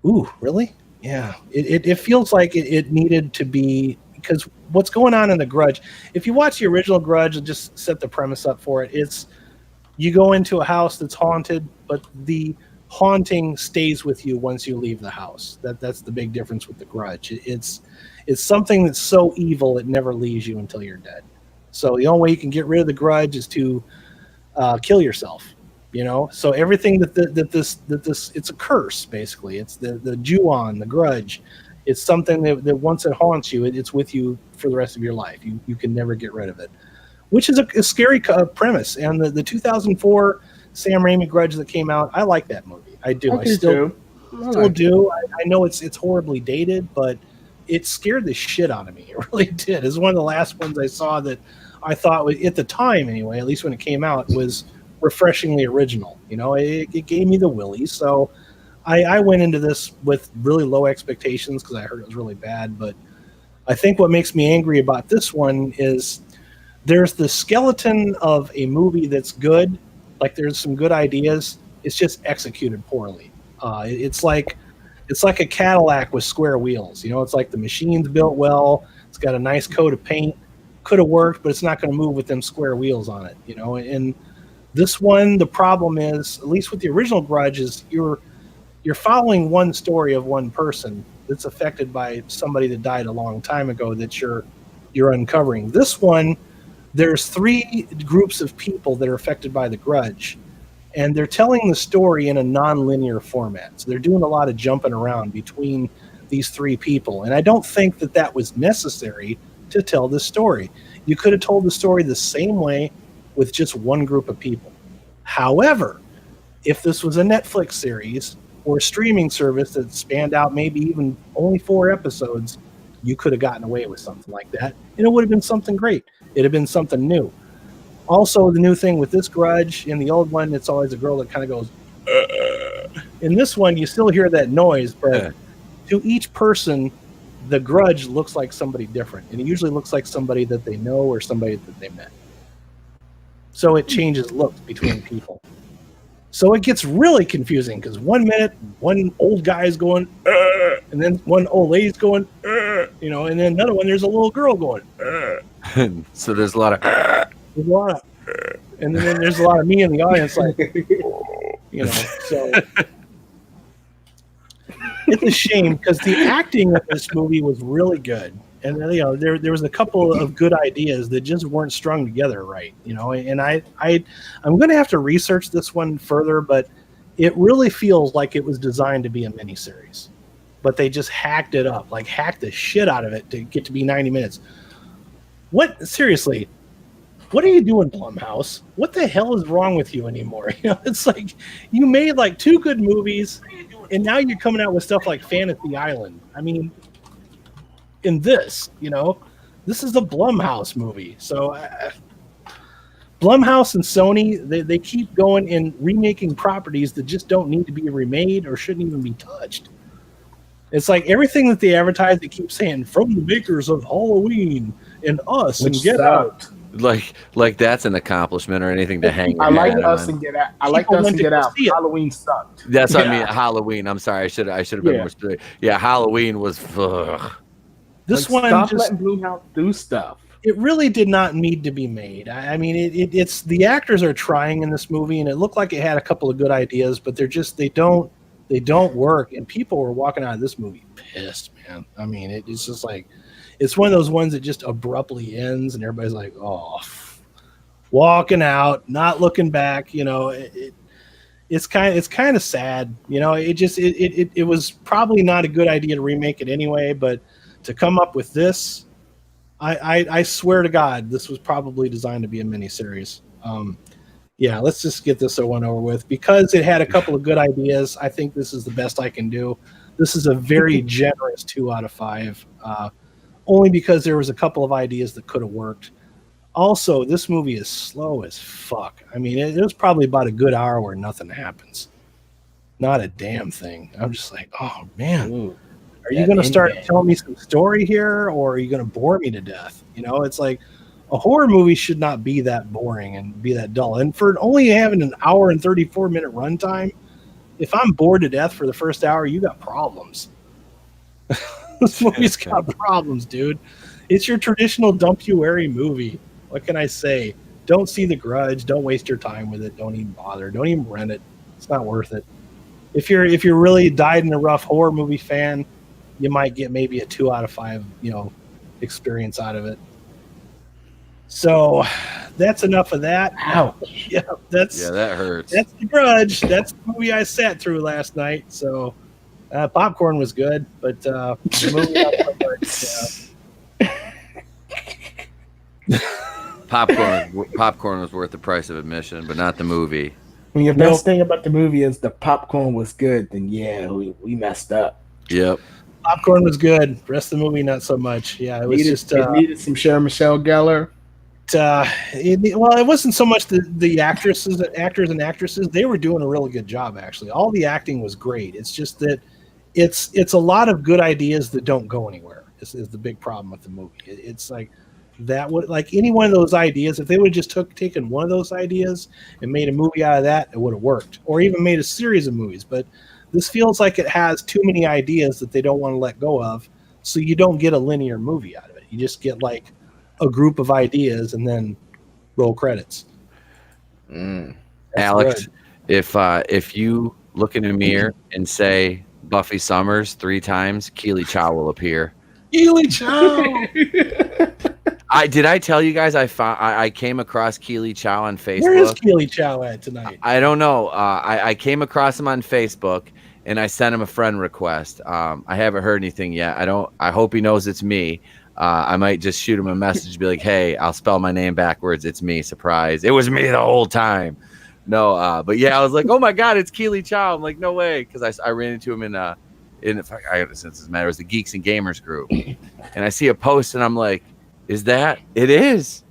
Ooh, really? Yeah. It feels like it needed to be, because what's going on in The Grudge, if you watch the original Grudge and just set the premise up for it, it's you go into a house that's haunted, but the haunting stays with you once you leave the house. That's the big difference with The Grudge. It's something that's so evil it never leaves you until you're dead. So the only way you can get rid of the Grudge is to kill yourself. So everything that this it's a curse, basically. It's the Ju-on, the Grudge. It's something that once it haunts you, it's with you for the rest of your life. You can never get rid of it, which is a scary premise. And the 2004 Sam Raimi Grudge that came out, I like that movie. I do. I still do. I know it's horribly dated, but it scared the shit out of me. It really did. It's one of the last ones I saw that I thought, at the time anyway, at least when it came out, was refreshingly original. It gave me the willies. So I went into this with really low expectations because I heard it was really bad. But I think what makes me angry about this one is there's the skeleton of a movie that's good. Like, there's some good ideas. It's just executed poorly. It's like a Cadillac with square wheels. It's like the machine's built well. It's got a nice coat of paint. Could have worked, but it's not going to move with them square wheels on it, you know. And this one, the problem is, at least with the original Grudge, is you're following one story of one person that's affected by somebody that died a long time ago that you're uncovering. This one, there's 3 groups of people that are affected by the Grudge, and they're telling the story in a non-linear format. So they're doing a lot of jumping around between these 3 people, and I don't think that was necessary to tell this story. You could have told the story the same way with just one group of people. However, if this was a Netflix series or a streaming service that spanned out maybe even only 4 episodes, you could have gotten away with something like that, and it would have been something great. It'd have been something new. Also, the new thing with this Grudge, in the old one, it's always a girl that kind of goes, in this one, you still hear that noise, but to each person, the Grudge looks like somebody different, and it usually looks like somebody that they know or somebody that they met. So it changes looks between people. So it gets really confusing because 1 minute, one old guy is going, and then one old lady's going, you know, and then another one, there's a little girl going, So there's a lot of. And then there's a lot of me in the audience, like, you know, so it's a shame because the acting of this movie was really good. And, you know, there was a couple of good ideas that just weren't strung together right, you know, and I'm going to have to research this one further, but it really feels like it was designed to be a miniseries, but they just hacked it up, like hacked the shit out of it to get to be 90 minutes. Seriously, what are you doing, Blumhouse? What the hell is wrong with you anymore? You know, it's like you made like 2 good movies, and now you're coming out with stuff like Fantasy Island. I mean, in this, you know, this is a Blumhouse movie. So Blumhouse and Sony, they keep going and remaking properties that just don't need to be remade or shouldn't even be touched. It's like everything that they advertise, they keep saying, from the makers of Halloween and Us and Get Out. Like that's an accomplishment or anything to hang. I like Us and Get Out. I like Us and Get Out. Halloween sucked. That's what I mean. Halloween. I'm sorry. I should have been more specific. Yeah, Halloween was. This like, one stop just letting Blumhouse do stuff. It really did not need to be made. I mean, it's the actors are trying in this movie, and it looked like it had a couple of good ideas, but they don't work. And people were walking out of this movie pissed, man. I mean, it's just like. It's one of those ones that just abruptly ends, and everybody's like, "Oh, walking out, not looking back." You know, it's kind of sad. You know, it was probably not a good idea to remake it anyway. But to come up with this, I swear to God, this was probably designed to be a miniseries. Yeah, let's just get this one over with because it had a couple of good ideas. I think this is the best I can do. This is a very generous 2 out of 5. Only because there was a couple of ideas that could have worked. Also, this movie is slow as fuck. I mean, it was probably about a good hour where nothing happens. Not a damn thing. I'm just like, oh, man. Ooh, are you going to start telling me some story here, or are you going to bore me to death? You know, it's like a horror movie should not be that boring and be that dull. And for only having an hour and 34-minute runtime, if I'm bored to death for the first hour, you got problems. This movie's got problems, dude. It's your traditional dump-you-airy movie. What can I say? Don't see The Grudge. Don't waste your time with it. Don't even bother. Don't even rent it. It's not worth it. If you're really dyed-in-the-rough horror movie fan, you might get maybe a 2 out of 5, you know, experience out of it. So that's enough of that. Ouch. Yeah, that hurts. That's The Grudge. That's the movie I sat through last night. So. Popcorn was good, but the movie popcorn was worth the price of admission, but not the movie. When your best thing about the movie is the popcorn was good, then yeah, we messed up. Yep. Popcorn was good. The rest of the movie, not so much. Yeah, it needed some Michelle Gellar. It wasn't so much the actors and actresses. They were doing a really good job, actually. All the acting was great. It's just that it's a lot of good ideas that don't go anywhere. Is the big problem with the movie. It's like that would like any one of those ideas. If they would have just taken one of those ideas and made a movie out of that, it would have worked. Or even made a series of movies. But this feels like it has too many ideas that they don't want to let go of, so you don't get a linear movie out of it. You just get like a group of ideas and then roll credits. That's Alex, good. if you look in a mirror and say Buffy Summers 3 times, Keely Chow will appear. Keely Chow. Did I tell you guys I came across Keely Chow on Facebook? Where is Keely Chow at tonight? I don't know. I came across him on Facebook and I sent him a friend request. I haven't heard anything yet. I hope he knows it's me. I might just shoot him a message, be like, "Hey, I'll spell my name backwards. It's me. Surprise! It was me the whole time." No, but yeah, I was like, "Oh my God, it's Keely Chow!" I'm like, "No way," because I ran into him in since it matters, the Geeks and Gamers group, and I see a post and I'm like, "Is that it?" Is.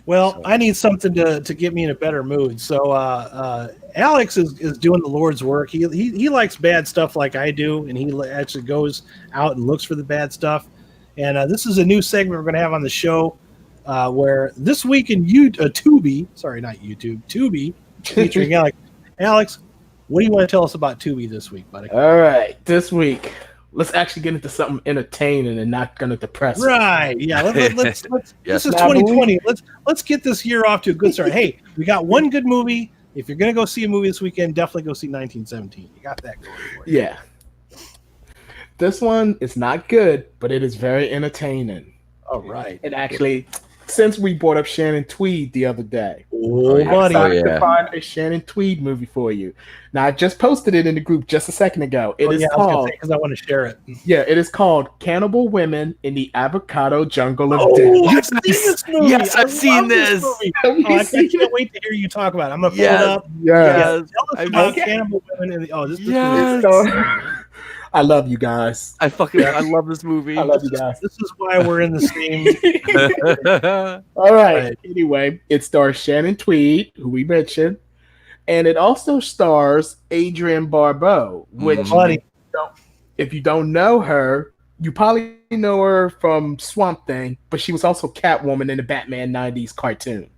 Well, I need something to get me in a better mood. So Alex is doing the Lord's work. He likes bad stuff like I do, and he actually goes out and looks for the bad stuff. And this is a new segment we're going to have on the show where this week in Tubi, sorry, not YouTube, Tubi, featuring Alex. Alex, what do you want to tell us about Tubi this week, buddy? All right, this week, let's actually get into something entertaining and not going to depress us. Right. Yeah. Let's Yes. This is 2020. Let's get this year off to a good start. Hey, we got one good movie. If you're going to go see a movie this weekend, definitely go see 1917. You got that going for you. Yeah. This one is not good, but it is very entertaining. All right. And actually, since we brought up Shannon Tweed the other day, Oh, I buddy. decided to find a Shannon Tweed movie for you. Now, I just posted it in the group just a second ago. It is called, because I want to share it. yeah, it is called Cannibal Women in the Avocado Jungle of Oh, Death. I've seen this movie. Yes, I've seen love this. movie. Have you I seen can't wait to hear you talk about it. I'm gonna pull Yes. it up. Yes. Tell us I've about seen- Cannibal Women. And this Yes. movie. I love you guys. I love this movie. I love you guys. This is why we're in the same. All right. Right. Anyway, it stars Shannon Tweed, who we mentioned, and it also stars Adrienne Barbeau, which, Buddy. if you don't know her, you probably know her from Swamp Thing, but she was also Catwoman in the Batman 90s cartoon.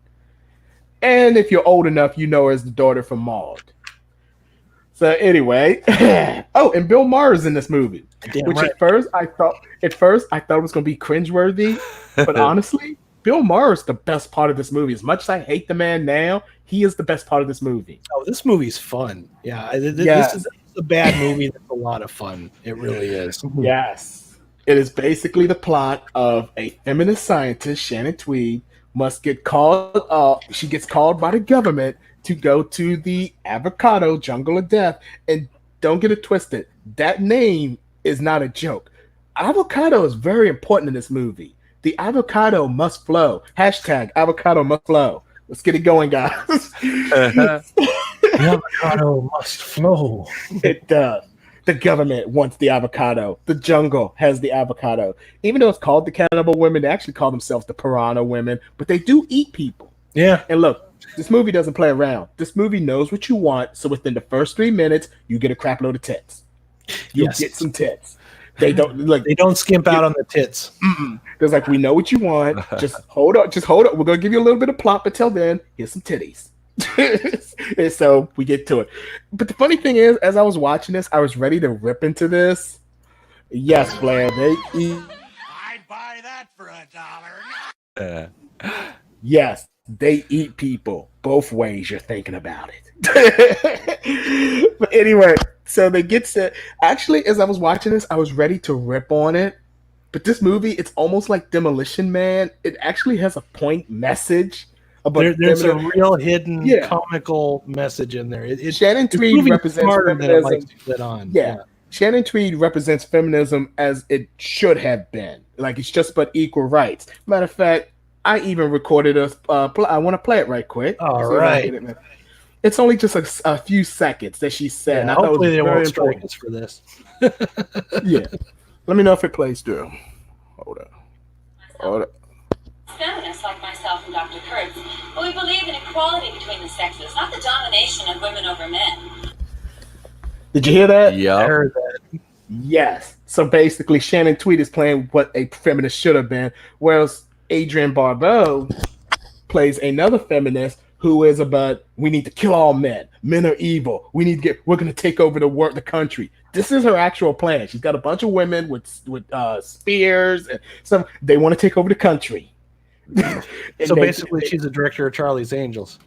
And if you're old enough, you know her as the daughter from Maud. So anyway, oh, and Bill Maher is in this movie, Damn which right. at first I thought it was going to be cringeworthy, but honestly, Bill Maher is the best part of this movie. As much as I hate the man now, he is the best part of this movie. Oh, this movie's fun. Yeah, Yes. this is a bad movie that's a lot of fun. It really is. Yes, it is basically the plot of a feminist scientist, Shannon Tweed, must get called. She gets called by the government to go to the Avocado Jungle of Death, and don't get it twisted. That name is not a joke. Avocado is very important in this movie. The avocado must flow. Hashtag avocado must flow. Let's get it going, guys. The avocado must flow. It does. The government wants the avocado. The jungle has the avocado. Even though it's called the Cannibal Women, they actually call themselves the Piranha Women, but they do eat people. Yeah. And look, this movie doesn't play around. This movie knows what you want, so within the first 3 minutes, you get a crap load of tits. You Yes. get some tits. They don't skimp out on the tits. There's like, we know what you want. Just hold up. We're gonna give you a little bit of plot, but till then, here's some titties. And so we get to it. But the funny thing is, as I was watching this, I was ready to rip into this. Yes, Blair, they eat. I'd buy that for $1. Yes, they eat people both ways. You're thinking about it. But anyway, so they get to actually, as I was watching this, I was ready to rip on it. But this movie, it's almost like Demolition Man. It actually has a point message about There's a real hidden comical message in there. Shannon Tweed represents feminism. Yeah. Shannon Tweed represents feminism as it should have been. Like, it's just but equal rights. Matter of fact, I even recorded I want to play it right quick. All right. It's only just a few seconds that she said. Yeah, I thought hopefully it they was won't very strike important. us for this. Yeah. Let me know if it plays through. Hold up. Feminists like myself and Dr. Kurtz, but we believe in equality between the sexes, not the domination of women over men. Did you hear that? I Yeah. heard that. Yes. So basically, Shannon Tweed is playing what a feminist should have been, whereas Adrienne Barbeau plays another feminist who is about we need to kill all men. Men are evil. We're going to take over the country. This is her actual plan. She's got a bunch of women with spears and some. They want to take over the country. So basically, she's a director of Charlie's Angels.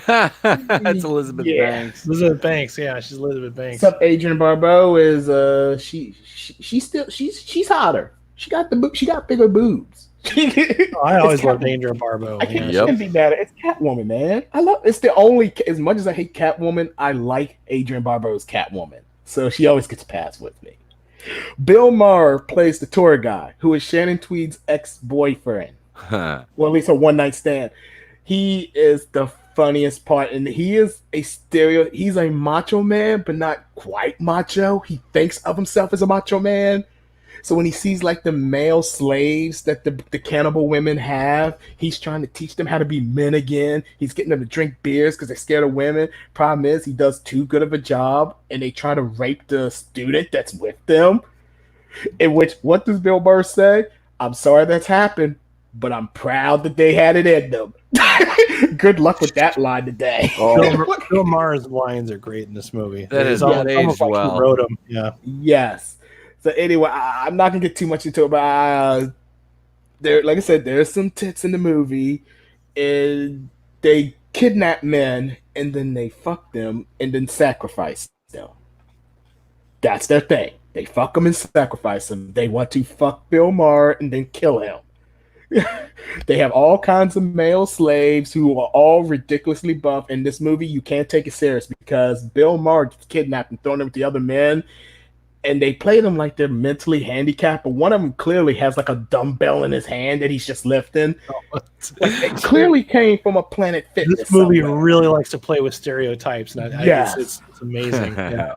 That's Elizabeth Banks. Elizabeth Banks, yeah, she's Elizabeth Banks. Except Adrienne Barbeau is she's hotter. She got bigger boobs. I always loved Adrienne Barbeau. I can't be mad at it. It's Catwoman, man. It's the only, as much as I hate Catwoman, I like Adrienne Barbeau's Catwoman. So she always gets passed with me. Bill Maher plays the tour guy, who is Shannon Tweed's ex-boyfriend. Well, at least a one-night stand. He is the funniest part, and he's a macho man, but not quite macho. He thinks of himself as a macho man. So when he sees like the male slaves that the cannibal women have, he's trying to teach them how to be men again. He's getting them to drink beers because they're scared of women. Problem is, he does too good of a job, and they try to rape the student that's with them. In which, what does Bill Burr say? I'm sorry that's happened, but I'm proud that they had it in them. Good luck with that line today. Bill Maher's lines are great in this movie. That is not aged well. He wrote them. Yeah. Yes. So anyway, I'm not gonna get too much into it, but there, like I said, there's some tits in the movie, and they kidnap men and then they fuck them and then sacrifice them. That's their thing. They fuck them and sacrifice them. They want to fuck Bill Maher and then kill him. They have all kinds of male slaves who are all ridiculously buff. In this movie, you can't take it serious because Bill Maher gets kidnapped and thrown in with the other men. And they play them like they're mentally handicapped, but one of them clearly has like a dumbbell in his hand that he's just lifting. It clearly came from a Planet Fitness. This movie really likes to play with stereotypes, and it's amazing. Yeah.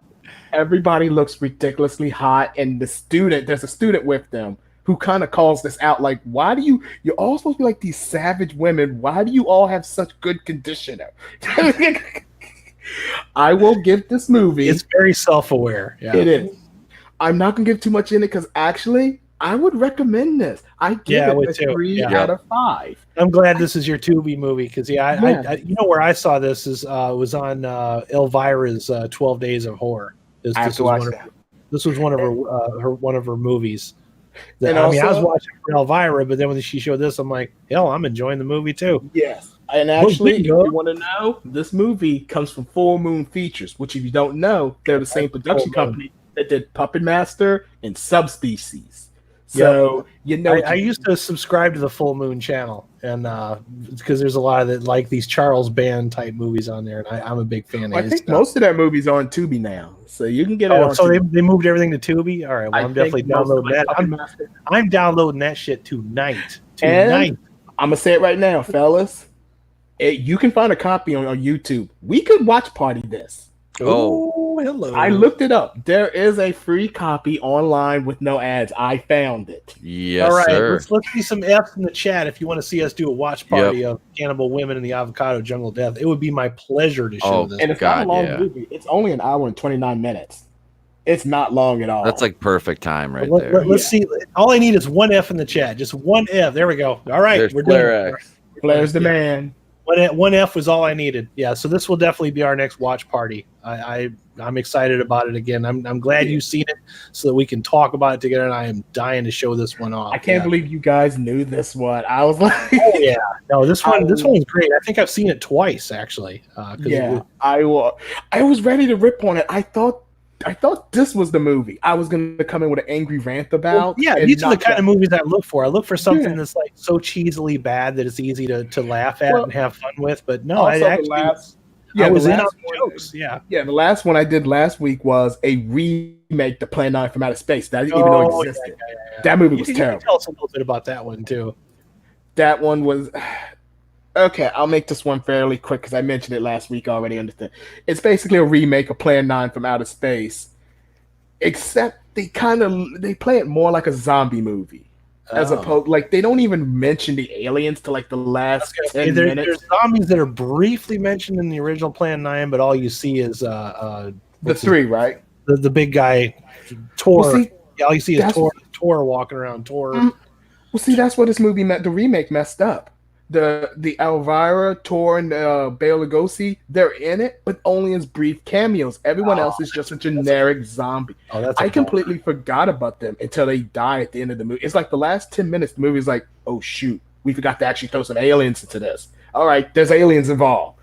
Everybody looks ridiculously hot, and there's a student with them who kind of calls this out, like, why do you're all supposed to be like these savage women, why do you all have such good conditioner? I will give this movie, it's very self-aware. Yeah. It is. I'm not going to give too much in it because actually, I would recommend this. I give it a 3 out of 5. I'm glad this is your Tubi movie because, I you know where I saw this is was on Elvira's 12 Days of Horror. This was one of her movies. I was watching for Elvira, but then when she showed this, I'm like, hell, I'm enjoying the movie too. Yes. And actually, if you want to know, this movie comes from Full Moon Features, which if you don't know, they're the same production company that did Puppet Master and Subspecies. So, I used to subscribe to the Full Moon channel, and because there's a lot of that, like these Charles Band type movies on there, and I'm a big fan. I think most of their movies are on Tubi now, so you can get it. So they moved everything to Tubi. All right, well, I'm definitely downloading that. I'm downloading that shit tonight. And I'm gonna say it right now, fellas. You can find a copy on YouTube. We could watch party this. Oh, hello. I looked it up. There is a free copy online with no ads. I found it. Yes, all right, sir. Let's see some F's in the chat if you want to see us do a watch party of Cannibal Women and the Avocado Jungle Death. It would be my pleasure to show this. And it's not a long movie. It's only an hour and 29 minutes. It's not long at all. That's like perfect time right there. Let's see. All I need is one F in the chat. Just one F. There we go. All right. There's we're Blair doing X. Blair's the man. One F was all I needed. Yeah, so this will definitely be our next watch party. I'm excited about it again. I'm glad you've seen it so that we can talk about it together, and I am dying to show this one off. I can't believe you guys knew this one. I was like, oh yeah, no, this one was great. I think I've seen it twice actually. I was ready to rip on it. I thought this was the movie I was going to come in with an angry rant about. Well, these are the kind of movies I look for. I look for something that's like so cheesily bad that it's easy to laugh at and have fun with. But no, I was in on the jokes. Yeah, the last one I did last week was a remake to Plan 9 from Outer Space. That didn't even know existed. That movie was terrible. You can tell us a little bit about that one too. That one was... Okay, I'll make this one fairly quick because I mentioned it last week already. Understand? It's basically a remake of Plan 9 from Outer Space, except they play it more like a zombie movie, as opposed they don't even mention the aliens to like the last 10 minutes. There's zombies that are briefly mentioned in the original Plan 9, but all you see is the three, right? The big guy, Tor. All you see is Tor walking around. Tor. Well, see, that's what this movie meant. The remake messed up. the Elvira, Tor, and Bela Lugosi, they're in it, but only as brief cameos. Everyone else is just a generic zombie. I completely forgot about them until they die at the end of the movie. It's like the last 10 minutes, the movie's like, oh shoot, we forgot to actually throw some aliens into this. All right, there's aliens involved.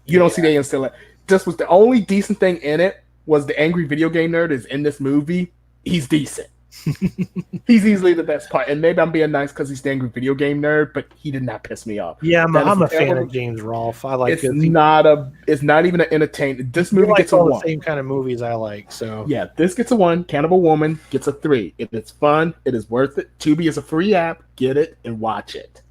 You don't see the aliens still. This was the only decent thing in it. Was the angry video game nerd is in this movie. He's decent. He's easily the best part, and maybe I'm being nice because he's the angry video game nerd, but he did not piss me off. Yeah, I'm a fan of James Rolfe. I like it. It's not even an entertainment. This movie gets all a the 1. Same kind of movies I like. So yeah, this gets a 1. Cannibal Woman gets a 3. If it's fun, it is worth it. Tubi is a free app. Get it and watch it.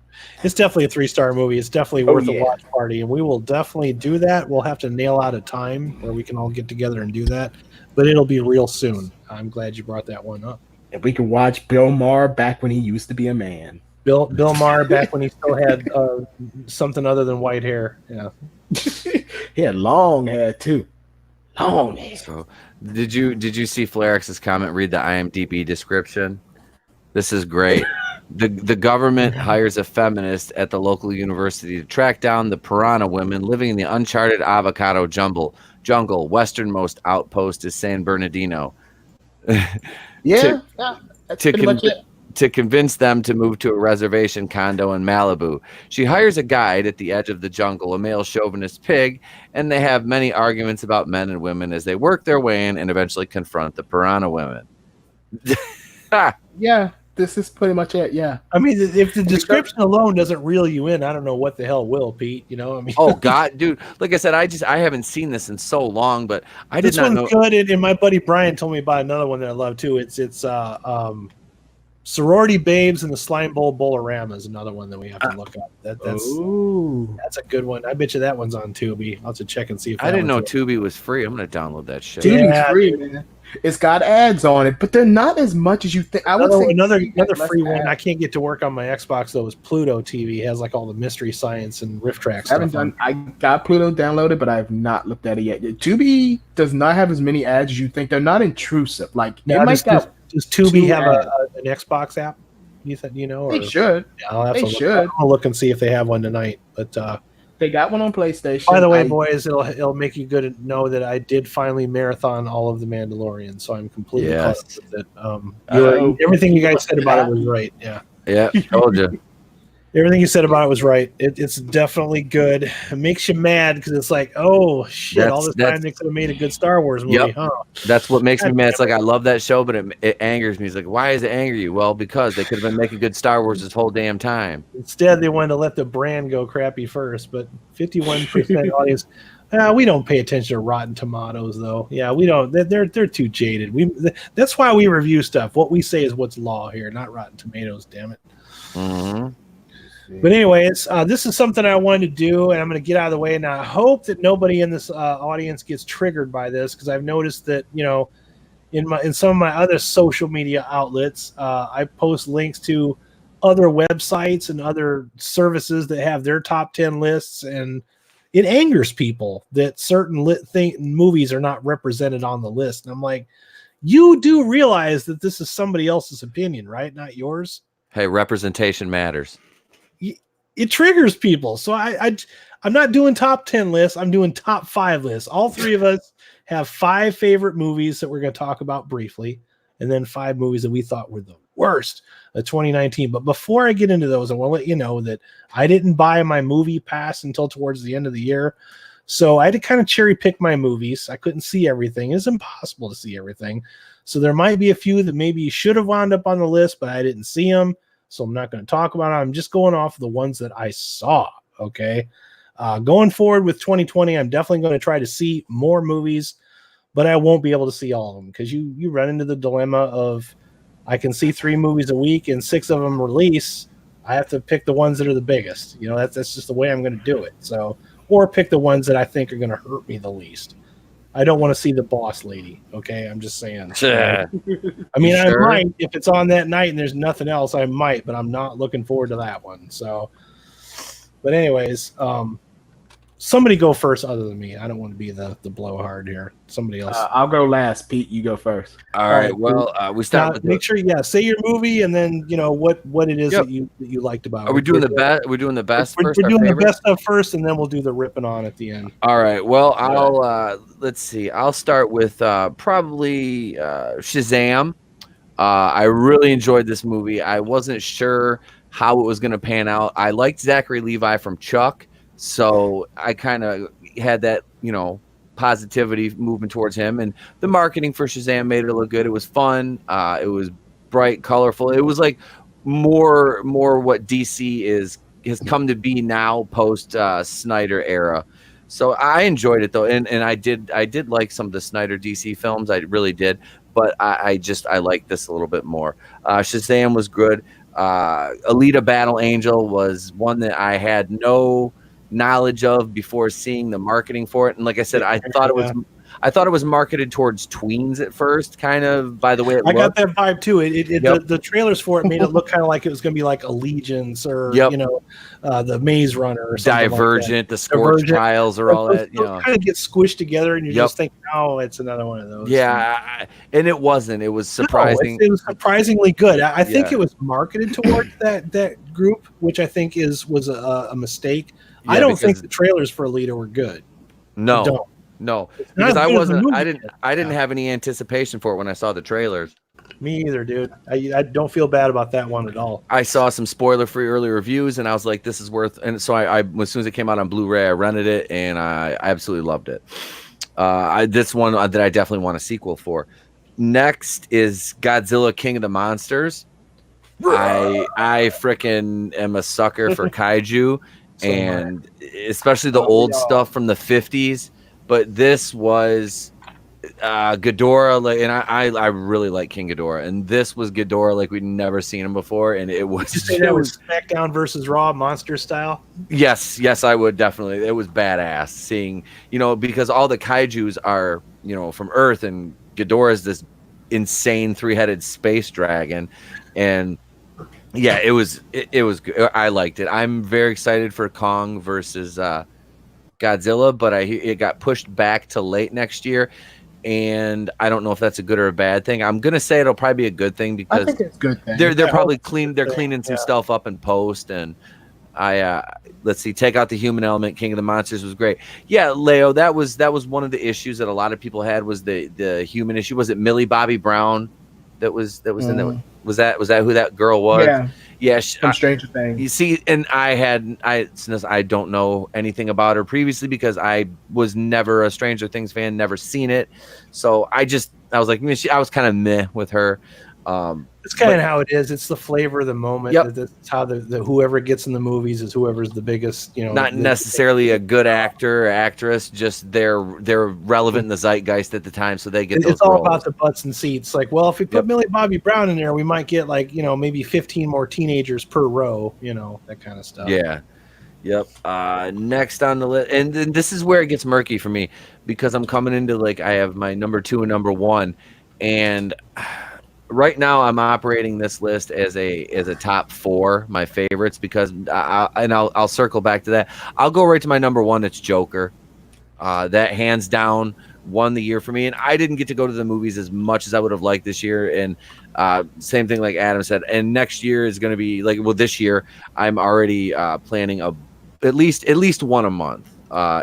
It's definitely a 3-star movie. It's definitely worth a watch party, and we will definitely do that. We'll have to nail out a time where we can all get together and do that, but it'll be real soon. I'm glad you brought that one up. If we can watch Bill Maher back when he used to be a man. Bill Maher back when he still had something other than white hair. Yeah, he had long hair too. Long hair. So, did you see Flarex's comment? Read the IMDb description. This is great. The government hires a feminist at the local university to track down the piranha women living in the uncharted avocado jungle. Westernmost outpost is San Bernardino. That's pretty much it. To convince them to move to a reservation condo in Malibu. She hires a guide at the edge of the jungle, a male chauvinist pig, and they have many arguments about men and women as they work their way in and eventually confront the piranha women. Yeah, this is pretty much it. Yeah. I mean, if the description alone doesn't reel you in, I don't know what the hell will, Pete. You know, I mean, oh God, dude! Like I said, I haven't seen this in so long, but I did not know. This one's good, and my buddy Brian told me about another one that I love too. It's Sorority Babes and the Slime Bowl Bolorama is another one that we have to look up. That's a good one. I bet you that one's on Tubi. I'll have to check and see if I didn't know Tubi was free. I'm gonna download that shit. Tubi's free, man. It's got ads on it, but they're not as much as you think. I would say another free one. I can't get to work on my Xbox though. Is Pluto TV. It has like all the Mystery Science and Riff Track stuff. I got Pluto downloaded, but I have not looked at it yet. Tubi does not have as many ads as you think. They're not intrusive. Like does Tubi have an Xbox app? You know? They should. Yeah, I'll look and see if they have one tonight. But they got one on PlayStation. By the way, boys, it'll make you good to know that I did finally marathon all of the Mandalorian, so I'm completely caught up with it. Everything you guys said about it was right. Yeah. Yeah, told you. Everything you said about it was right. It's definitely good. It makes you mad because it's like, oh shit! All this time they could have made a good Star Wars movie, huh? That's what makes me mad. It's like I love that show, but it angers me. It's like, why does it anger you? Well, because they could have been making good Star Wars this whole damn time. Instead, they wanted to let the brand go crappy first. But 51% audience. We don't pay attention to Rotten Tomatoes, though. Yeah, we don't. They're too jaded. That's why we review stuff. What we say is what's law here, not Rotten Tomatoes. Damn it. Mm-hmm. But anyways, this is something I wanted to do, and I'm going to get out of the way. And I hope that nobody in this audience gets triggered by this, because I've noticed that, you know, in some of my other social media outlets, I post links to other websites and other services that have their top 10 lists, and it angers people that certain movies are not represented on the list. And I'm like, you do realize that this is somebody else's opinion, right? Not yours. Hey, representation matters. It triggers people. So I'm not doing top 10 lists. I'm doing top 5 lists. All three of us have 5 favorite movies that we're going to talk about briefly, and then 5 movies that we thought were the worst of 2019. But before I get into those, I want to let you know that I didn't buy my movie pass until towards the end of the year. So I had to kind of cherry pick my movies. I couldn't see everything. It's impossible to see everything. So there might be a few that maybe should have wound up on the list, but I didn't see them. So I'm not going to talk about it. I'm just going off of the ones that I saw. Okay. Going forward with 2020, I'm definitely going to try to see more movies, but I won't be able to see all of them, because you run into the dilemma of I can see 3 movies a week and 6 of them release. I have to pick the ones that are the biggest. You know, that's just the way I'm going to do it. So, or pick the ones that I think are going to hurt me the least. I don't want to see The Boss Lady. Okay, I'm just saying. I mean, I might, if it's on that night and there's nothing else, I might, but I'm not looking forward to that one. So, but anyways, somebody go first other than me. I don't want to be the blowhard here. Somebody else. I'll go last. Pete, you go first. All right. Well, we start with make sure, say your movie and then what it is that you liked about it. Are we doing the best? We're doing the best We're first. doing the best stuff first, and then we'll do the ripping on at the end. All right. Well, let's see. I'll start with probably Shazam. I really enjoyed this movie. I wasn't sure how it was going to pan out. I liked Zachary Levi from Chuck, so I kind of had that, positivity movement towards him. And the marketing for Shazam made it look good. It was fun. It was bright, colorful. It was like more what DC has come to be now post Snyder era. So I enjoyed it though, and I did like some of the Snyder DC films. I really did, but I like this a little bit more. Shazam was good. Alita Battle Angel was one that I had no knowledge of before seeing the marketing for it, and like I said, I thought it was marketed towards tweens at first, kind of by the way it looked. Got that vibe too. The trailers for it made it look kind of like it was going to be like Allegiance or the Maze Runner or something. Divergent, like the Scorch Trials, or all that. Kind of get squished together, and you're just thinking, oh, it's another one of those. Yeah, and it wasn't. It was surprising. No, it was surprisingly good. I think it was marketed towards that group, which I think was a mistake. Yeah, I don't think the trailers for Alita were good. No, because I didn't have any anticipation for it when I saw the trailers. Me either, dude. I don't feel bad about that one at all. I saw some spoiler-free early reviews, and I was like, "This is worth." And so I as soon as it came out on Blu-ray, I rented it, and I absolutely loved it. This one that I definitely want a sequel for. Next is Godzilla King of the Monsters. I freaking am a sucker for kaiju. And especially the old stuff from the 50s, but this was Ghidorah, and I really like King Ghidorah, and this was Ghidorah like we'd never seen him before, and it was. Did you say that was SmackDown versus Raw monster style? Yes, I would definitely. It was badass seeing, because all the kaiju's are from Earth, and Ghidorah is this insane 3-headed space dragon, and. Yeah, it was good. I liked it. I'm very excited for Kong versus Godzilla, but it got pushed back to late next year, and I don't know if that's a good or a bad thing. I'm gonna say it'll probably be a good thing because I think it's a good thing. They're probably cleaning some stuff up in post, and let's see, take out the human element. King of the Monsters was great. Yeah, Leo, that was one of the issues that a lot of people had was the human issue. Was it Millie Bobby Brown that was in there? Was that who that girl was? Yeah. From Stranger Things. You see, and I don't know anything about her previously because I was never a Stranger Things fan, never seen it. So I was like, I was kind of meh with her. It's kind of how it is. It's the flavor of the moment. Yep. That's how the whoever gets in the movies is whoever's the biggest. Not necessarily a good actor or actress. Just they're relevant in the zeitgeist at the time, so they get. It's all about the butts and seats. Like, well, if we put Millie Bobby Brown in there, we might get maybe 15 more teenagers per row. That kind of stuff. Yeah. Yep. Next on the list, and then this is where it gets murky for me because I'm coming into I have my number 2 and number 1, and. Right now, I'm operating this list as a top 4, my favorites, because I'll circle back to that. I'll go right to my number 1. It's Joker. That hands down won the year for me, and I didn't get to go to the movies as much as I would have liked this year. And same thing like Adam said. And next year is going to be this year I'm already planning at least one a month,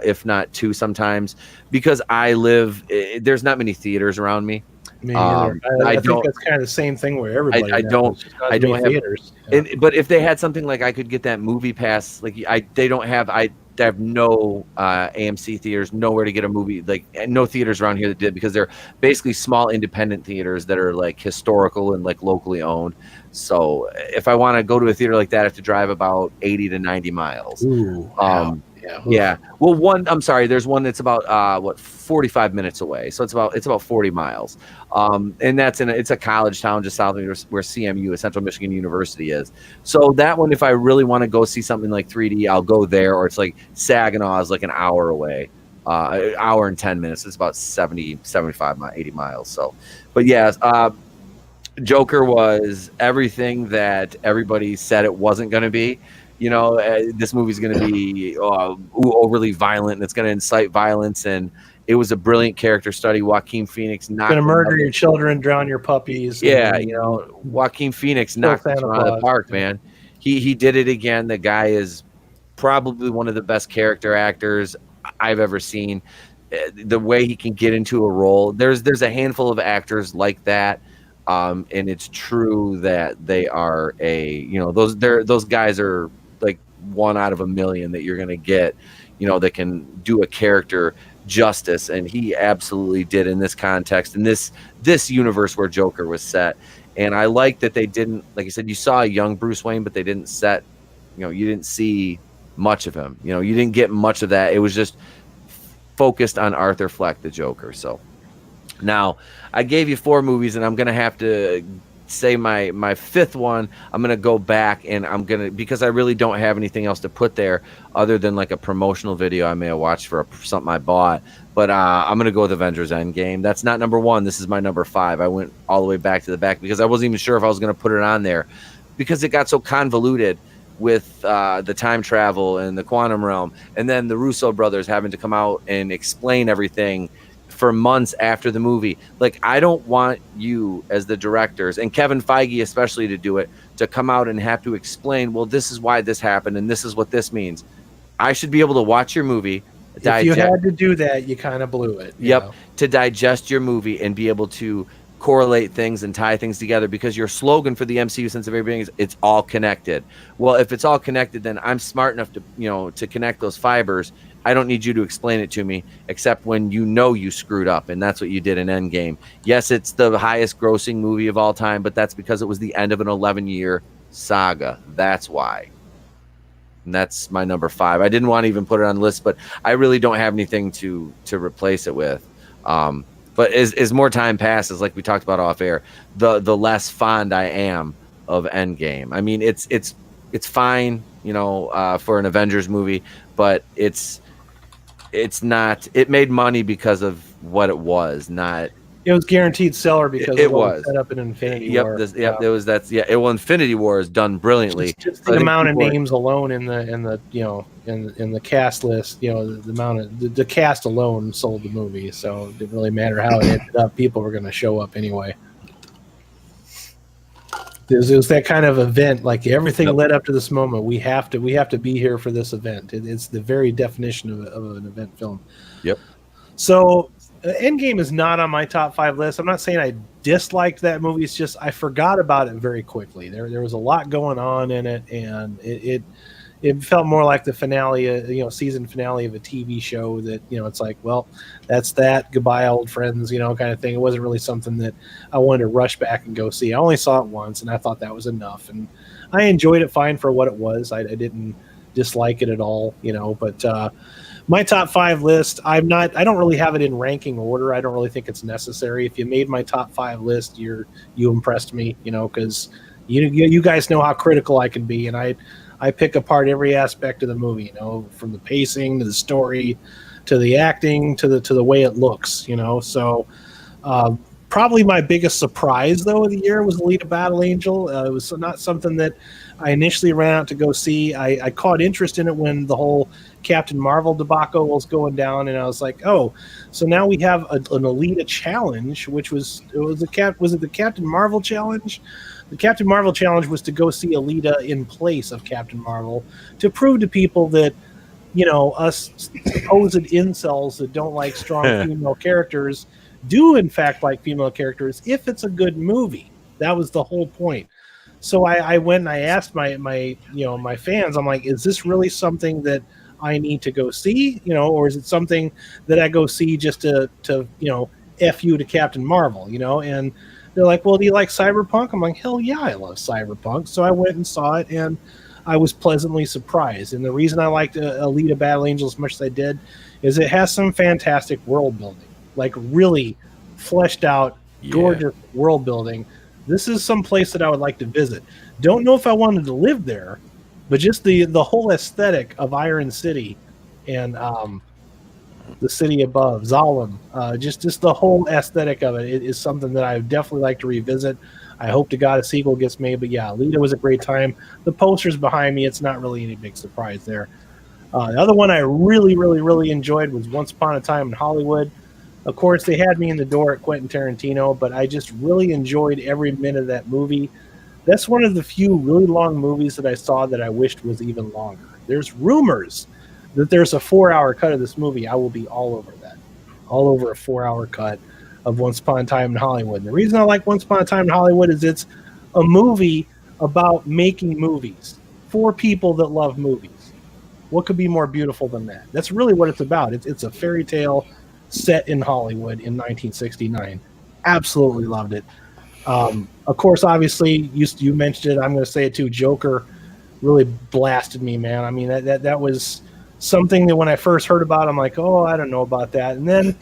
if not 2 sometimes, because I live. There's not many theaters around me. Me either. I think that's kind of the same thing where everybody. I don't have theaters. But if they had something like I could get that movie pass, they don't have. I have no AMC theaters, nowhere to get a movie. No theaters around here that did, because they're basically small independent theaters that are historical and locally owned. So if I want to go to a theater like that, I have to drive about 80 to 90 miles. Ooh, Yeah. Well, I'm sorry. There's one that's about 45 minutes away. So it's about 40 miles. And it's a college town just south of where CMU, Central Michigan University, is. So that one, if I really want to go see something like 3D, I'll go there. Or it's Saginaw is an hour away, an hour and 10 minutes. It's about 70, 75, 80 miles. So, but yeah, Joker was everything that everybody said it wasn't going to be. this movie's going to be overly violent and it's going to incite violence. And it was a brilliant character study. Joaquin Phoenix knocked Gonna murder your children, drown your puppies. Yeah, Joaquin Phoenix knocked it out of the park, man. He did it again. The guy is probably one of the best character actors I've ever seen. The way he can get into a role, there's a handful of actors like that, and it's true that they are those guys are like 1 out of a million that you're gonna get, that can do a character justice, and he absolutely did in this context, in this universe where Joker was set. And I like that they didn't, like I said, you saw a young Bruce Wayne, but they didn't set, you didn't see much of him. You didn't get much of that. It was just focused on Arthur Fleck, the Joker. So now I gave you 4 movies, and I'm gonna have to say my fifth one. I'm gonna go back, and because I really don't have anything else to put there other than like a promotional video I may have watched for something I bought. But I'm gonna go with Avengers Endgame. That's not number 1. This is my number 5. I went all the way back to the back because I wasn't even sure if I was gonna put it on there because it got so convoluted with the time travel and the quantum realm, and then the Russo brothers having to come out and explain everything for months after the movie. Like, I don't want you as the directors, and Kevin Feige especially, to do it, to come out and have to explain, well, this is why this happened and this is what this means. I should be able to watch your movie. If you had to do that, you kind of blew it. Yep. To digest your movie and be able to correlate things and tie things together, because your slogan for the MCU since the very beginning is it's all connected. Well, if it's all connected, then I'm smart enough to connect those fibers. I don't need you to explain it to me, except when you screwed up, and that's what you did in Endgame. Yes, it's the highest grossing movie of all time, but that's because it was the end of an 11-year saga. That's why. And that's my number 5. I didn't want to even put it on the list, but I really don't have anything to replace it with. But as more time passes, like we talked about off air, the less fond I am of Endgame. I mean, it's fine, for an Avengers movie, but it's not. It made money because of what it was, not. It was guaranteed seller because it was set up in Infinity War. Infinity War is done brilliantly. Just the amount of names alone in the cast list, the amount of the cast alone sold the movie, so it didn't really matter how it ended up. People were going to show up anyway. It was that kind of event, like everything led up to this moment. We have to be here for this event. It's the very definition of an event film. Yep. So Endgame is not on my top 5 list. I'm not saying I disliked that movie. It's just I forgot about it very quickly. There was a lot going on in it, and it felt more like the finale, season finale of a TV show that, it's like, well, that's that. Goodbye, old friends, kind of thing. It wasn't really something that I wanted to rush back and go see. I only saw it once, and I thought that was enough. And I enjoyed it fine for what it was. I didn't dislike it at all, but my top 5 list, I don't really have it in ranking order. I don't really think it's necessary. If you made my top 5 list, you impressed me, because you guys know how critical I can be, and I pick apart every aspect of the movie, from the pacing to the story, to the acting, to the way it looks, So probably my biggest surprise though of the year was Alita Battle Angel. It was not something that I initially ran out to go see. I caught interest in it when the whole Captain Marvel debacle was going down, and I was like, oh, so now we have an Alita challenge, which was it the Captain Marvel challenge? The Captain Marvel challenge was to go see Alita in place of Captain Marvel to prove to people that, us supposed incels that don't like strong female characters do in fact like female characters if it's a good movie. That was the whole point. So I went and I asked my fans, I'm like, is this really something that I need to go see, or is it something that I go see just to F you to Captain Marvel, and they're like, well, do you like Cyberpunk? I'm like, hell yeah, I love Cyberpunk. So I went and saw it, and I was pleasantly surprised. And the reason I liked Alita Battle Angel as much as I did is it has some fantastic world building, like really fleshed out, gorgeous world building. This is some place that I would like to visit. Don't know if I wanted to live there, but just the whole aesthetic of Iron City and the city above, Zalem, just the whole aesthetic of it is something that I would definitely like to revisit. I hope to God a sequel gets made. But yeah, Alita was a great time. The posters behind me, it's not really any big surprise there. The other one I really, really, really enjoyed was Once Upon a Time in Hollywood. Of course, they had me in the door at Quentin Tarantino, but I just really enjoyed every minute of that movie. That's one of the few really long movies that I saw that I wished was even longer. There's rumors that there's a 4-hour cut of this movie. I will be all over that. All over a 4-hour cut of Once Upon a Time in Hollywood. And the reason I like Once Upon a Time in Hollywood is it's a movie about making movies for people that love movies. What could be more beautiful than that? That's really what it's about. It's a fairy tale set in Hollywood in 1969. Absolutely loved it. Of course, obviously, you mentioned it. I'm going to say it too. Joker really blasted me, man. I mean, that was something that when I first heard about it, I'm like, oh, I don't know about that. And then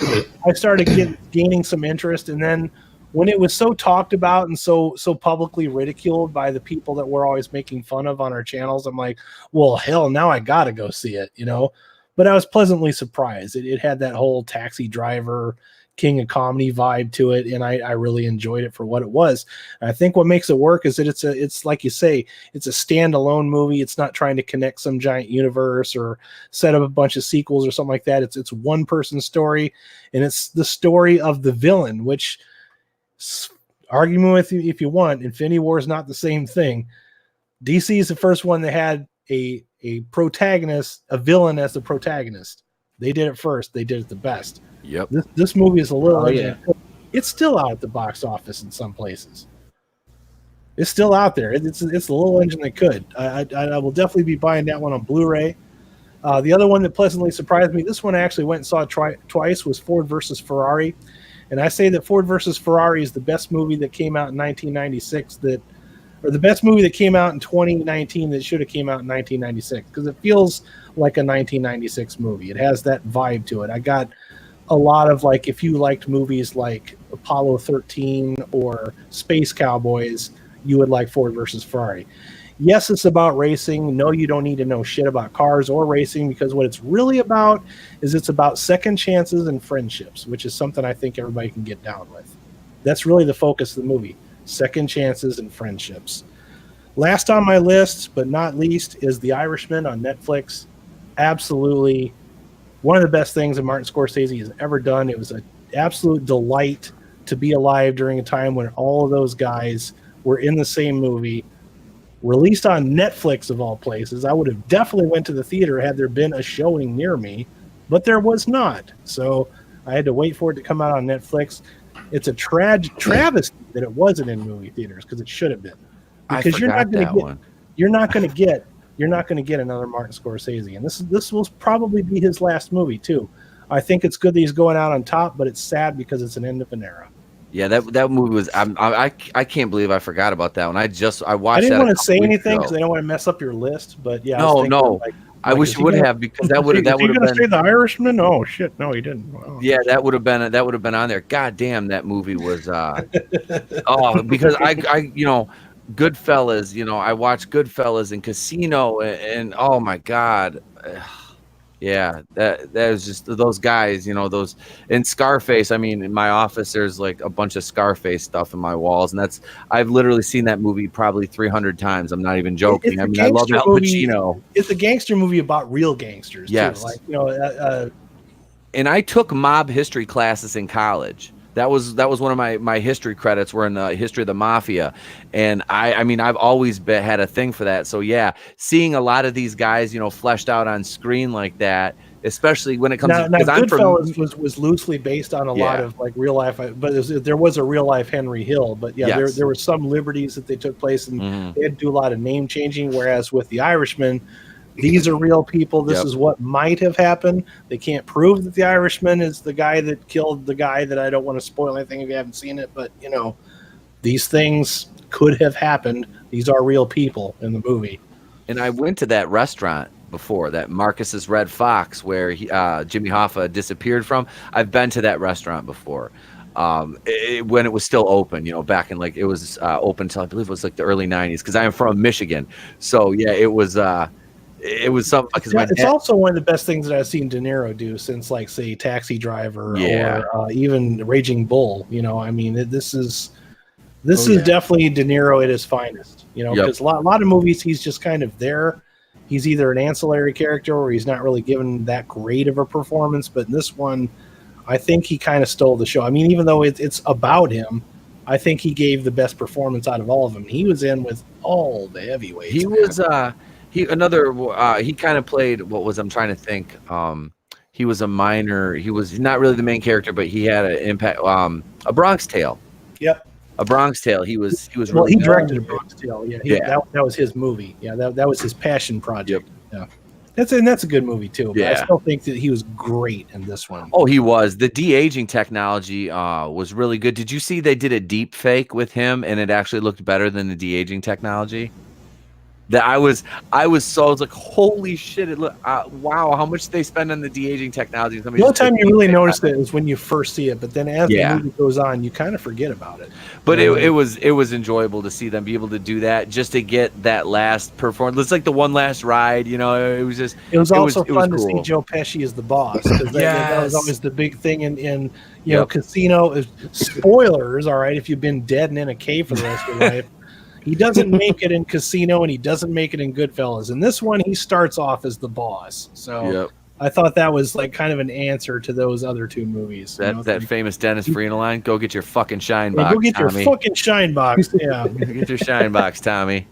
I started gaining some interest. And then when it was so talked about and so publicly ridiculed by the people that we're always making fun of on our channels, I'm like, well, hell, now I got to go see it, you know? But I was pleasantly surprised. It had that whole Taxi Driver, King of Comedy vibe to it, and I really enjoyed it for what it was. And I think what makes it work is that it's like you say, it's a standalone movie. It's not trying to connect some giant universe or set up a bunch of sequels or something like that. It's one person story, and it's the story of the villain, which, argument with you if you want, Infinity War is not the same thing. DC is the first one that had a protagonist, a villain as the protagonist. They did it first. They did it the best. Yep. This movie is a little. It's still out at the box office in some places. It's still out there. It's a little engine that could. I will definitely be buying that one on Blu-ray. The other one that pleasantly surprised me, this one I actually went and saw twice, was Ford versus Ferrari. And I say that Ford versus Ferrari is the best movie that came out in 1996 or the best movie that came out in 2019 that should have came out in 1996, because it feels like a 1996 movie. It has that vibe to it. I got a lot of, like, if you liked movies like Apollo 13 or Space Cowboys, you would like Ford versus Ferrari. Yes, it's about racing. No, you don't need to know shit about cars or racing, because what it's really about is it's about second chances and friendships, which is something I think everybody can get down with. That's really the focus of the movie, second chances and friendships. Last on my list, but not least, is The Irishman on Netflix. Absolutely one of the best things that Martin Scorsese has ever done. It was an absolute delight to be alive during a time when all of those guys were in the same movie. Released on Netflix of all places. I would have definitely went to the theater had there been a showing near me, but there was not. So I had to wait for it to come out on Netflix. It's a travesty that it wasn't in movie theaters, because it should have been. Because you're not going to get another Martin Scorsese, and this will probably be his last movie too. I think it's good that he's going out on top, but it's sad because it's an end of an era. Yeah, that movie was. I can't believe I forgot about that one. I watched. I didn't want to say anything because I don't want to mess up your list. But yeah, no. I wish you would have, because that would have been. Say The Irishman? Oh shit, no, he didn't. Wow. Yeah, that would have been on there. God damn, that movie was. Because I Goodfellas. I watched Goodfellas and Casino, and oh my god. Yeah, that was just those guys, those in Scarface. I mean, in my office, there's like a bunch of Scarface stuff in my walls, and I've literally seen that movie probably 300 times. I'm not even joking. I mean, I love Al Pacino. It's a gangster movie about real gangsters. Yes. Too. Like, and I took mob history classes in college. That was one of my history credits were in the history of the mafia. And I mean, I've always had a thing for that. So yeah, seeing a lot of these guys, fleshed out on screen like that, especially when it comes to Goodfellas was loosely based on a lot of like real life, but there was a real life Henry Hill. But yeah, there were some liberties that they took place, and they had to do a lot of name changing. Whereas with The Irishman, these are real people. This is what might have happened. They can't prove that the Irishman is the guy that killed the guy that I don't want to spoil anything if you haven't seen it. But, these things could have happened. These are real people in the movie. And I went to that restaurant before, that Marcus's Red Fox, where Jimmy Hoffa disappeared from. I've been to that restaurant before. When it was still open, back in it was open until I believe it was like the early 90s, because I am from Michigan. So, yeah, it was something. It's also one of the best things that I've seen De Niro do since, like, say, Taxi Driver or even Raging Bull. I mean, this This is definitely De Niro at his finest, you know, because a lot of movies he's just kind of there. He's either an ancillary character or he's not really given that great of a performance. But in this one, I think he kind of stole the show. I mean, even though it's about him, I think he gave the best performance out of all of them. He was in with all the heavyweights. He was he kind of played I'm trying to think. He was a minor. He was not really the main character, but he had an impact. A Bronx Tale. Yep. A Bronx Tale. He was. Well, he directed a Bronx Tale. Yeah. That was his movie. Yeah. That was his passion project. Yep. Yeah. That's a good movie too. But I still think that he was great in this one. Oh, he was. The de-aging technology was really good. Did you see they did a deep fake with him and it actually looked better than the de-aging technology? That I was like, holy shit! It wow, how much they spend on the de-aging technology? The only time you really notice it is when you first see it, but then as the movie goes on, you kind of forget about it. But it was enjoyable to see them be able to do that just to get that last performance. It's like the one last ride, you know. It was also fun to see Joe Pesci as the boss because that was always the big thing in you know, Casino. Spoilers, all right, if you've been dead and in a cave for the rest of your life. He doesn't make it in Casino, and he doesn't make it in Goodfellas. In this one, he starts off as the boss. So I thought that was like kind of an answer to those other two movies. That famous Dennis Farina line, go get your fucking shine box, go get Tommy. your fucking shine box. Yeah. Get your shine box, Tommy.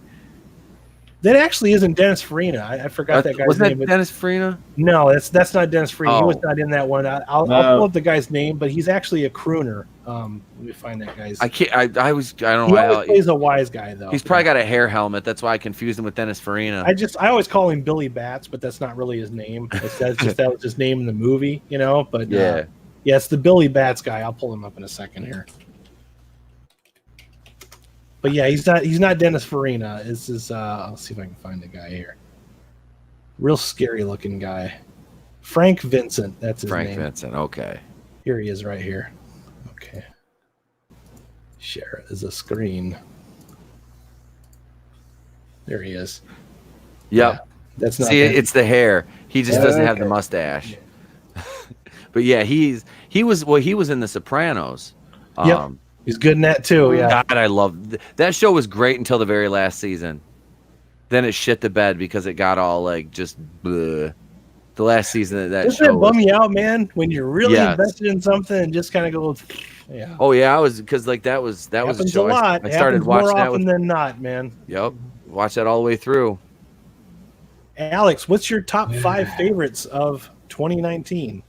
That actually isn't Dennis Farina. I forgot that guy's wasn't name. That Dennis Farina? No, that's not Dennis Farina. He was not in that one. I'll pull up the guy's name, but he's actually a crooner. Let me find that guy's. I can't. I don't know he why. Always plays a wise guy though. He's probably got a hair helmet. That's why I confused him with Dennis Farina. I always call him Billy Bats, but that's not really his name. That was his name in the movie, you know. But it's the Billy Bats guy. I'll pull him up in a second here. But yeah, he's not Dennis Farina. This is I'll see if I can find the guy here. Real scary looking guy. Frank Vincent, that's his name. Frank Vincent, okay. Here he is right here. Okay. Share it as a screen. There he is. Yep. Yeah, that's not it's the hair. He just doesn't have the mustache. But yeah, he was in The Sopranos. Yep. He's good in that too. Yeah. God, I love that show. Was great until the very last season. Then it shit the bed because it got all like just bleh. The last season of that show. Doesn't it bum you out, man, when you're really invested in something and just kind of go, yeah. Oh yeah, I was because like that was a choice. A lot. I started watching more that often than not, man. Yep, watch that all the way through. Alex, what's your top 5 favorites of 2019,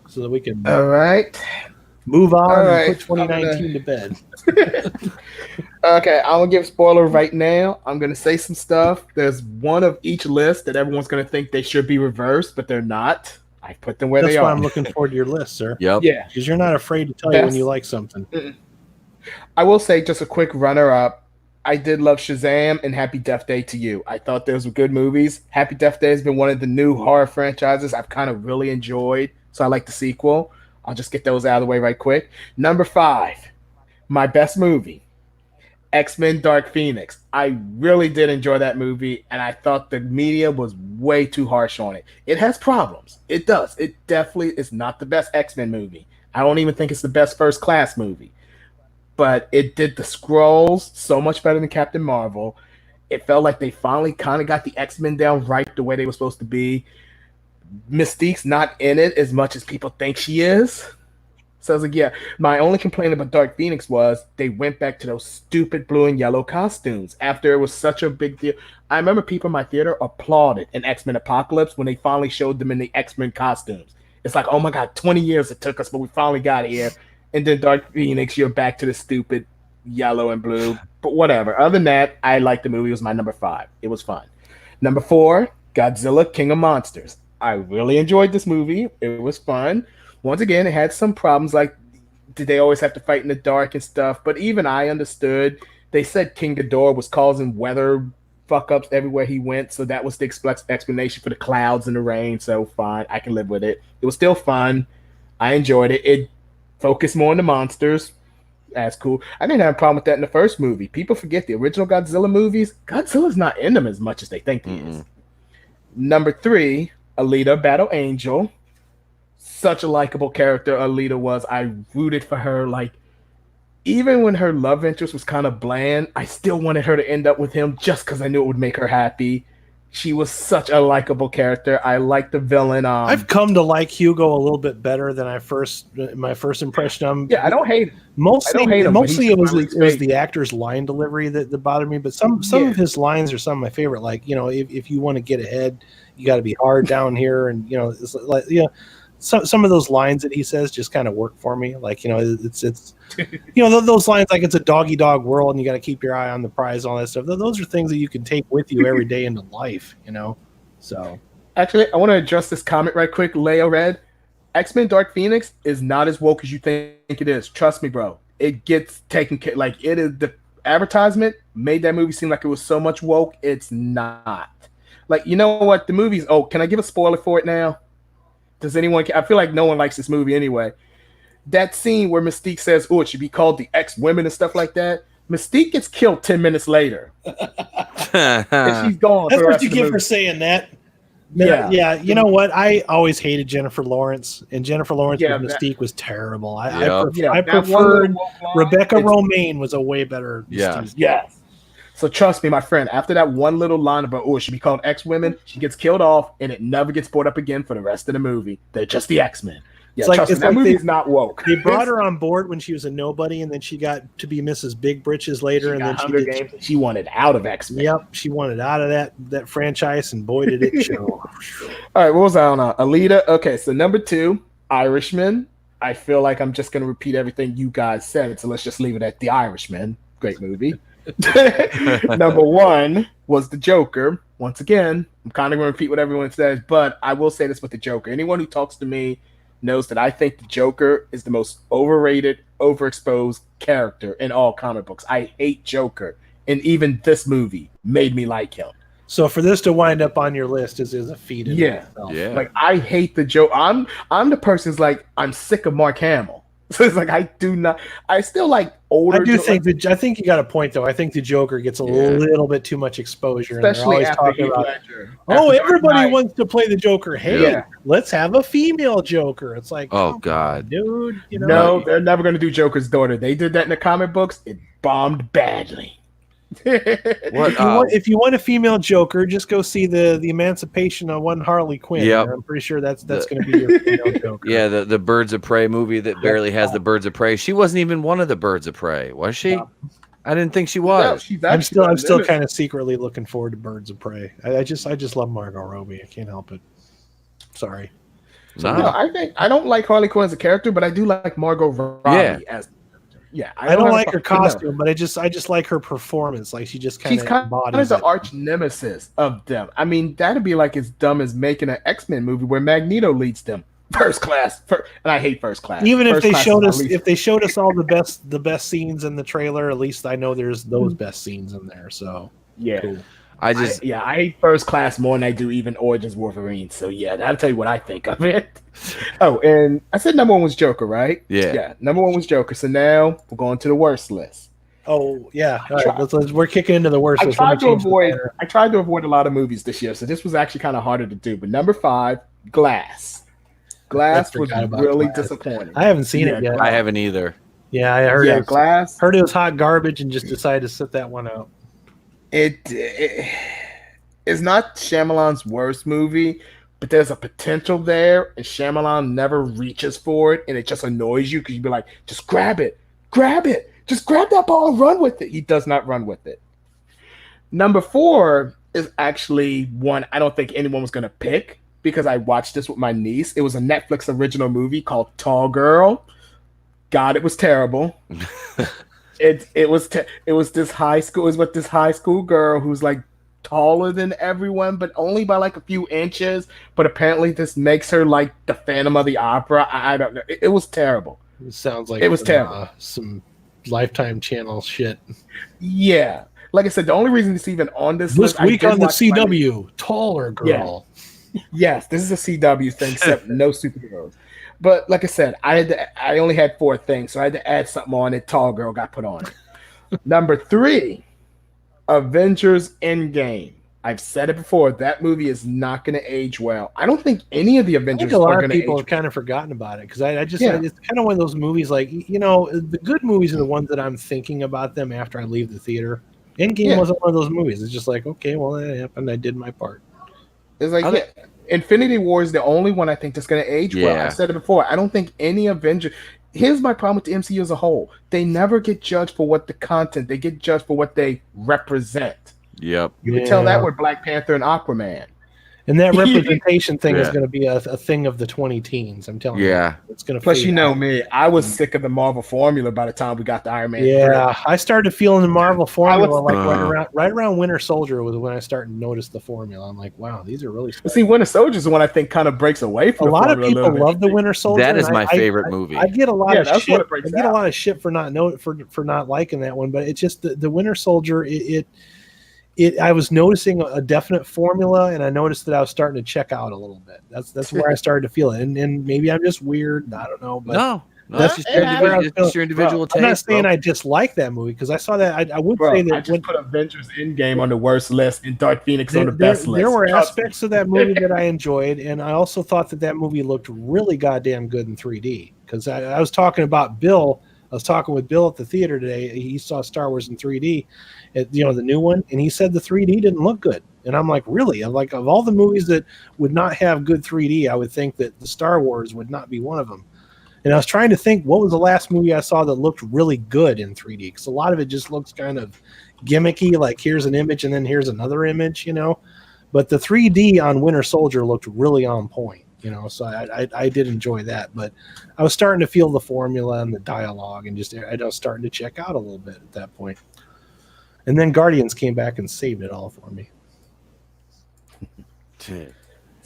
so that we can all right move on and put 2019 to bed. Okay, I'm gonna give a spoiler right now. I'm gonna say some stuff. There's one of each list that everyone's gonna think they should be reversed, but they're not. I put them where they are. That's why I'm looking forward to your list, sir. Yep. Yeah. Because you're not afraid to tell you when you like something. I will say just a quick runner-up. I did love Shazam and Happy Death Day to You. I thought those were good movies. Happy Death Day has been one of the new horror franchises I've kind of really enjoyed, so I like the sequel. I'll just get those out of the way right quick. Number 5, my best movie, X-Men Dark Phoenix. I really did enjoy that movie, and I thought the media was way too harsh on it. It has problems. It does. It definitely is not the best X-Men movie. I don't even think it's the best First Class movie. But it did the Skrulls so much better than Captain Marvel. It felt like they finally kind of got the X-Men down right the way they were supposed to be. Mystique's not in it as much as people think she is. So I was like, yeah. My only complaint about Dark Phoenix was they went back to those stupid blue and yellow costumes after it was such a big deal. I remember people in my theater applauded in X-Men Apocalypse when they finally showed them in the X-Men costumes. It's like, oh my God, 20 years it took us, but we finally got here. And then Dark Phoenix, you're back to the stupid yellow and blue. But whatever. Other than that, I liked the movie. It was my number 5. It was fun. Number 4, Godzilla, King of Monsters. I really enjoyed this movie. It was fun. Once again, it had some problems, like did they always have to fight in the dark and stuff? But even I understood. They said King Ghidorah was causing weather fuck-ups everywhere he went, so that was the explanation for the clouds and the rain, so fine. I can live with it. It was still fun. I enjoyed it. It focused more on the monsters. That's cool. I didn't have a problem with that in the first movie. People forget the original Godzilla movies. Godzilla's not in them as much as they think he is. Number 3, Alita, Battle Angel. Such a likable character Alita was. I rooted for her like even when her love interest was kind of bland, I still wanted her to end up with him just because I knew it would make her happy. She was such a likable character. I like the villain. I've come to like Hugo a little bit better than my first impression of him. Yeah, I don't hate him. Mostly, I don't hate him, mostly it was great. the actor's line delivery that bothered me. But some of his lines are some of my favorite. Like, you know, if you want to get ahead, you got to be hard down here, and you know, it's like, you know, some of those lines that he says just kind of work for me. Like, you know, it's you know, those lines like it's a doggy dog world and you got to keep your eye on the prize, all that stuff. Those are things that you can take with you every day into life, you know. So actually, I want to address this comment right quick. Leo read, X-Men Dark Phoenix is not as woke as you think it is. Trust me, bro. It gets taken care. Like, it is, the advertisement made that movie seem like it was so much woke. It's not. Like, you know what? The movie's, oh, can I give a spoiler for it now? Does anyone? I feel like no one likes this movie anyway. That scene where Mystique says, "Oh, it should be called the X-Women" and stuff like that. Mystique gets killed 10 minutes later, and she's gone. That's what you get for saying that. Yeah, yeah. You know what? I always hated Jennifer Lawrence, and Jennifer Lawrence with Mystique was terrible. I preferred Rebecca Romaine was a way better. Mystique. Yes. So trust me, my friend, after that one little line about, oh, it should be called X-Women, she gets killed off, and it never gets brought up again for the rest of the movie. They're just the X-Men. Yeah, that movie is not woke. They brought her on board when she was a nobody, and then she got to be Mrs. Big Britches later, and then she wanted out of X-Men. Yep, she wanted out of that franchise, and boy, did it show. All right, what was I on? Alita. Okay, so number 2, Irishman. I feel like I'm just going to repeat everything you guys said, so let's just leave it at The Irishman. Great movie. Number 1 was The Joker. Once again, I'm kind of going to repeat what everyone says, but I will say this with The Joker. Anyone who talks to me knows that I think The Joker is the most overrated, overexposed character in all comic books. I hate Joker, and even this movie made me like him. So for this to wind up on your list is a feat in itself. Yeah. Like, I hate the Joker. I'm the person's like, I'm sick of Mark Hamill. So it's like, I still like older. I think you got a point though. I think the Joker gets a little bit too much exposure. Especially after talking about Ledger. Everybody wants to play the Joker. Hey, let's have a female Joker. It's like, oh God, dude. You know? No, they're never going to do Joker's daughter. They did that in the comic books. It bombed badly. If you want a female Joker, just go see the Emancipation of One Harley Quinn. Yep. I'm pretty sure that's going to be your female Joker. Yeah, the Birds of Prey movie that barely has the Birds of Prey. She wasn't even one of the Birds of Prey, was she? No. I didn't think she was. I'm still kind of secretly looking forward to Birds of Prey. I just love Margot Robbie. I can't help it. Sorry. No, I don't like Harley Quinn as a character, but I do like Margot Robbie as. Yeah, I don't like her costume, but I just like her performance. Like, she's kind of the arch nemesis of them. I mean, that'd be like as dumb as making an X-Men movie where Magneto leads them. First class, and I hate First Class. Even if they showed us all the best scenes in the trailer, at least I know there's those best scenes in there. So yeah. Cool. I hate First Class more than I do even Origins Wolverine. So yeah, that'll tell you what I think of it. Oh, and I said number 1 was Joker, right? Yeah. Number 1 was Joker. So now we're going to the worst list. Oh yeah, all right. We're kicking into the worst list. I tried to avoid a lot of movies this year, so this was actually kind of harder to do. But number 5, Glass. Glass was really disappointing. I haven't seen it yet. I haven't either. Yeah, I heard Glass. Heard it was hot garbage and just decided to sit that one out. It is not Shyamalan's worst movie, but there's a potential there, and Shyamalan never reaches for it, and it just annoys you because you'd be like, just grab it, just grab that ball and run with it. He does not run with it. Number 4 is actually one I don't think anyone was going to pick because I watched this with my niece. It was a Netflix original movie called Tall Girl. God, it was terrible. It was this high school. It was with this high school girl who's like taller than everyone, but only by like a few inches. But apparently, this makes her like the Phantom of the Opera. I don't know. It was terrible. It sounds like it was terrible. Some Lifetime Channel shit. Yeah, like I said, the only reason it's even on this list, week on the CW, Taller Girl. Yeah. Yes, this is a CW thing, except no superheroes. But like I said, I only had 4 things, so I had to add something on it. Tall Girl got put on it. Number 3, Avengers Endgame. I've said it before. That movie is not going to age well. I don't think any of the I think Avengers a are lot going of to age people have well. kind of forgotten about it because Yeah. it's kind of one of those movies like, the good movies are the ones that I'm thinking about them after I leave the theater. Endgame Yeah. wasn't one of those movies. It's just like, okay, well, that happened. I did my part. It's like, Infinity War is the only one I think that's going to age well. Yeah. I said it before. I don't think any Avenger. Here's my problem with the MCU as a whole. They never get judged for what the content. They get judged for what they represent. Yep. You can tell that with Black Panther and Aquaman. And that representation thing is Yeah. going to be a thing of the 20 teens. I'm telling Yeah. you. It's going to Plus, fade you know out. me. I was sick of the Marvel formula by the time we got to Iron Man 3. Yeah, I started feeling the Marvel formula was- like right around Winter Soldier was when I started to notice the formula. I'm like, wow, these are really. But see, Winter Soldier is the one I think kind of breaks away from A the lot of formula people little bit. love the Winter Soldier. That is and my favorite movie. I get a lot Yeah, of that's shit. what it breaks I get a out. lot of shit for not liking that one, but it's just the Winter Soldier. I was noticing a definite formula, and I noticed that I was starting to check out a little bit. That's where I started to feel it, and maybe I'm just weird. I don't know, but No, that's just where I was it's just your individual I'm not taste. saying bro. I dislike that movie because I saw that. I would Bro, say I that just put Avengers Endgame on the worst list and Dark Phoenix on the there best list. were Trust me. aspects of that movie that I enjoyed, and I also thought that movie looked really goddamn good in 3D. Because I was talking about Bill. I was talking with Bill at the theater today. He saw Star Wars in 3D, the new one, and he said the 3D didn't look good. And I'm like, really? I'm like, of all the movies that would not have good 3D, I would think that the Star Wars would not be one of them. And I was trying to think, what was the last movie I saw that looked really good in 3D? Because a lot of it just looks kind of gimmicky, like here's an image and then here's another image, But the 3D on Winter Soldier looked really on point, So I did enjoy that. But I was starting to feel the formula and the dialogue, and I was starting to check out a little bit at that point. And then Guardians came back and saved it all for me. See,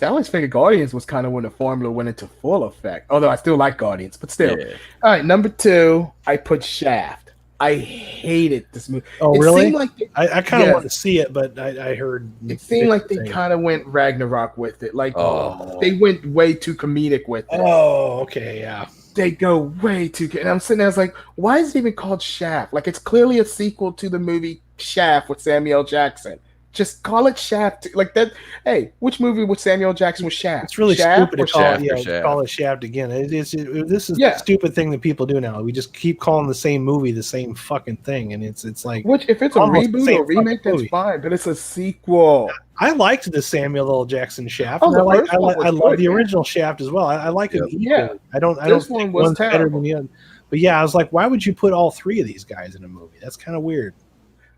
I always figured Guardians was kind of when the formula went into full effect. Although I still like Guardians, but still. Yeah. All right, number 2, I put Shaft. I hated this movie. Oh, It really? seemed like I kind of Yes. want to see it, but I heard it seemed like they things. kind of went Ragnarok with it. Like Oh. they went way too comedic with it. Oh, okay, yeah. They go way too. And I'm sitting there, I was like, why is it even called Shaft? Like it's clearly a sequel to the movie Shaft with Samuel L. Jackson. Just call it Shaft. Like that. Hey, which movie with Samuel L. Jackson was Shaft? It's really Shaft stupid to or call Shaft? it, or to Shaft? call it Shaft again. This is Yeah. the stupid thing that people do now. We just keep calling the same movie the same fucking thing, and it's like Which, if it's a almost the reboot same or remake, fucking that's movie. fine. But it's a sequel. I liked the Samuel L. Jackson Shaft. Oh, and the I first one was love good, the man. original Shaft as well. I like it equally. Yeah. I don't This one think was one's better terrible. than the other. But yeah, I was like, why would you put all three of these guys in a movie? That's kind of weird.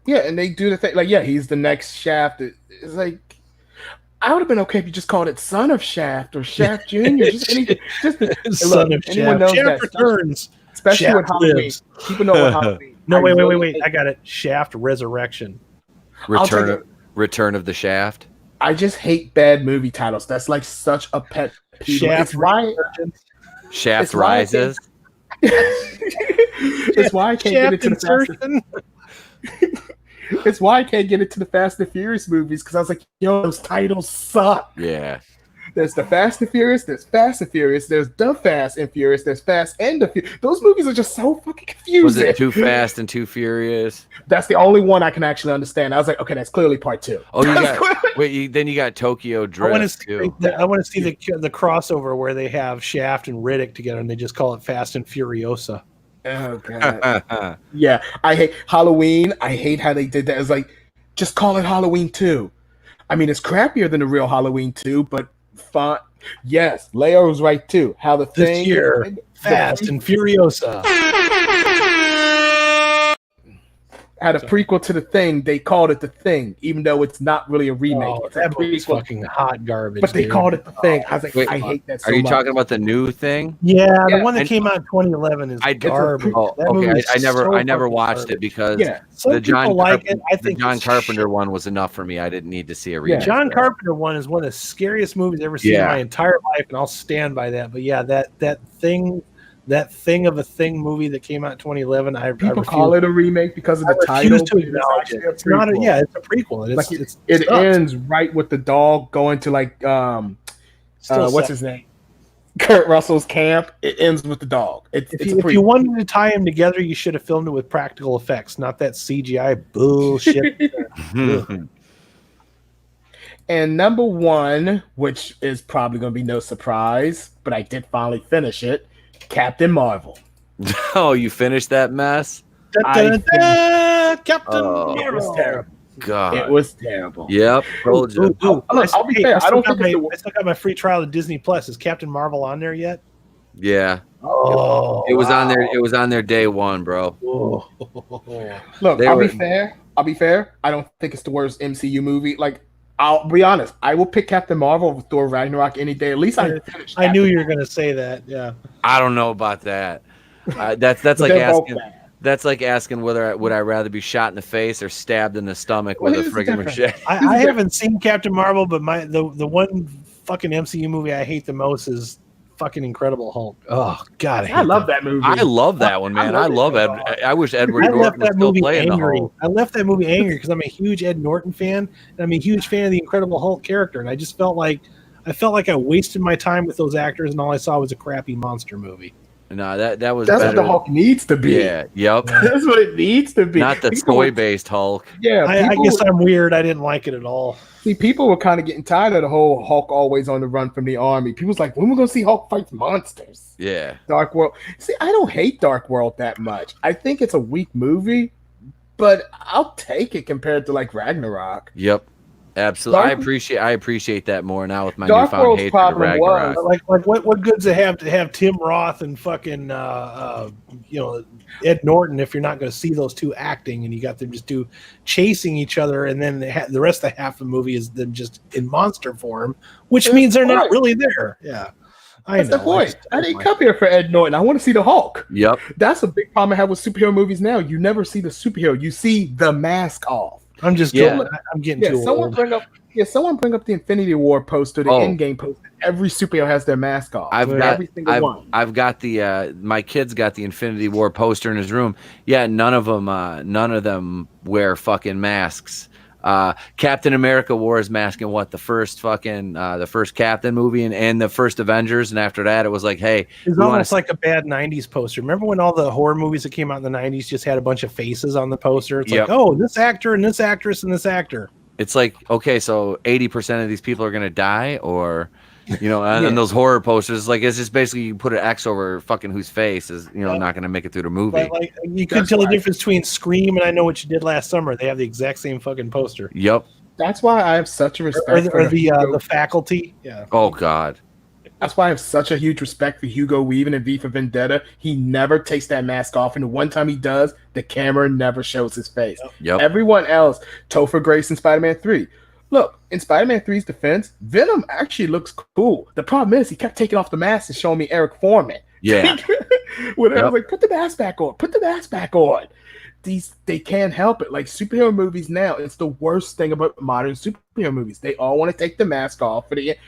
Yeah, and they do the thing. Like, yeah, he's the next Shaft. It's like, I would have been okay if you just called it Son of Shaft or Shaft Jr. Just anything. Just Son of anyone Shaft. knows Shaft that. returns. Especially with Shaft Halloween. lives. People know what Halloween. No, I wait. really- I got it. Shaft Resurrection. Return of the Shaft. I just hate bad movie titles. That's like such a pet peeve. Shaft It's why. Resurrection. Shaft It's why I rises. It's why I can't get into the Fast. insertion. It's why I can't get into the Fast and Furious movies because I was like, yo, those titles suck. Yeah. There's the Fast and Furious, there's Fast and Furious, there's the Fast and Furious, there's Fast and the Furious. Those movies are just so fucking confusing. Was it Too Fast and Too Furious? That's the only one I can actually understand. I was like, okay, that's clearly part 2. Oh, you That's got clearly- then you got Tokyo I want to Drift see. too. I want to see the crossover where they have Shaft and Riddick together, and they just call it Fast and Furiosa. Oh god. Yeah, I hate Halloween. I hate how they did that. It's like, just call it Halloween 2. I mean, it's crappier than the real Halloween 2, but fine. Yes, Leo was right too. How the This thing year, Fast and Furiosa. had a prequel to the Thing. They called it the Thing, even though it's not really a remake. Oh, It's a that movie's prequel, fucking hot garbage. but they dude. called it the Thing. I was like, Wait, I hate that so Are you much. talking about the new thing? Yeah, Yeah, the one that and- came out in 2011 is I- garbage. Oh, That okay. movie is I never so never fucking watched garbage. it because Yeah, Some the John people like Carpenter, it. I think the John it's Carpenter shit. one was enough for me. I didn't need to see a Yeah. remake. John Carpenter one is one of the scariest movies I've ever seen in Yeah. my entire life, and I'll stand by that. But yeah, that thing of a thing movie that came out in 2011, I People refuse, call it a remake because of I the refuse title. to but it's acknowledge actually it. a It's not a, prequel. yeah, it's a prequel. It's, Like it's it sucks. ends right with the dog going to like Still what's sucks. his name? Kurt Russell's camp. It ends with the dog. It's If a you, if prequel. you wanted to tie them together, you should have filmed it with practical effects, not that CGI bullshit. And number one, which is probably going to be no surprise, but I did finally finish it, Captain Marvel. Oh, you finished that mess? Captain Oh. It was Marvel. terrible. God. It was terrible. Yep. Told you. Ooh, I'll be fair. I don't think I still got my free trial of Disney Plus. Is Captain Marvel on there yet? Yeah. Oh, It was on there. It was on there day one, bro. Look, They I'll were- be fair. I don't think it's the worst MCU movie. Like, I'll be honest. I will pick Captain Marvel over Thor Ragnarok any day. At least I finished. I knew you were going to say that. Yeah. I don't know about that. That's like They're both asking. bad. That's like asking whether would I rather be shot in the face or stabbed in the stomach Well, with a here's the friggin' difference. machete. I haven't seen Captain Marvel, but the one fucking MCU movie I hate the most is fucking Incredible Hulk. Oh God, I love that movie. I love that one, man. I love Ed. I wish Edward I Norton left was that still movie playing the angry. Hulk. I left that movie angry because I'm a huge Ed Norton fan, and I'm a huge fan of the Incredible Hulk character, and I just felt like I wasted my time with those actors, and all I saw was a crappy monster movie. No, that was That's better. what the Hulk needs to be. Yeah. Yep. That's what it needs to be. Not the People soy-based Hulk. Yeah, I people guess I'm weird. I didn't like it at all. see, people were kind of getting tired of the whole Hulk always on the run from the army. People's like, when are we going to see Hulk fight monsters? Yeah. Dark World. See, I don't hate Dark World that much. I think it's a weak movie, but I'll take it compared to like Ragnarok. Yep. Absolutely. I appreciate that more now with my Dark newfound World's hatred of problem Ragnarok. was- Like what good does it have to have Tim Roth and fucking Ed Norton if you're not going to see those two acting, and you got them just chasing each other, and then the rest of the half of the movie is them just in monster form, which means they're not really there. Yeah, That's the point. I didn't come here for Ed Norton. I want to see the Hulk. Yep. That's a big problem I have with superhero movies now. You never see the superhero. You see the mask off. I'm just I'm getting too someone old. someone bring up the Infinity War poster, the Endgame poster. Every superhero has their mask off. Every single one. I've got the my kid's got the Infinity War poster in his room. Yeah, none of them wear fucking masks. Captain America wore his mask in the first Captain movie and the first Avengers, and after that it was like, hey, it's almost like a bad 90s poster. Remember when all the horror movies that came out in the 90s just had a bunch of faces on the poster? It's like, oh, this actor and this actress and this actor. It's like, okay, so 80% of these people are gonna die, or and those horror posters, like, it's just basically you put an X over fucking whose face is not gonna make it through the movie. But like, you could tell the difference between Scream and I Know What You Did Last Summer. They have the exact same fucking poster. Yep. That's why I have such a respect for the Faculty. Yeah. Oh God. That's why I have such a huge respect for Hugo Weaving in V for Vendetta. He never takes that mask off, and the one time he does, the camera never shows his face. Yep. Everyone else, Topher Grace in Spider-Man 3. Look, in Spider-Man 3's defense, Venom actually looks cool. The problem is he kept taking off the mask and showing me Eric Foreman. Yeah. When I was like, put the mask back on. Put the mask back on. They can't help it. Like, superhero movies now, it's the worst thing about modern superhero movies. They all want to take the mask off for the end.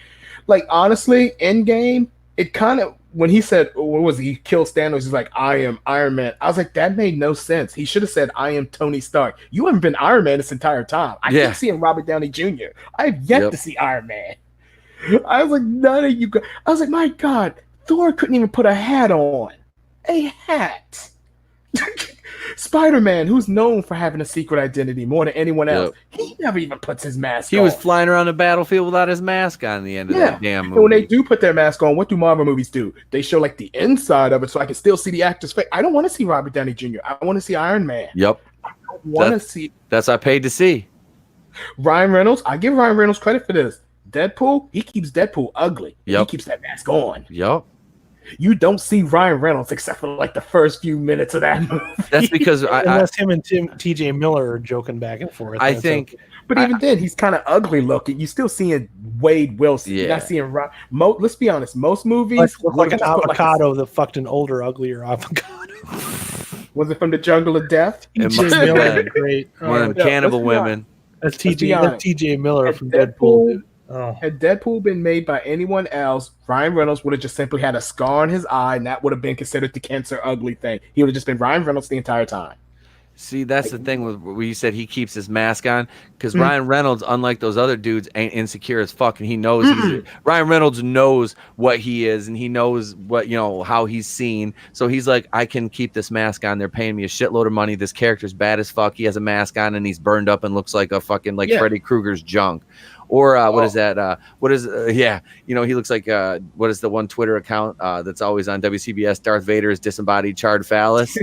Like, honestly, Endgame, it kind of, when he said, what was he killed Thanos, he's like, I am Iron Man. I was like, that made no sense. He should have said, I am Tony Stark. You haven't been Iron Man this entire time. I keep seeing Robert Downey Jr. I've yet to see Iron Man. I was like, none of you guys. I was like, my God, Thor couldn't even put a hat on. A hat. Spider-Man, who's known for having a secret identity more than anyone else, he never even puts his mask on. He was flying around the battlefield without his mask on the end of that damn movie. And when they do put their mask on, what do Marvel movies do? They show like the inside of it so I can still see the actor's face. I don't want to see Robert Downey Jr. I want to see Iron Man. Yep. I don't want to see. That's what I paid to see. Ryan Reynolds, I give Ryan Reynolds credit for this. Deadpool, he keeps Deadpool ugly. Yep. He keeps that mask on. Yep. You don't see Ryan Reynolds except for like the first few minutes of that movie. That's because unless him and T.J. Miller are joking back and forth. I think, but even then, he's kind of ugly looking. You still seeing Wade Wilson. You're not seeing let's be honest. Most movies look like an avocado that fucked an older, uglier avocado. Was it from the Jungle of Death? It must have been great. One of them cannibal women. That's T.J. Miller from Deadpool. Dude. Oh. Had Deadpool been made by anyone else, Ryan Reynolds would have just simply had a scar on his eye, and that would have been considered the cancer ugly thing. He would have just been Ryan Reynolds the entire time. See, that's the thing with where you said he keeps his mask on, because Ryan Reynolds, unlike those other dudes, ain't insecure as fuck, and he knows Ryan Reynolds knows what he is, and he knows what how he's seen. So he's like, I can keep this mask on. They're paying me a shitload of money. This character's bad as fuck. He has a mask on, and he's burned up and looks like a fucking Freddy Krueger's junk. Or what is that? What is yeah? You know, he looks like what is the one Twitter account that's always on WCBS? Darth Vader's disembodied charred phallus.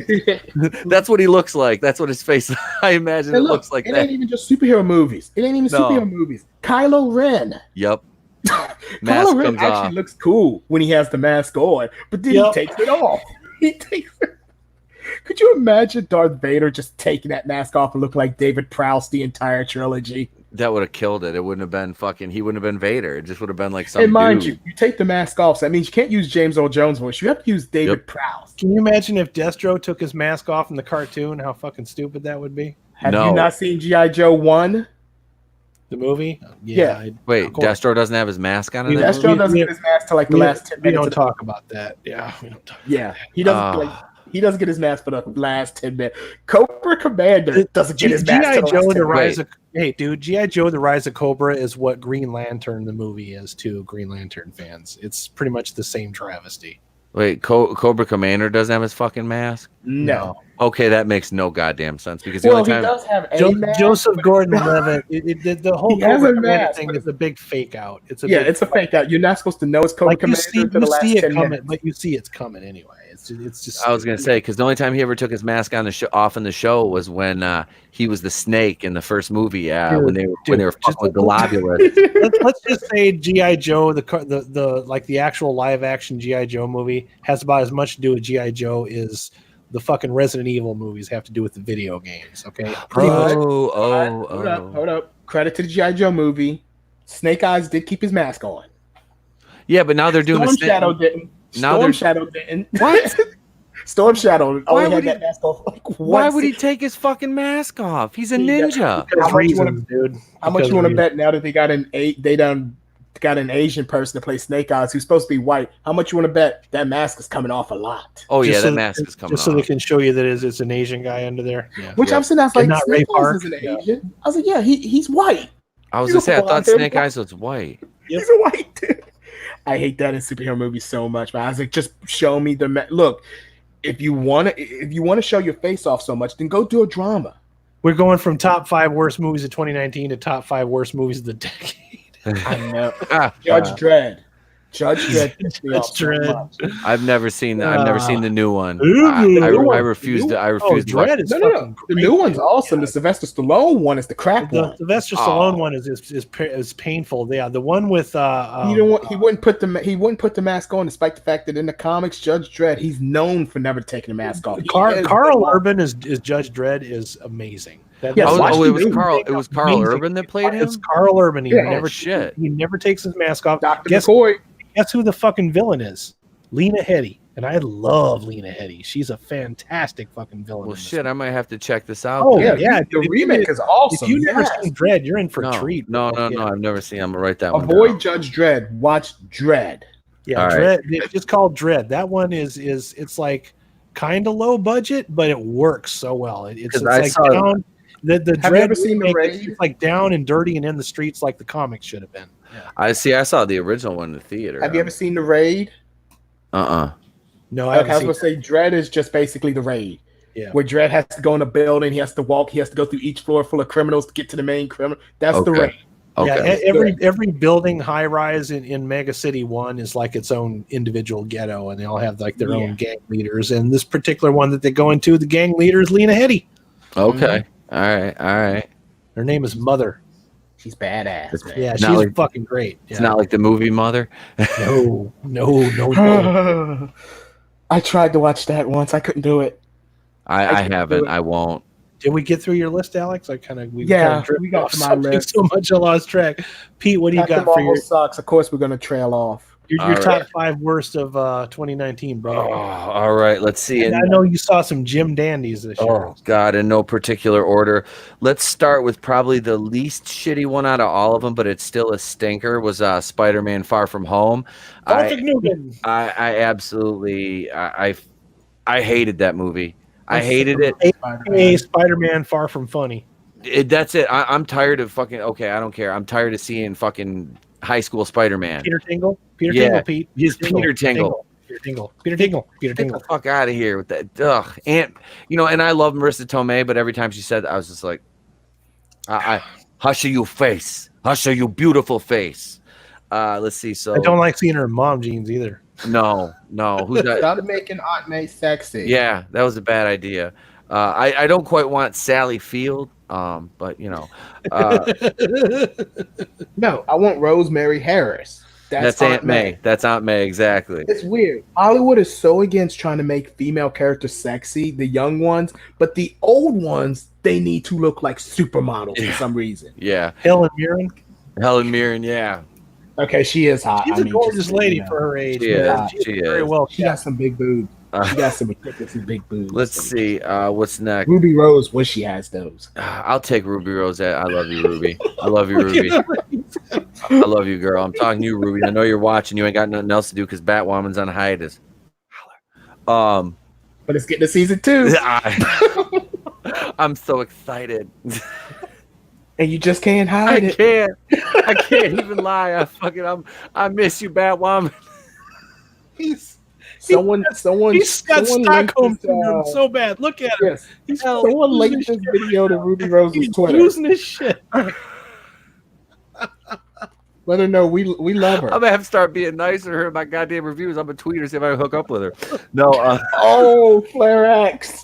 That's what he looks like. That's what his face. I imagine it looks like. It that. ain't even just superhero movies. It ain't even superhero movies. Kylo Ren. Yep. Kylo Ren actually looks cool when he has the mask on, but then he takes it off. Could you imagine Darth Vader just taking that mask off and looking like David Prowse the entire trilogy? That would have killed it. It wouldn't have been fucking. He wouldn't have been Vader. It just would have been like some. And mind dude. you take the mask off. So that means you can't use James Earl Jones' voice. You have to use David Prowse. Can you imagine if Destro took his mask off in the cartoon? How fucking stupid that would be. Have you not seen G.I. Joe 1? The movie? Yeah. Wait, Destro doesn't have his mask on. Destro doesn't get his mask till like the last 10 minutes. We don't talk about that. Yeah. We don't talk he doesn't. He doesn't get his mask for the last 10 minutes. Cobra Commander doesn't get his mask. G.I. Joe: The Rise of G.I. Joe: The Rise of Cobra is what Green Lantern the movie is to Green Lantern fans. It's pretty much the same travesty. Wait, Cobra Commander doesn't have his fucking mask? No. Okay, that makes no goddamn sense because the only time he does have a mask. Joseph Gordon-Levitt. The whole Cobra Commander thing is a big fake out. It's a fake out. You're not supposed to know it's Cobra Commander until the last 10 minutes. But you see it's coming anyway. It's just. I was gonna say because the only time he ever took his mask on off in the show was when he was the Snake in the first movie. When they were fucking with Globulus. let's just say G.I. Joe, the actual live action G.I. Joe movie has about as much to do with G.I. Joe as the fucking Resident Evil movies have to do with the video games. Okay. Hold up. Credit to the G.I. Joe movie. Snake Eyes did keep his mask on. Yeah, but now they're doing Storm Shadow didn't. Storm Shadow didn't. What? Storm Shadow only had that mask off. Why would he take his fucking mask off? He's a ninja. How much you want to bet now that they got an Asian person to play Snake Eyes who's supposed to be white? How much you want to bet that mask is coming off a lot? Oh yeah, that mask is coming off. Just so they can show you that it's an Asian guy under there. Yeah. Which I'm saying, I was like, Snake Eyes isn't Asian. I was like, yeah, he's white. I was gonna say, I thought Snake Eyes was white. He's a white dude. I hate that in superhero movies so much, man. I was like, just show me the look. If you want to show your face off so much, then go do a drama. We're going from top 5 worst movies of 2019 to top 5 worst movies of the decade. I know. Judge Dredd. Judge Dredd. I've never seen that. I've never seen the new one. I refuse to. Dredd is no. The new one's awesome. The Sylvester Stallone one is the crap one. The Sylvester Stallone one is painful. Yeah, the one with he wouldn't put the mask on, despite the fact that in the comics, Judge Dredd, he's known for never taking the mask off. Carl Urban is Judge Dredd is amazing. It was Carl Urban that played him. It's Carl Urban. He never takes his mask off. Dr. McCoy. Guess who the fucking villain is? Lena Headey. And I love Lena Headey. She's a fantastic fucking villain. Well, shit, I might have to check this out. Oh, yeah. The remake is awesome. If you've never seen Dredd, you're in for a treat. No, I've never seen. I'm going to write that one down. Avoid Judge Dredd. Watch Dredd. Yeah, Dredd. It's just called Dredd. That one it's like kind of low budget, but it works so well. It's like down. The have Dredd you ever seen the Raid? It's like down and dirty and in the streets like the comics should have been. Yeah. I saw the original one in the theater. Have you ever seen the Raid? No, I was going to say Dredd is just basically the Raid. Yeah. Where Dredd has to go in a building, he has to walk, he has to go through each floor full of criminals to get to the main criminal. That's the Raid. Okay. Yeah, every building high rise in Mega City 1 is like its own individual ghetto, and they all have like their own gang leaders. And this particular one that they go into, the gang leader is Lena Headey. Okay. All right. Her name is Mother. She's badass. Man. Yeah, she's fucking great. It's not like the movie Mother. No. I tried to watch that once. I couldn't do it. I haven't. I won't. Did we get through your list, Alex? We got to my list. So much I lost track. Pete, what do you got for your sucks? Of course, we're going to trail off. Your top 5 worst of 2019, bro. Oh, all right, let's see. And I know you saw some Jim Dandies this year. Oh, God, in no particular order. Let's start with probably the least shitty one out of all of them, but it's still a stinker, was Spider-Man Far From Home. I absolutely hated that movie. I hated it. Hey, Spider-Man Far From Funny. That's it. I'm tired of fucking, okay, I don't care. I'm tired of seeing fucking high school Spider-Man. Peter Tingle? Tingle, Pete. He's Peter Tingle. Peter Tingle. Get the fuck out of here with that. Ugh. And I love Marissa Tomei, but every time she said that, I was just like, Hush your face. Hush your beautiful face. Let's see. So I don't like seeing her in mom jeans either. No. Who's that? Started making Aunt May sexy. Yeah, that was a bad idea. I don't quite want Sally Field, but you know, No, I want Rosemary Harris. that's Aunt May. That's Aunt May, exactly. It's weird. Hollywood is so against trying to make female characters sexy, the young ones, but the old ones, they need to look like supermodels for some reason. Yeah, Helen Mirren. Helen Mirren. Yeah, Okay, she is hot. She's a gorgeous lady for her age. She man. is. She's She very is. well. She got some big boobs. She got some ridiculously big boobs. let's see. What's next? Ruby Rose, when she has those. I'll take Ruby Rosette. I love you, Ruby. I love you, Ruby. I love you, girl. I'm talking to you, Ruby. I know you're watching. You ain't got nothing else to do because Batwoman's on hiatus. But it's getting to season 2. I'm so excited. And you just can't hide it. I can't even lie. I miss you, Batwoman. He's Someone got linked Stockholm this, syndrome so bad. Look at him. yes. Someone linked this video to Ruby Rose's He's Twitter. losing his shit. Let her know we love her. I'm gonna have to start being nicer to her in my goddamn reviews. I'm gonna tweet her, see if I can hook up with her. No. Oh, Flare X.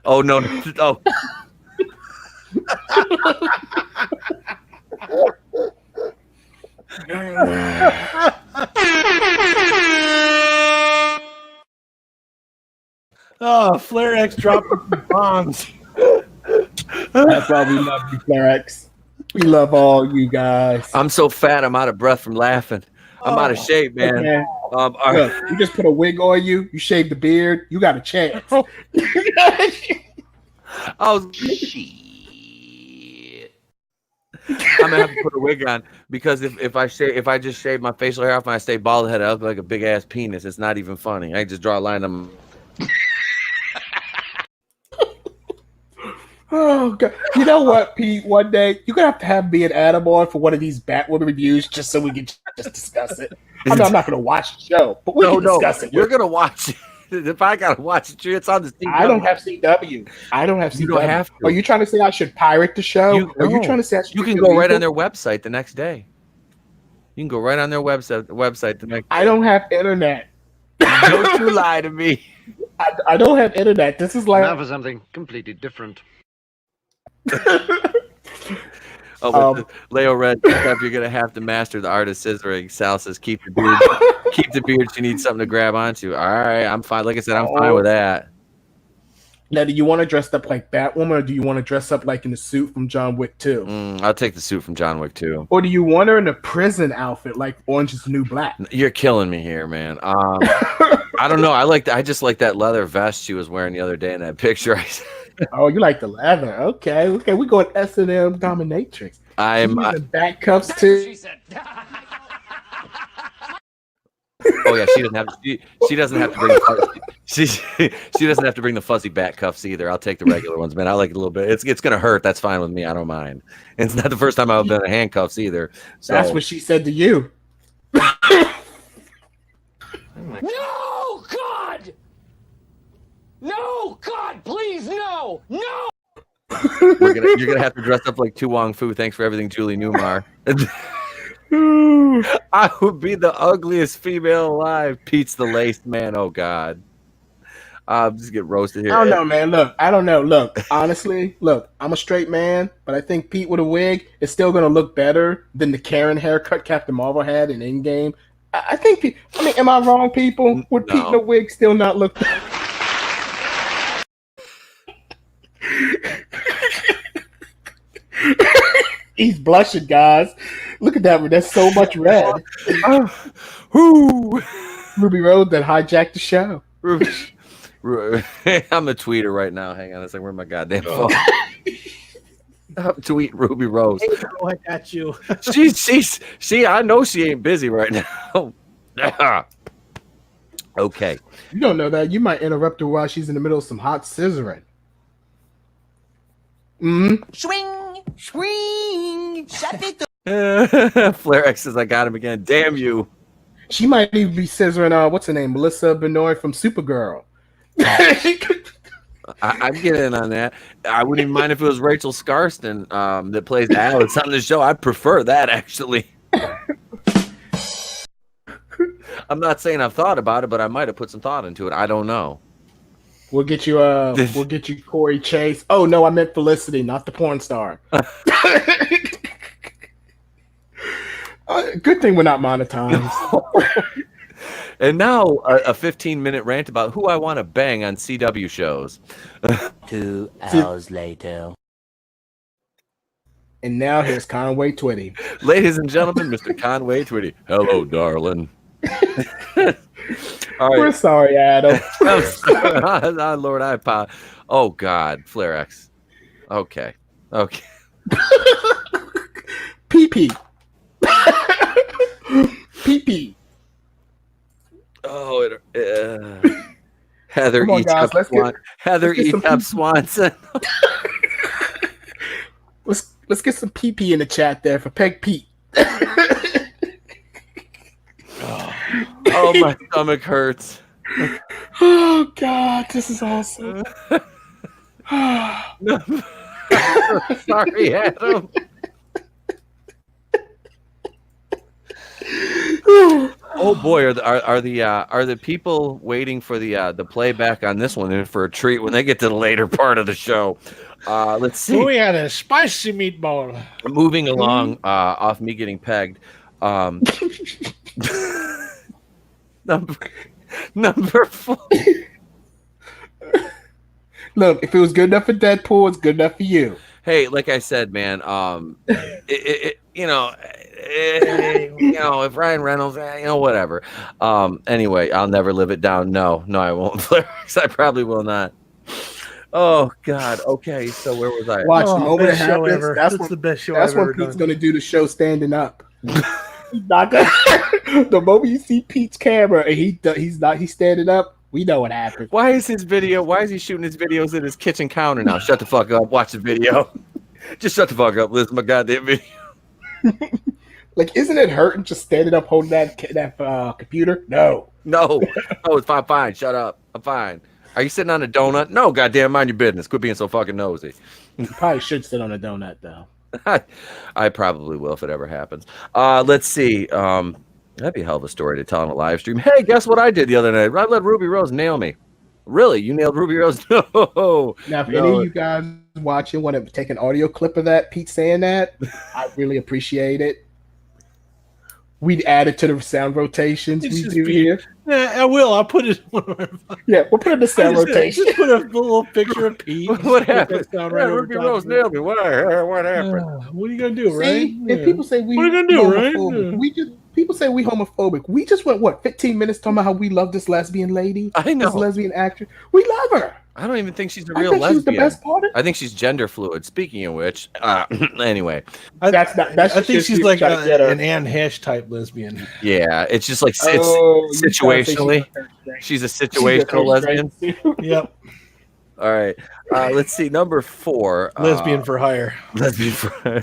Oh no. Oh. Oh, Flare X dropping bombs. That's why we love you, Flare X. We love all you guys. I'm so fat. I'm out of breath from laughing. I'm out of shape, man. Okay. All right. Look, you just put a wig on you. You shave the beard. You got a chance. Oh shit! I'm gonna have to put a wig on because if I just shave my facial hair off and I stay bald headed, I look like a big ass penis. It's not even funny. I just draw a line on. Oh God! You know what, Pete? One day you're gonna have me and Adam on for one of these Batwoman reviews, just so we can just discuss it. I'm not gonna watch the show, but we can discuss it. You're gonna watch it. If I gotta watch it, it's on the CW. I don't have CW. I don't have CW. You don't have to. Are you trying to say I should pirate the show? Are you trying to say I should You can go right on their website the next day. You can go right on their website the next day. I don't have internet. Don't you lie to me. I don't have internet. This is like Now for something completely different. Leo Red, you're gonna have to master the art of scissoring. Sal says, keep the beard. Keep the beard. She needs something to grab onto. All right, I'm fine. Like I said, I'm fine with that. Now, do you want to dress up like Batwoman, or do you want to dress up like in the suit from John Wick 2? I'll take the suit from John Wick 2. Or do you want her in a prison outfit like Orange is the New Black? You're killing me here, man. I don't know. I just like that leather vest she was wearing the other day in that picture. Oh, you like the leather? Okay. We going S&M dominatrix. I'm back cuffs too. She said. Oh yeah, she doesn't have to bring she doesn't have to bring the fuzzy bat cuffs either. I'll take the regular ones, man. I like it a little bit. It's gonna hurt. That's fine with me. I don't mind. And it's not the first time I've been in handcuffs either. So That's what she said to you. No, God! No, God, please, no! No! you're gonna have to dress up like Tu Wong Fu. Thanks for everything, Julie Newmar. I would be the ugliest female alive. Pete's the laced man. Oh God. Just get roasted here. I don't know, man. Look, I don't know. Look, honestly, I'm a straight man, but I think Pete with a wig is still gonna look better than the Karen haircut Captain Marvel had in Endgame. I think Pete. I mean, am I wrong, people? Would Pete in a wig still not look better? He's blushing, guys. Look at that. That's so much red. Ruby Rose that hijacked the show. I'm a tweeter right now. Hang on a second. Where's my goddamn phone? Tweet Ruby Rose. I got you. She. I know she ain't busy right now. Okay. You don't know that. You might interrupt her while she's in the middle of some hot scissoring. Swing, swing, shut it. Flare X says, I got him again. Damn you. She might even be scissoring, what's her name? Melissa Benoist from Supergirl. I'm getting in on that. I wouldn't even mind if it was Rachel Scarston that plays Alex on the show. I'd prefer that, actually. I'm not saying I've thought about it, but I might have put some thought into it. I don't know. We'll get you. We'll get you Corey Chase. Oh no, I meant Felicity, not the porn star. Good thing we're not monetized. And now a 15-minute rant about who I want to bang on CW shows. 2 hours later. And now here's Conway Twitty. Ladies and gentlemen, Mr. Conway Twitty. Hello, darling. All right. We're sorry, Adam. Oh, Lord, I apologize. Oh, God. Flare X. Okay. PP. PP. Oh, Heather Come on, guys, Etep Swanson. Let's get some PP in the chat there for Peg Pete. Oh, my stomach hurts. Oh God, this is awesome. Sorry, Adam. Oh boy, are the people waiting for the playback on this one in for a treat when they get to the later part of the show? Let's see. We had a spicy meatball. Moving along off me getting pegged. Number 4. Look, if it was good enough for Deadpool, it's good enough for you. Hey, like I said, man, if Ryan Reynolds, whatever. Anyway, I'll never live it down. No, I won't. I probably will not. Oh God. Okay, so where was I? Watch the moment it happens. That's the best show That's I've ever when Pete's done. going to do the show standing up. He's not gonna, the moment you see Pete's camera and he's standing up, we know what happened. Why is he shooting his videos at his kitchen counter now? Shut the fuck up. Watch the video. Just shut the fuck up. Listen to my goddamn video. Like, isn't it hurting just standing up holding that computer? No, it's fine. Shut up. I'm fine. Are you sitting on a donut? No, goddamn, mind your business. Quit being so fucking nosy. You probably should sit on a donut though. I probably will if it ever happens. Let's see. That'd be a hell of a story to tell on a live stream. Hey, guess what I did the other night? I let Ruby Rose nail me. Really? You nailed Ruby Rose? No. Now, if any of you guys watching want to take an audio clip of that, Pete saying that, I really appreciate it. We'd add it to the sound rotations we do here. Yeah, I will. I'll put it. Yeah, we'll put it in the sound rotation. Just put a little picture of Pete. What happened? Ruby Rose nailed me. What happened? What are you gonna do, See, right? if people say we What are you gonna do, homophobic, right? people say we homophobic. We just went 15 minutes talking about how we love this lesbian lady. I know. This lesbian actress. We love her. I don't even think she's a I real think lesbian. she's the best part of it. I think she's gender fluid. Speaking of which, anyway, I think just she's you like trying to get her. an Anne Hesh type lesbian. yeah, it's just like Oh, you trying to say situationally. She's a situational lesbian. Yep, All right. Let's see. Number 4. lesbian for hire. Lesbian for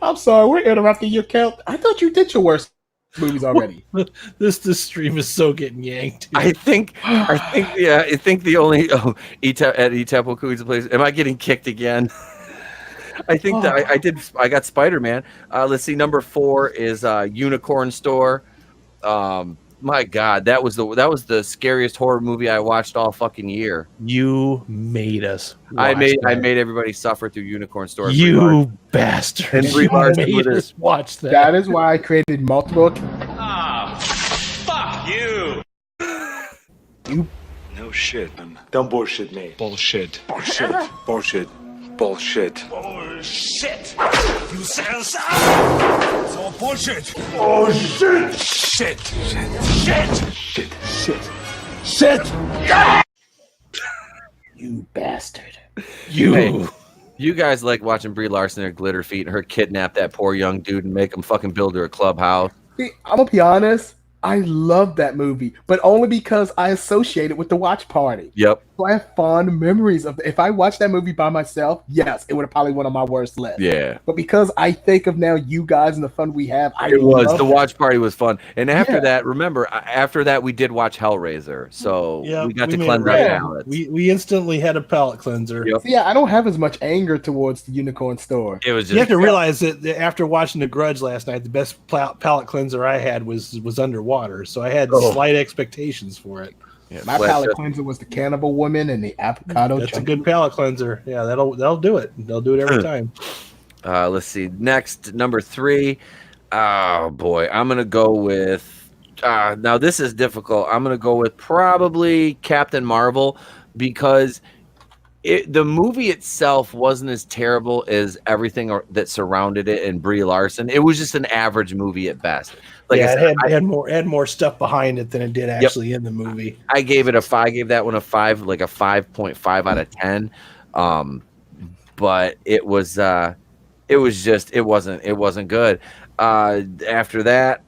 I'm sorry, we're interrupting your count. I thought you did your worst movies already. This stream is so getting yanked. I think the only Etep at Etep Oku's place. Am I getting kicked again? I think that I got Spider-Man. Let's see. Number 4 is Unicorn Store. My God, that was the scariest horror movie I watched all fucking year. You made us. I made everybody suffer through Unicorn Store. You bastard! And Brie You Larson made with it. us watch that. That is why I created multiple. Fuck you! No shit, man. Don't bullshit me. Bullshit. Bullshit. Bullshit. Bullshit. Bullshit! You sound so bullshit! Oh shit! Shit! Shit! Shit! Shit! Shit! You bastard. You. Hey, you guys like watching Brie Larson and her glitter feet and her kidnap that poor young dude and make him fucking build her a clubhouse. See, I'm gonna be honest. I love that movie, but only because I associate it with the watch party. Yep. So I have fond memories of. If I watched that movie by myself, yes, it would have probably one of my worst lists. Yeah. But because I think of now you guys and the fun we have, It was love the that. watch party was fun, and after that, remember, after that, we did watch Hellraiser, so we got to made cleanse it our right. palates. We instantly had a palate cleanser. Yep. See, I don't have as much anger towards the Unicorn Store. It was just You have to realize that after watching The Grudge last night, the best palate cleanser I had was Underwater, so I had slight expectations for it. Yeah, My palate cleanser was the Cannibal Woman and the avocado. That's a good palate cleanser. Yeah, that'll do it. They'll do it every time. Let's see. Next, number 3. Oh boy, I'm gonna go with. Now this is difficult. I'm gonna go with probably Captain Marvel because the movie itself wasn't as terrible as everything that surrounded it and Brie Larson. It was just an average movie at best. Like yeah, I said, it had more stuff behind it than it did actually in the movie. I gave it a 5. I gave that one a 5, like a 5.5 out of 10. But it was just it wasn't good. After that,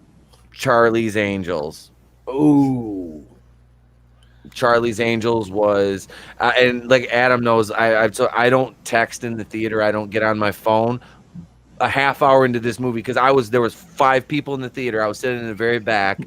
Charlie's Angels. Ooh. Charlie's Angels was, and like Adam knows, so I don't text in the theater. I don't get on my phone. A half hour into this movie, because there was 5 people in the theater. I was sitting in the very back,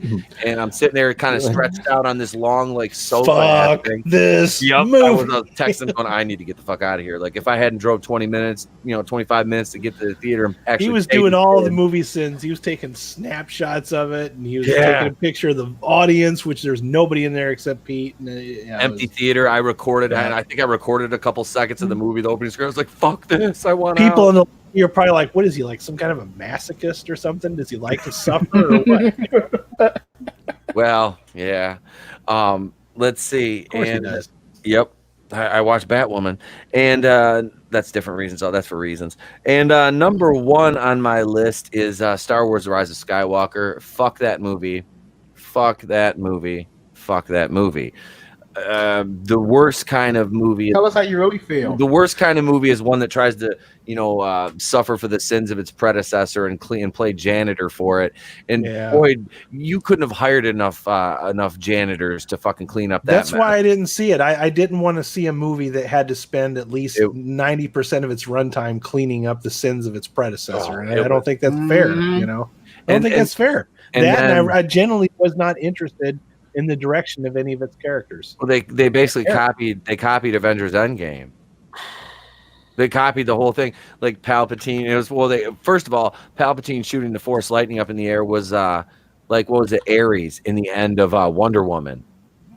and I'm sitting there kind of stretched out on this long like sofa. Fuck this movie. I was texting going, I need to get the fuck out of here. Like if I hadn't drove 20 minutes, 25 minutes to get to the theater, actually he was doing all the movie sins. He was taking snapshots of it, and he was taking a picture of the audience, which there's nobody in there except Pete. And, empty theater. I recorded, and I think I recorded a couple seconds of the movie, the opening screen. I was like, "Fuck this! I want people in the. You're probably like, what is he, like some kind of a masochist or something? Does he like to suffer or what? Well, yeah. Let's see. Of course he does. Yep. I watched Batwoman, and that's different reasons. So that's for reasons. And number 1 on my list is Star Wars: The Rise of Skywalker. Fuck that movie. Fuck that movie. Fuck that movie. The worst kind of movie. Tell us how you really feel. The worst kind of movie is one that tries to, suffer for the sins of its predecessor and play janitor for it. And boy, you couldn't have hired enough janitors to fucking clean up that. That's mess. why I didn't see it. I didn't want to see a movie that had to spend at least 90% of its runtime cleaning up the sins of its predecessor. And I don't think that's fair. I don't think that's fair. And I generally was not interested in the direction of any of its characters. Well, they basically copied Avengers Endgame. They copied the whole thing, like Palpatine. It was first of all, Palpatine shooting the Force lightning up in the air was like what was it, Ares in the end of Wonder Woman.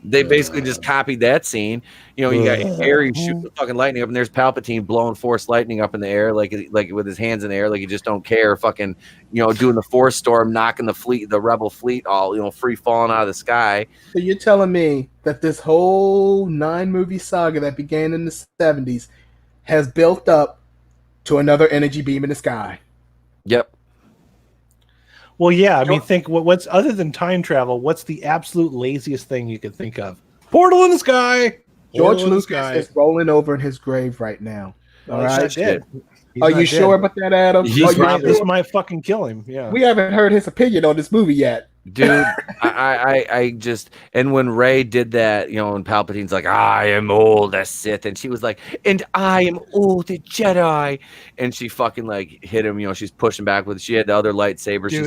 They basically just copied that scene. You got Ares shooting the fucking lightning up, and there's Palpatine blowing Force lightning up in the air, like with his hands in the air, like he just don't care. Fucking, doing the Force storm, knocking the Rebel fleet all, free falling out of the sky. So you're telling me that this whole 9-movie saga that began in the 70s has built up to another energy beam in the sky? Yep. Well, yeah. I mean, think what's other than time travel? What's the absolute laziest thing you could think of? Portal in the sky. George Lucas is rolling over in his grave right now. All right. Are you sure about that, Adam? This might fucking kill him. Yeah. We haven't heard his opinion on this movie yet. Dude, I just, and when Rey did that, and Palpatine's like, I am old as Sith, and she was like, and I am old as Jedi, and she fucking like hit him, she's pushing back she had the other lightsabers. Dude,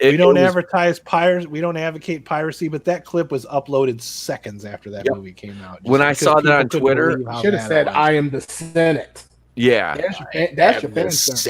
we don't advertise piracy, we don't advocate piracy, but that clip was uploaded seconds after that movie came out. When I saw that on Twitter, should have said, I am the Senate. Yeah, that's your fan service.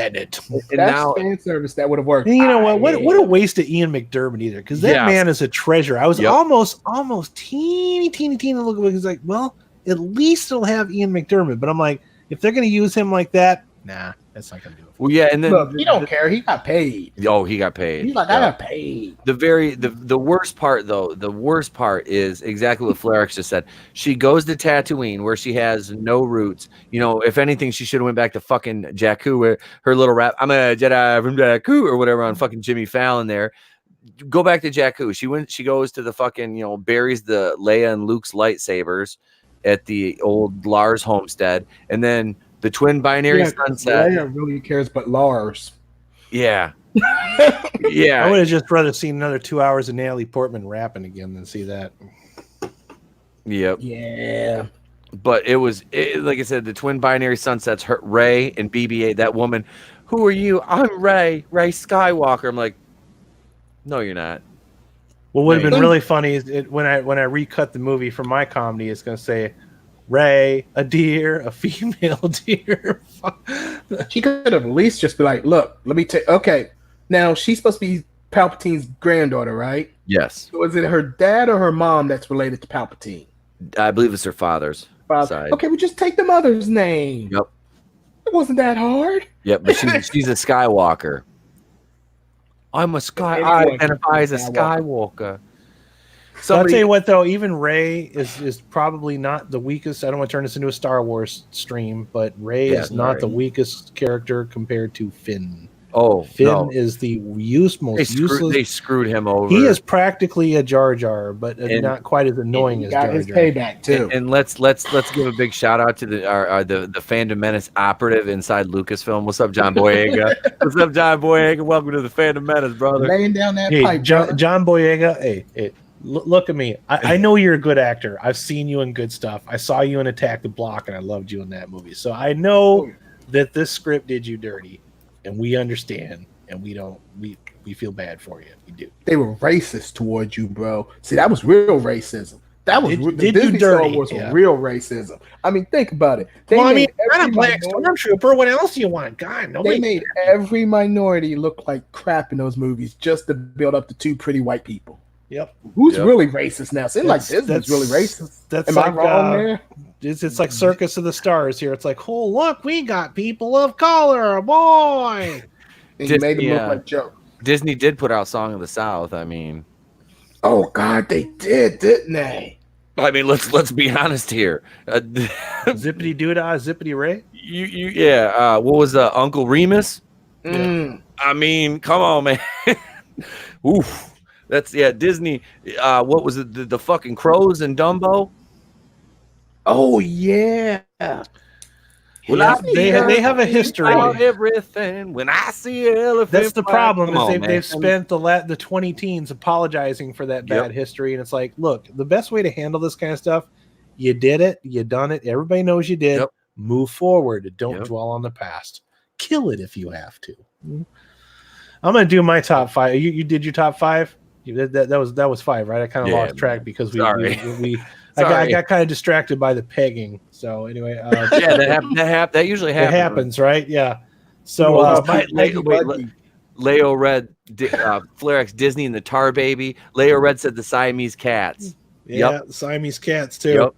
That's fan service that would have worked. And you know what a waste of Ian McDermott either, because that man is a treasure. I was almost teeny looking. He's like, well, at least it'll have Ian McDermott. But I'm like, if they're going to use him like that, nah, that's not going to do it. Well, yeah, and then look, he don't care. He got paid. Oh, he got paid. He's like, I got paid. The worst part though, the worst part is exactly what Flarix just said. She goes to Tatooine where she has no roots. If anything, she should have went back to fucking Jakku, where her little rap, I'm a Jedi from Jakku or whatever on fucking Jimmy Fallon there. Go back to Jakku. She goes to the fucking, buries the Leia and Luke's lightsabers at the old Lars homestead, and then the twin binary sunset. Leia really cares, but Lars. Yeah. Yeah, I would have just rather seen another 2 hours of Natalie Portman rapping again than see that. Yep. Yeah. But it was like I said, the twin binary sunsets hurt Ray and BB-8. That woman, who are you? I'm Ray Skywalker. I'm like, no, you're not. What would have been really funny is when I recut the movie for my comedy, it's going to say Ray, a deer, a female deer. She could have at least just be like, look, let me take. Okay, now she's supposed to be Palpatine's granddaughter, right? Yes. Was it her dad or her mom that's related to Palpatine? I believe it's her father's side. Okay, we just take the mother's name. Yep. It wasn't that hard. Yep, but she's a Skywalker. I identify as a Skywalker. I'll tell you what, though, even Rey is probably not the weakest. I don't want to turn this into a Star Wars stream, but Rey is not the weakest character compared to Finn. Oh, Finn is the most useless. They screwed him over. He is practically a Jar Jar, but not quite as annoying as Jar Jar. His payback too. And let's give a big shout out to the Fandom Menace operative inside Lucasfilm. What's up, John Boyega? What's up, John Boyega? Welcome to the Fandom Menace, brother. Laying down that pipe, John Boyega. Hey, look at me. I know you're a good actor. I've seen you in good stuff. I saw you in Attack the Block, and I loved you in that movie. So I know that this script did you dirty. And we understand, and we feel bad for you. We do. They were racist towards you, bro. See, that was real racism. That was did Disney you dirty. Star Wars was real racism. I mean, think about it. I'm a black stormtrooper. What else do you want? God, they made every minority look like crap in those movies just to build up the two pretty white people. Yep. Who's really racist now? Seems like Disney's really racist. That's Am I wrong there? It's like Circus of the Stars here. It's like, oh, look, we got people of color, boy. And you made them look like Joe. Disney did put out Song of the South. I mean, oh God, they did, didn't they? I mean, let's be honest here. Zippity doodah, zippity ray. What was Uncle Remus? I mean, come on, man. Oof. That's Disney. What was it? The fucking crows and Dumbo. Oh yeah. Well, they have a history. Everything when I see an elephant. That's the problem. They've spent the 20 teens apologizing for that bad history, and it's like, look, the best way to handle this kind of stuff, you did it, you done it. Everybody knows you did. Yep. Move forward. Don't dwell on the past. Kill it if you have to. I'm gonna do my top 5. You did your top 5. That was 5, right? I kind of lost track because I got kind of distracted by the pegging. So anyway, that usually happens. It happens, right? Yeah. So Leo Red, Flarex, Disney and the Tar Baby. Leo Red said the Siamese Cats. Yeah, the Siamese Cats too. Yep.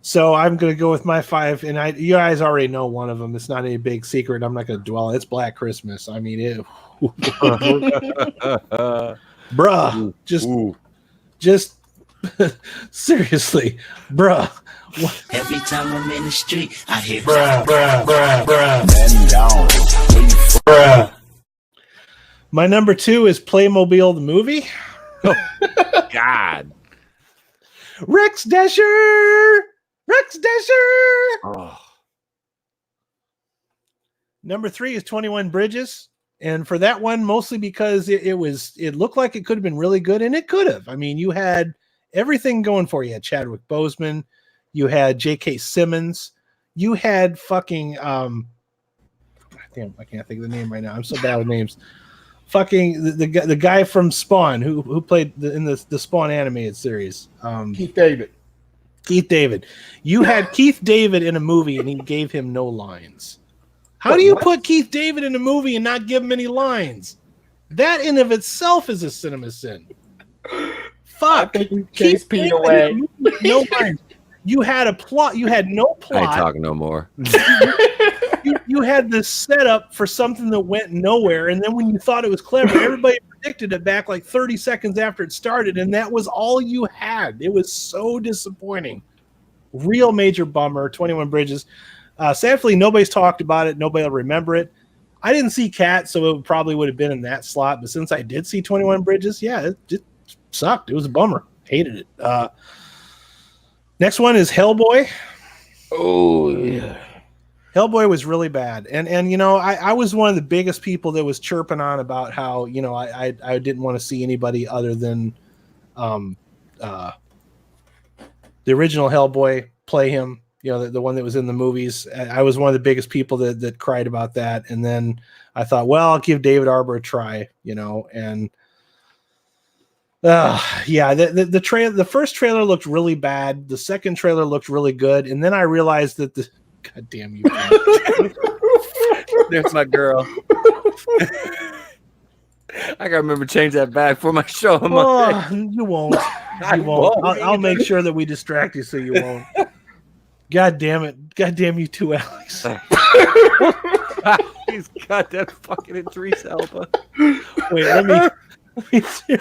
So I'm gonna go with my 5, and you guys already know one of them. It's not any big secret. I'm not gonna dwell. It's Black Christmas. I mean, bruh, just seriously, bruh. Every time I'm in the street, I hear bruh. My number 2 is Playmobil the movie. Oh, God. Rex Dasher. Oh. Number 3 is 21 Bridges. And for that one, mostly because it looked like it could have been really good, and it could have. I mean, you had everything going for you. You had Chadwick Boseman, you had J.K. Simmons, you had fucking damn, I can't think of the name right now. I'm so bad with names. Fucking the guy from Spawn who played in the Spawn animated series. Keith David. You had Keith David in a movie, and he gave him no lines. How do you put Keith David in a movie and not give him any lines? That in of itself is a cinema sin. Fuck. Keith David away. No lines. You had a plot. You had no plot. I ain't talking no more. you had this setup for something that went nowhere, and then when you thought it was clever, everybody predicted it back like 30 seconds after it started, and that was all you had. It was so disappointing. Real major bummer. 21 Bridges. Sadly, nobody's talked about it. Nobody will remember it. I didn't see Cat, so it probably would have been in that slot. But since I did see 21 Bridges, it sucked. It was a bummer. Hated it. Next one is Hellboy. Oh, yeah. Hellboy was really bad, and you know, I was one of the biggest people that was chirping on about how, you know, I didn't want to see anybody other than the original Hellboy play him, you know, the one that was in the movies. I was one of the biggest people that cried about that, and then I thought, well, I'll give David Arbor a try, you know, and yeah, the first trailer looked really bad, the second trailer looked really good, and then I realized that the God damn you. There's my girl. I gotta remember to change that back for my show. You won't. You won't. I'll make sure that we distract you so you won't. God damn it. God damn you too, Alex. He's got that fucking Idris Elba. Wait, let me see.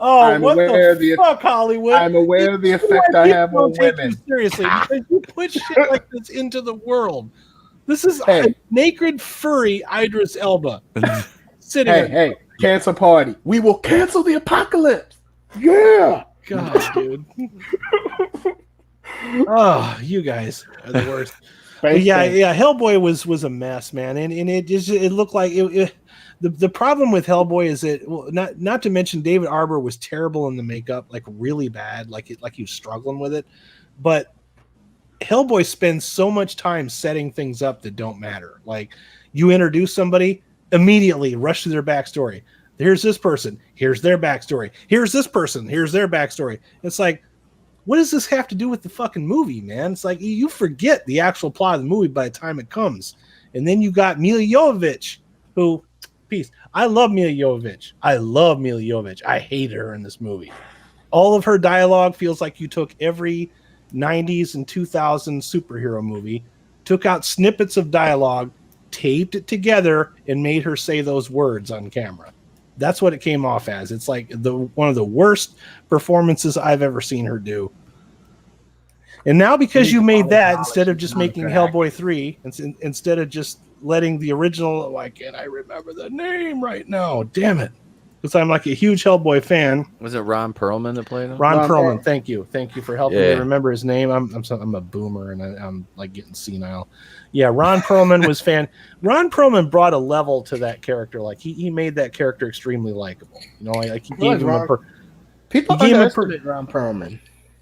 Oh, I'm what aware the fuck, Hollywood? I'm aware of the effect I have on women. Seriously, because you put shit like this into the world. This is a naked, furry Idris Elba sitting. Hey, cancel party. We will cancel the apocalypse. Yeah. God, dude. Oh, you guys are the worst. Yeah. Hellboy was a mess, man, and it looked like it. The problem with Hellboy is that, well, not to mention David Arbor was terrible in the makeup, like really bad, like he was struggling with it. But Hellboy spends so much time setting things up that don't matter. Like, you introduce somebody, immediately rush to their backstory. Here's this person, here's their backstory. Here's this person, here's their backstory. It's like, what does this have to do with the fucking movie, man? It's like you forget the actual plot of the movie by the time it comes. And then you got Mila Jovovich, who, peace. I love Mila Jovovich. I hate her in this movie. All of her dialogue feels like you took every 90s and 2000s superhero movie, took out snippets of dialogue, taped it together, and made her say those words on camera. That's what it came off as. It's like one of the worst performances I've ever seen her do. And now, because you made that, instead of just making Hellboy 3, instead of just letting the original, why can't I remember the name right now? Damn it. Because I'm like a huge Hellboy fan. Was it Ron Perlman that played him? Ron Perlman, thank you for helping me remember his name. I'm a boomer and I'm like getting senile. Yeah, Ron Perlman was Ron Perlman brought a level to that character. Like he made that character extremely likable. You know, like he gave him people underestimate Ron Perlman.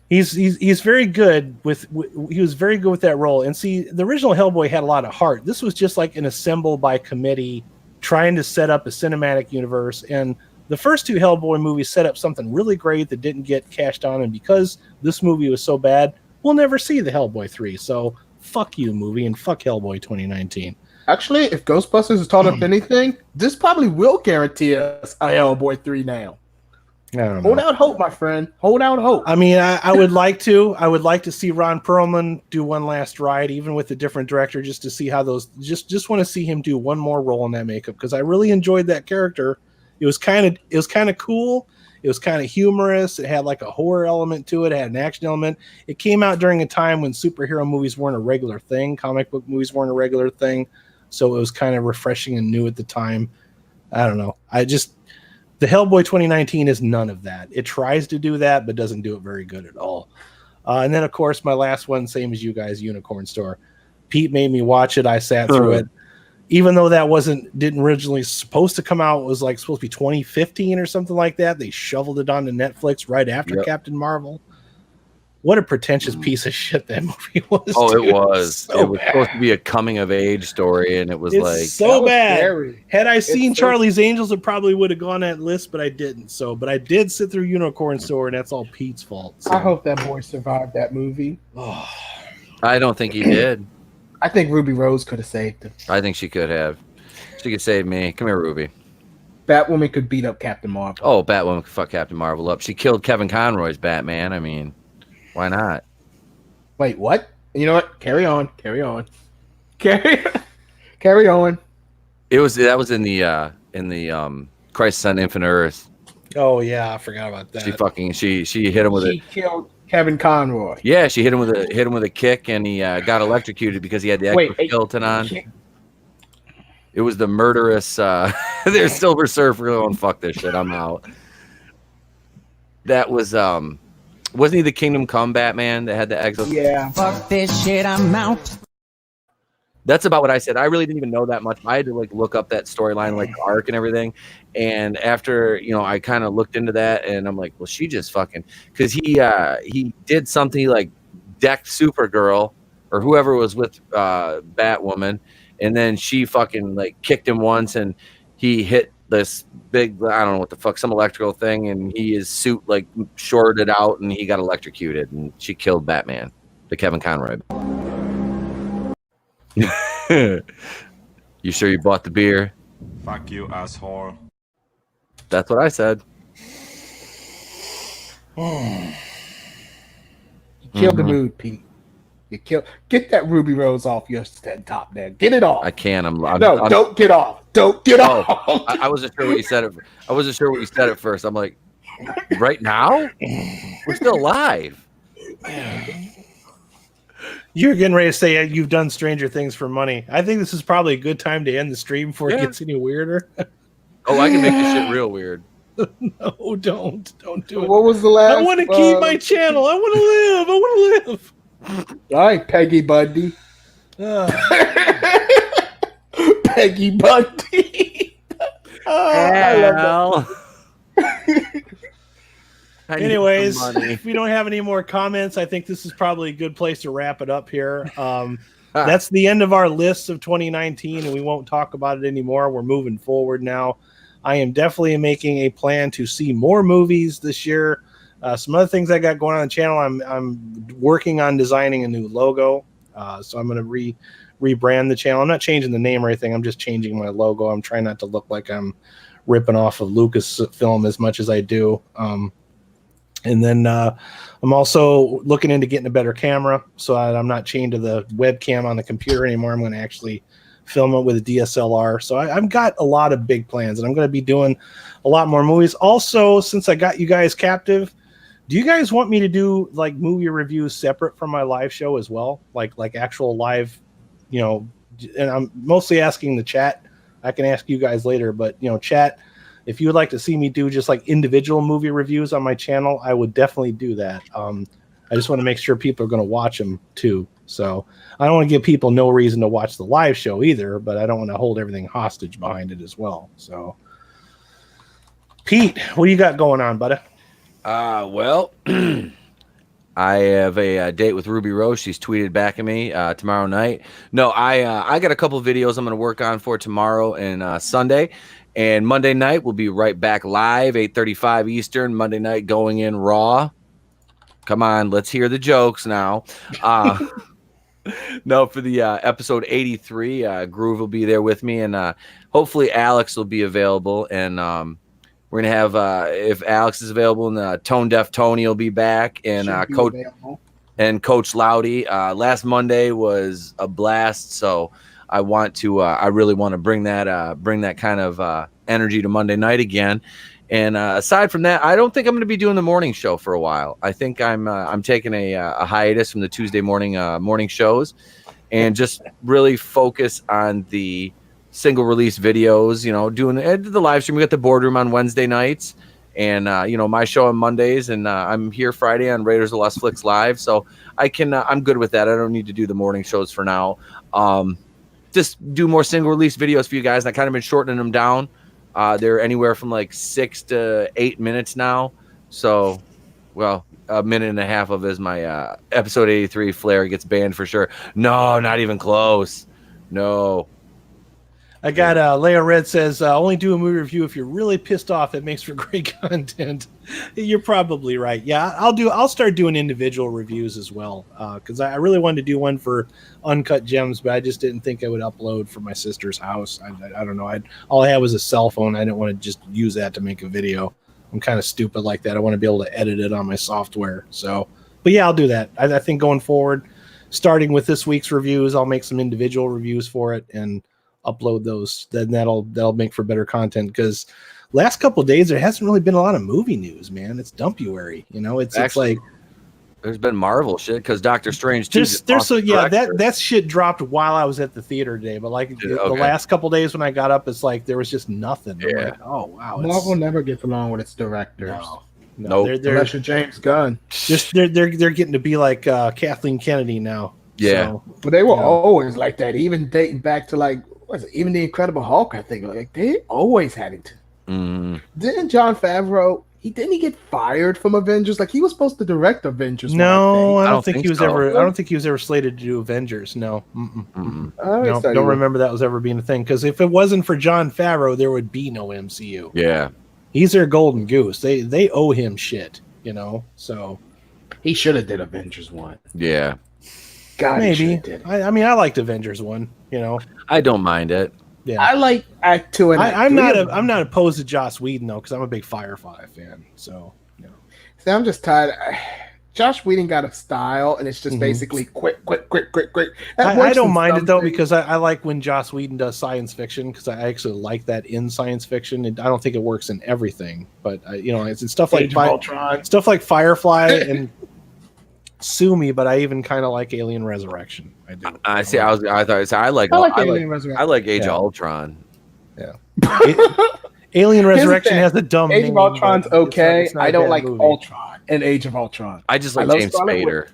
He's very good he was very good with that role. And see, the original Hellboy had a lot of heart. This was just like an assemble by committee trying to set up a cinematic universe. And the first two Hellboy movies set up something really great that didn't get cashed on. And because this movie was so bad, we'll never see the Hellboy 3. So fuck you, movie, and fuck Hellboy 2019. Actually, if Ghostbusters has taught us anything, this probably will guarantee us a Hellboy 3 now. I don't know. Hold out hope, my friend. Hold out hope. I mean, I would like to see Ron Perlman do one last ride, even with a different director, just to see how those. Just want to see him do one more role in that makeup, because I really enjoyed that character. It was kind of cool. It was kind of humorous. It had like a horror element to it. It had an action element. It came out during a time when superhero movies weren't a regular thing. Comic book movies weren't a regular thing, so it was kind of refreshing and new at the time. I don't know. The Hellboy 2019 is none of that. It tries to do that, but doesn't do it very good at all. And then, of course, my last one, same as you guys, Unicorn Store. Pete made me watch it. I sat through it. Even though that didn't originally supposed to come out, it was like supposed to be 2015 or something like that. They shoveled it onto Netflix right after Captain Marvel. What a pretentious piece of shit that movie was. Oh, dude. it was. So it was supposed to be a coming of age story, and it was so bad. Scary. Had I seen Charlie's Angels, it probably would have gone on that list, but I didn't. But I did sit through Unicorn Store, and that's all Pete's fault. So. I hope that boy survived that movie. Oh. I don't think he did. I think Ruby Rose could have saved him. I think she could have. She could save me. Come here, Ruby. Batwoman could beat up Captain Marvel. Oh, Batwoman could fuck Captain Marvel up. She killed Kevin Conroy's Batman. I mean, why not? Wait, what? You know what? Carry on. Carry on. Carry on. That was in the Crisis on Infinite Earth. Oh yeah, I forgot about that. She hit him with She killed Kevin Conroy. Yeah, she hit him with a kick, and he got electrocuted because he had the exoskeleton on. It was the murderous. There's Silver Surfer going, fuck this shit, I'm out. That was Wasn't he the Kingdom Come Batman that had the exo? Yeah. Fuck this shit, I'm out. That's about what I said. I really didn't even know that much. I had to like look up that storyline, like the arc and everything. And after, you know, I kind of looked into that, and I'm like, well, she just fucking, because he did something, he like decked Supergirl or whoever was with Batwoman, and then she fucking like kicked him once, and he hit this big, I don't know what the fuck, some electrical thing, and his suit like shorted out, and he got electrocuted, and she killed Batman, the Kevin Conroy. You sure you bought the beer? Fuck you, asshole. That's what I said. You killed the mood, Pete. You killed. Get that Ruby Rose off your top there. Get it off. I can. I'm don't get off. Don't get off. I wasn't sure what you said. I wasn't sure what you said at first. I'm like, right now? We're still live. You're getting ready to say you've done Stranger Things for money. I think this is probably a good time to end the stream before it gets any weirder. Oh, I can make this shit real weird. No, don't do it. What was the last? I want to keep my channel. I want to live. All right, Peggy Bundy. Peggy Bundy. I love that. Anyways, if we don't have any more comments, I think this is probably a good place to wrap it up here. That's the end of our list of 2019, and we won't talk about it anymore. We're moving forward now. I am definitely making a plan to see more movies this year. Some other things I got going on the channel, I'm working on designing a new logo. So I'm going to rebrand the channel. I'm not changing the name or anything. I'm just changing my logo. I'm trying not to look like I'm ripping off of Lucasfilm as much as I do. And then I'm also looking into getting a better camera so that I'm not chained to the webcam on the computer anymore. I'm going to actually film it with a DSLR. So I've got a lot of big plans, and I'm going to be doing a lot more movies. Also, since I got you guys captive, do you guys want me to do like movie reviews separate from my live show as well? Like actual live, you know, and I'm mostly asking the chat. I can ask you guys later, but you know, chat, if you would like to see me do just like individual movie reviews on my channel, I would definitely do that. I just want to make sure people are going to watch them too. So I don't want to give people no reason to watch the live show either, but I don't want to hold everything hostage behind it as well. So Pete, what do you got going on, buddy? Well, I have a date with Ruby Rose. She's tweeted back at me tomorrow night. No, I got a couple videos I'm going to work on for tomorrow and Sunday. And Monday night, we'll be right back live, 8:35 Eastern. Monday night going in raw. Come on, let's hear the jokes now. No, for the episode 83, Groove will be there with me. And hopefully Alex will be available. And we're going to have, if Alex is available, and Tone Deaf Tony will be back. And Coach Loudy. Last Monday was a blast, so I really want to bring that kind of energy to Monday night again. And aside from that, I don't think I'm going to be doing the morning show for a while. I think I'm taking a hiatus from the Tuesday morning shows, and just really focus on the single release videos. You know, doing the live stream. We got the boardroom on Wednesday nights, and you know, my show on Mondays, and I'm here Friday on Raiders of the Lost Flicks Live. So I can I'm good with that. I don't need to do the morning shows for now. Just do more single release videos for you guys. And I kind of been shortening them down. They're anywhere from like 6 to 8 minutes now. So, well, a minute and a half of is my episode 83 Flair gets banned for sure. No, not even close. No. I got Leo Red says only do a movie review if you're really pissed off. It makes for great content. You're probably right. Yeah, I'll start doing individual reviews as well, because I really wanted to do one for Uncut Gems, but I just didn't think I would upload for my sister's house. I don't know. All I had was a cell phone. I didn't want to just use that to make a video. I'm kind of stupid like that. I want to be able to edit it on my software. So, but yeah, I'll do that. I think going forward, starting with this week's reviews, I'll make some individual reviews for it and upload those. Then that'll make for better content, because last couple of days there hasn't really been a lot of movie news, man. It's dumpuary, you know. It's like there's been Marvel shit because Doctor Strange too. That shit dropped while I was at the theater today, but like the last couple of days when I got up, it's like there was just nothing. Yeah. Like, oh wow, Marvel never gets along with its directors. No, Nope. Unless you're James Gunn. they're getting to be like Kathleen Kennedy now. Yeah. So, But they were always like that, even dating back to like even the Incredible Hulk. I think like they always had it. Didn't Jon Favreau? He get fired from Avengers. Like he was supposed to direct Avengers. No, I don't think think he was so. ever. I don't think he was ever slated to do Avengers. No, no, don't remember that was ever being a thing. Because if it wasn't for Jon Favreau, there would be no MCU. Yeah. He's their golden goose. They owe him shit. So he should have did Avengers 1. Yeah. God, maybe. I mean, I liked Avengers 1. I don't mind it. Yeah, I like Act 2 and I'm not opposed to Joss Whedon though, because I'm a big Firefly fan. So See, I'm just tired. Josh Whedon got a style, and it's just basically quick. I don't mind it though, because I like when Joss Whedon does science fiction, because I actually like that in science fiction. And I don't think it works in everything, but it's stuff like stuff like Firefly and sue me, but I even kind of like Alien Resurrection. I do. I see. I like Age of Ultron. Yeah. Alien Resurrection has the dumb Age name, of Ultron's okay. it's not a I don't bad like movie. Ultron and Age of Ultron. I just like James Spader.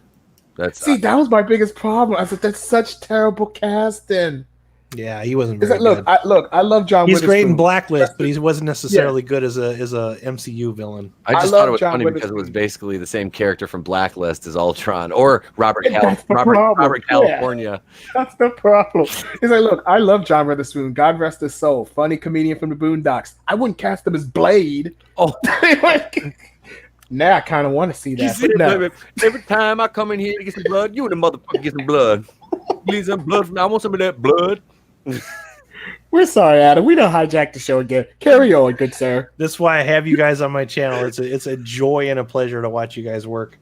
That was my biggest problem. I said that's such terrible casting. Yeah, he wasn't very good. I love John. He's Witherspoon. great in Blacklist, but he wasn't necessarily good as a MCU villain. I just thought it was funny because it was basically the same character from Blacklist as Ultron or Robert California. That's the problem. He's like, look, I love John Witherspoon. God rest his soul. Funny comedian from the Boondocks. I wouldn't cast him as Blade. Oh. Now I kind of want to see that. But no. Every time I come in here to get some blood, you and the motherfucker get some blood. Please, some blood from now. I want some of that blood. We're sorry, Adam. We don't hijack the show again. Carry on, good sir. That's why I have you guys on my channel. It's a joy and a pleasure to watch you guys work.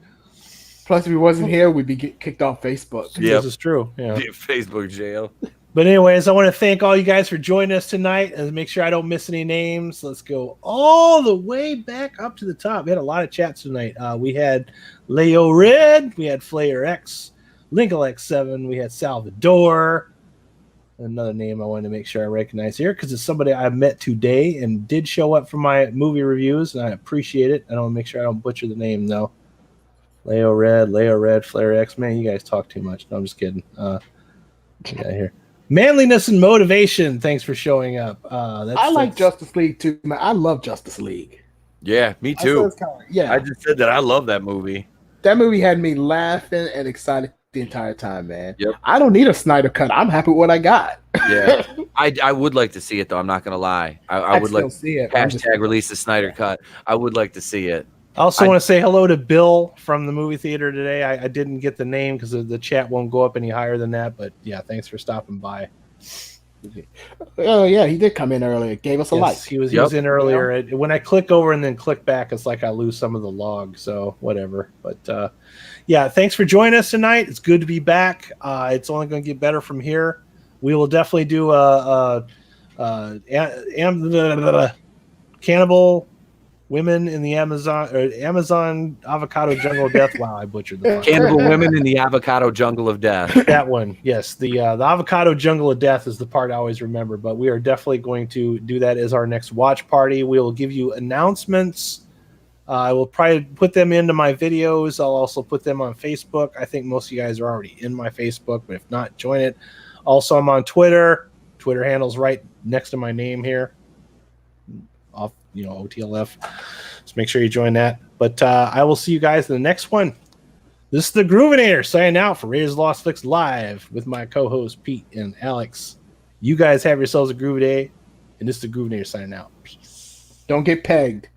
Plus, if he wasn't here, we'd be kicked off Facebook. Yeah, this is true. Yeah, Facebook jail. But anyways, I want to thank all you guys for joining us tonight, and make sure I don't miss any names. Let's go all the way back up to the top. We had a lot of chats tonight. We had Leo Red, we had Flair X, Linkle X7, we had Salvador. Another name I wanted to make sure I recognize here because it's somebody I met today and did show up for my movie reviews, and I appreciate it. I don't want to make sure I don't butcher the name though. Leo Red, Flare X. Man, you guys talk too much. No, I'm just kidding. What we got here? Manliness and Motivation. Thanks for showing up. I like Justice League too, man. I love Justice League. Yeah, me too. Yeah, I just said that I love that movie. That movie had me laughing and excited the entire time, man. Yep. I don't need a Snyder cut. I'm happy with what I got. Yeah, I would like to see it though. I'm not gonna lie. I would like to see it. Hashtag release the Snyder cut. I would like to see it. I also want to say hello to Bill from the movie theater today. I didn't get the name because the chat won't go up any higher than that. But yeah, thanks for stopping by. Oh yeah, he did come in earlier. Gave us a like. He was in earlier. When I click over and then click back, it's like I lose some of the log. So whatever. But yeah, thanks for joining us tonight. It's good to be back. It's only going to get better from here. We will definitely do Cannibal Women in the Amazon Avocado Jungle of Death. Wow, I butchered the Cannibal Women in the Avocado Jungle of Death. That one, yes. The Avocado Jungle of Death is the part I always remember, but we are definitely going to do that as our next watch party. We will give you announcements. I will probably put them into my videos. I'll also put them on Facebook. I think most of you guys are already in my Facebook, but if not, join it. Also, I'm on Twitter. Twitter handle's right next to my name here. Off, OTLF. So make sure you join that. But I will see you guys in the next one. This is the Groovinator signing out for Raiders of the Lost Flicks Live with my co-hosts Pete and Alex. You guys have yourselves a groovy day, and this is the Groovinator signing out. Peace. Don't get pegged.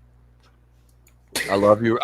I love you.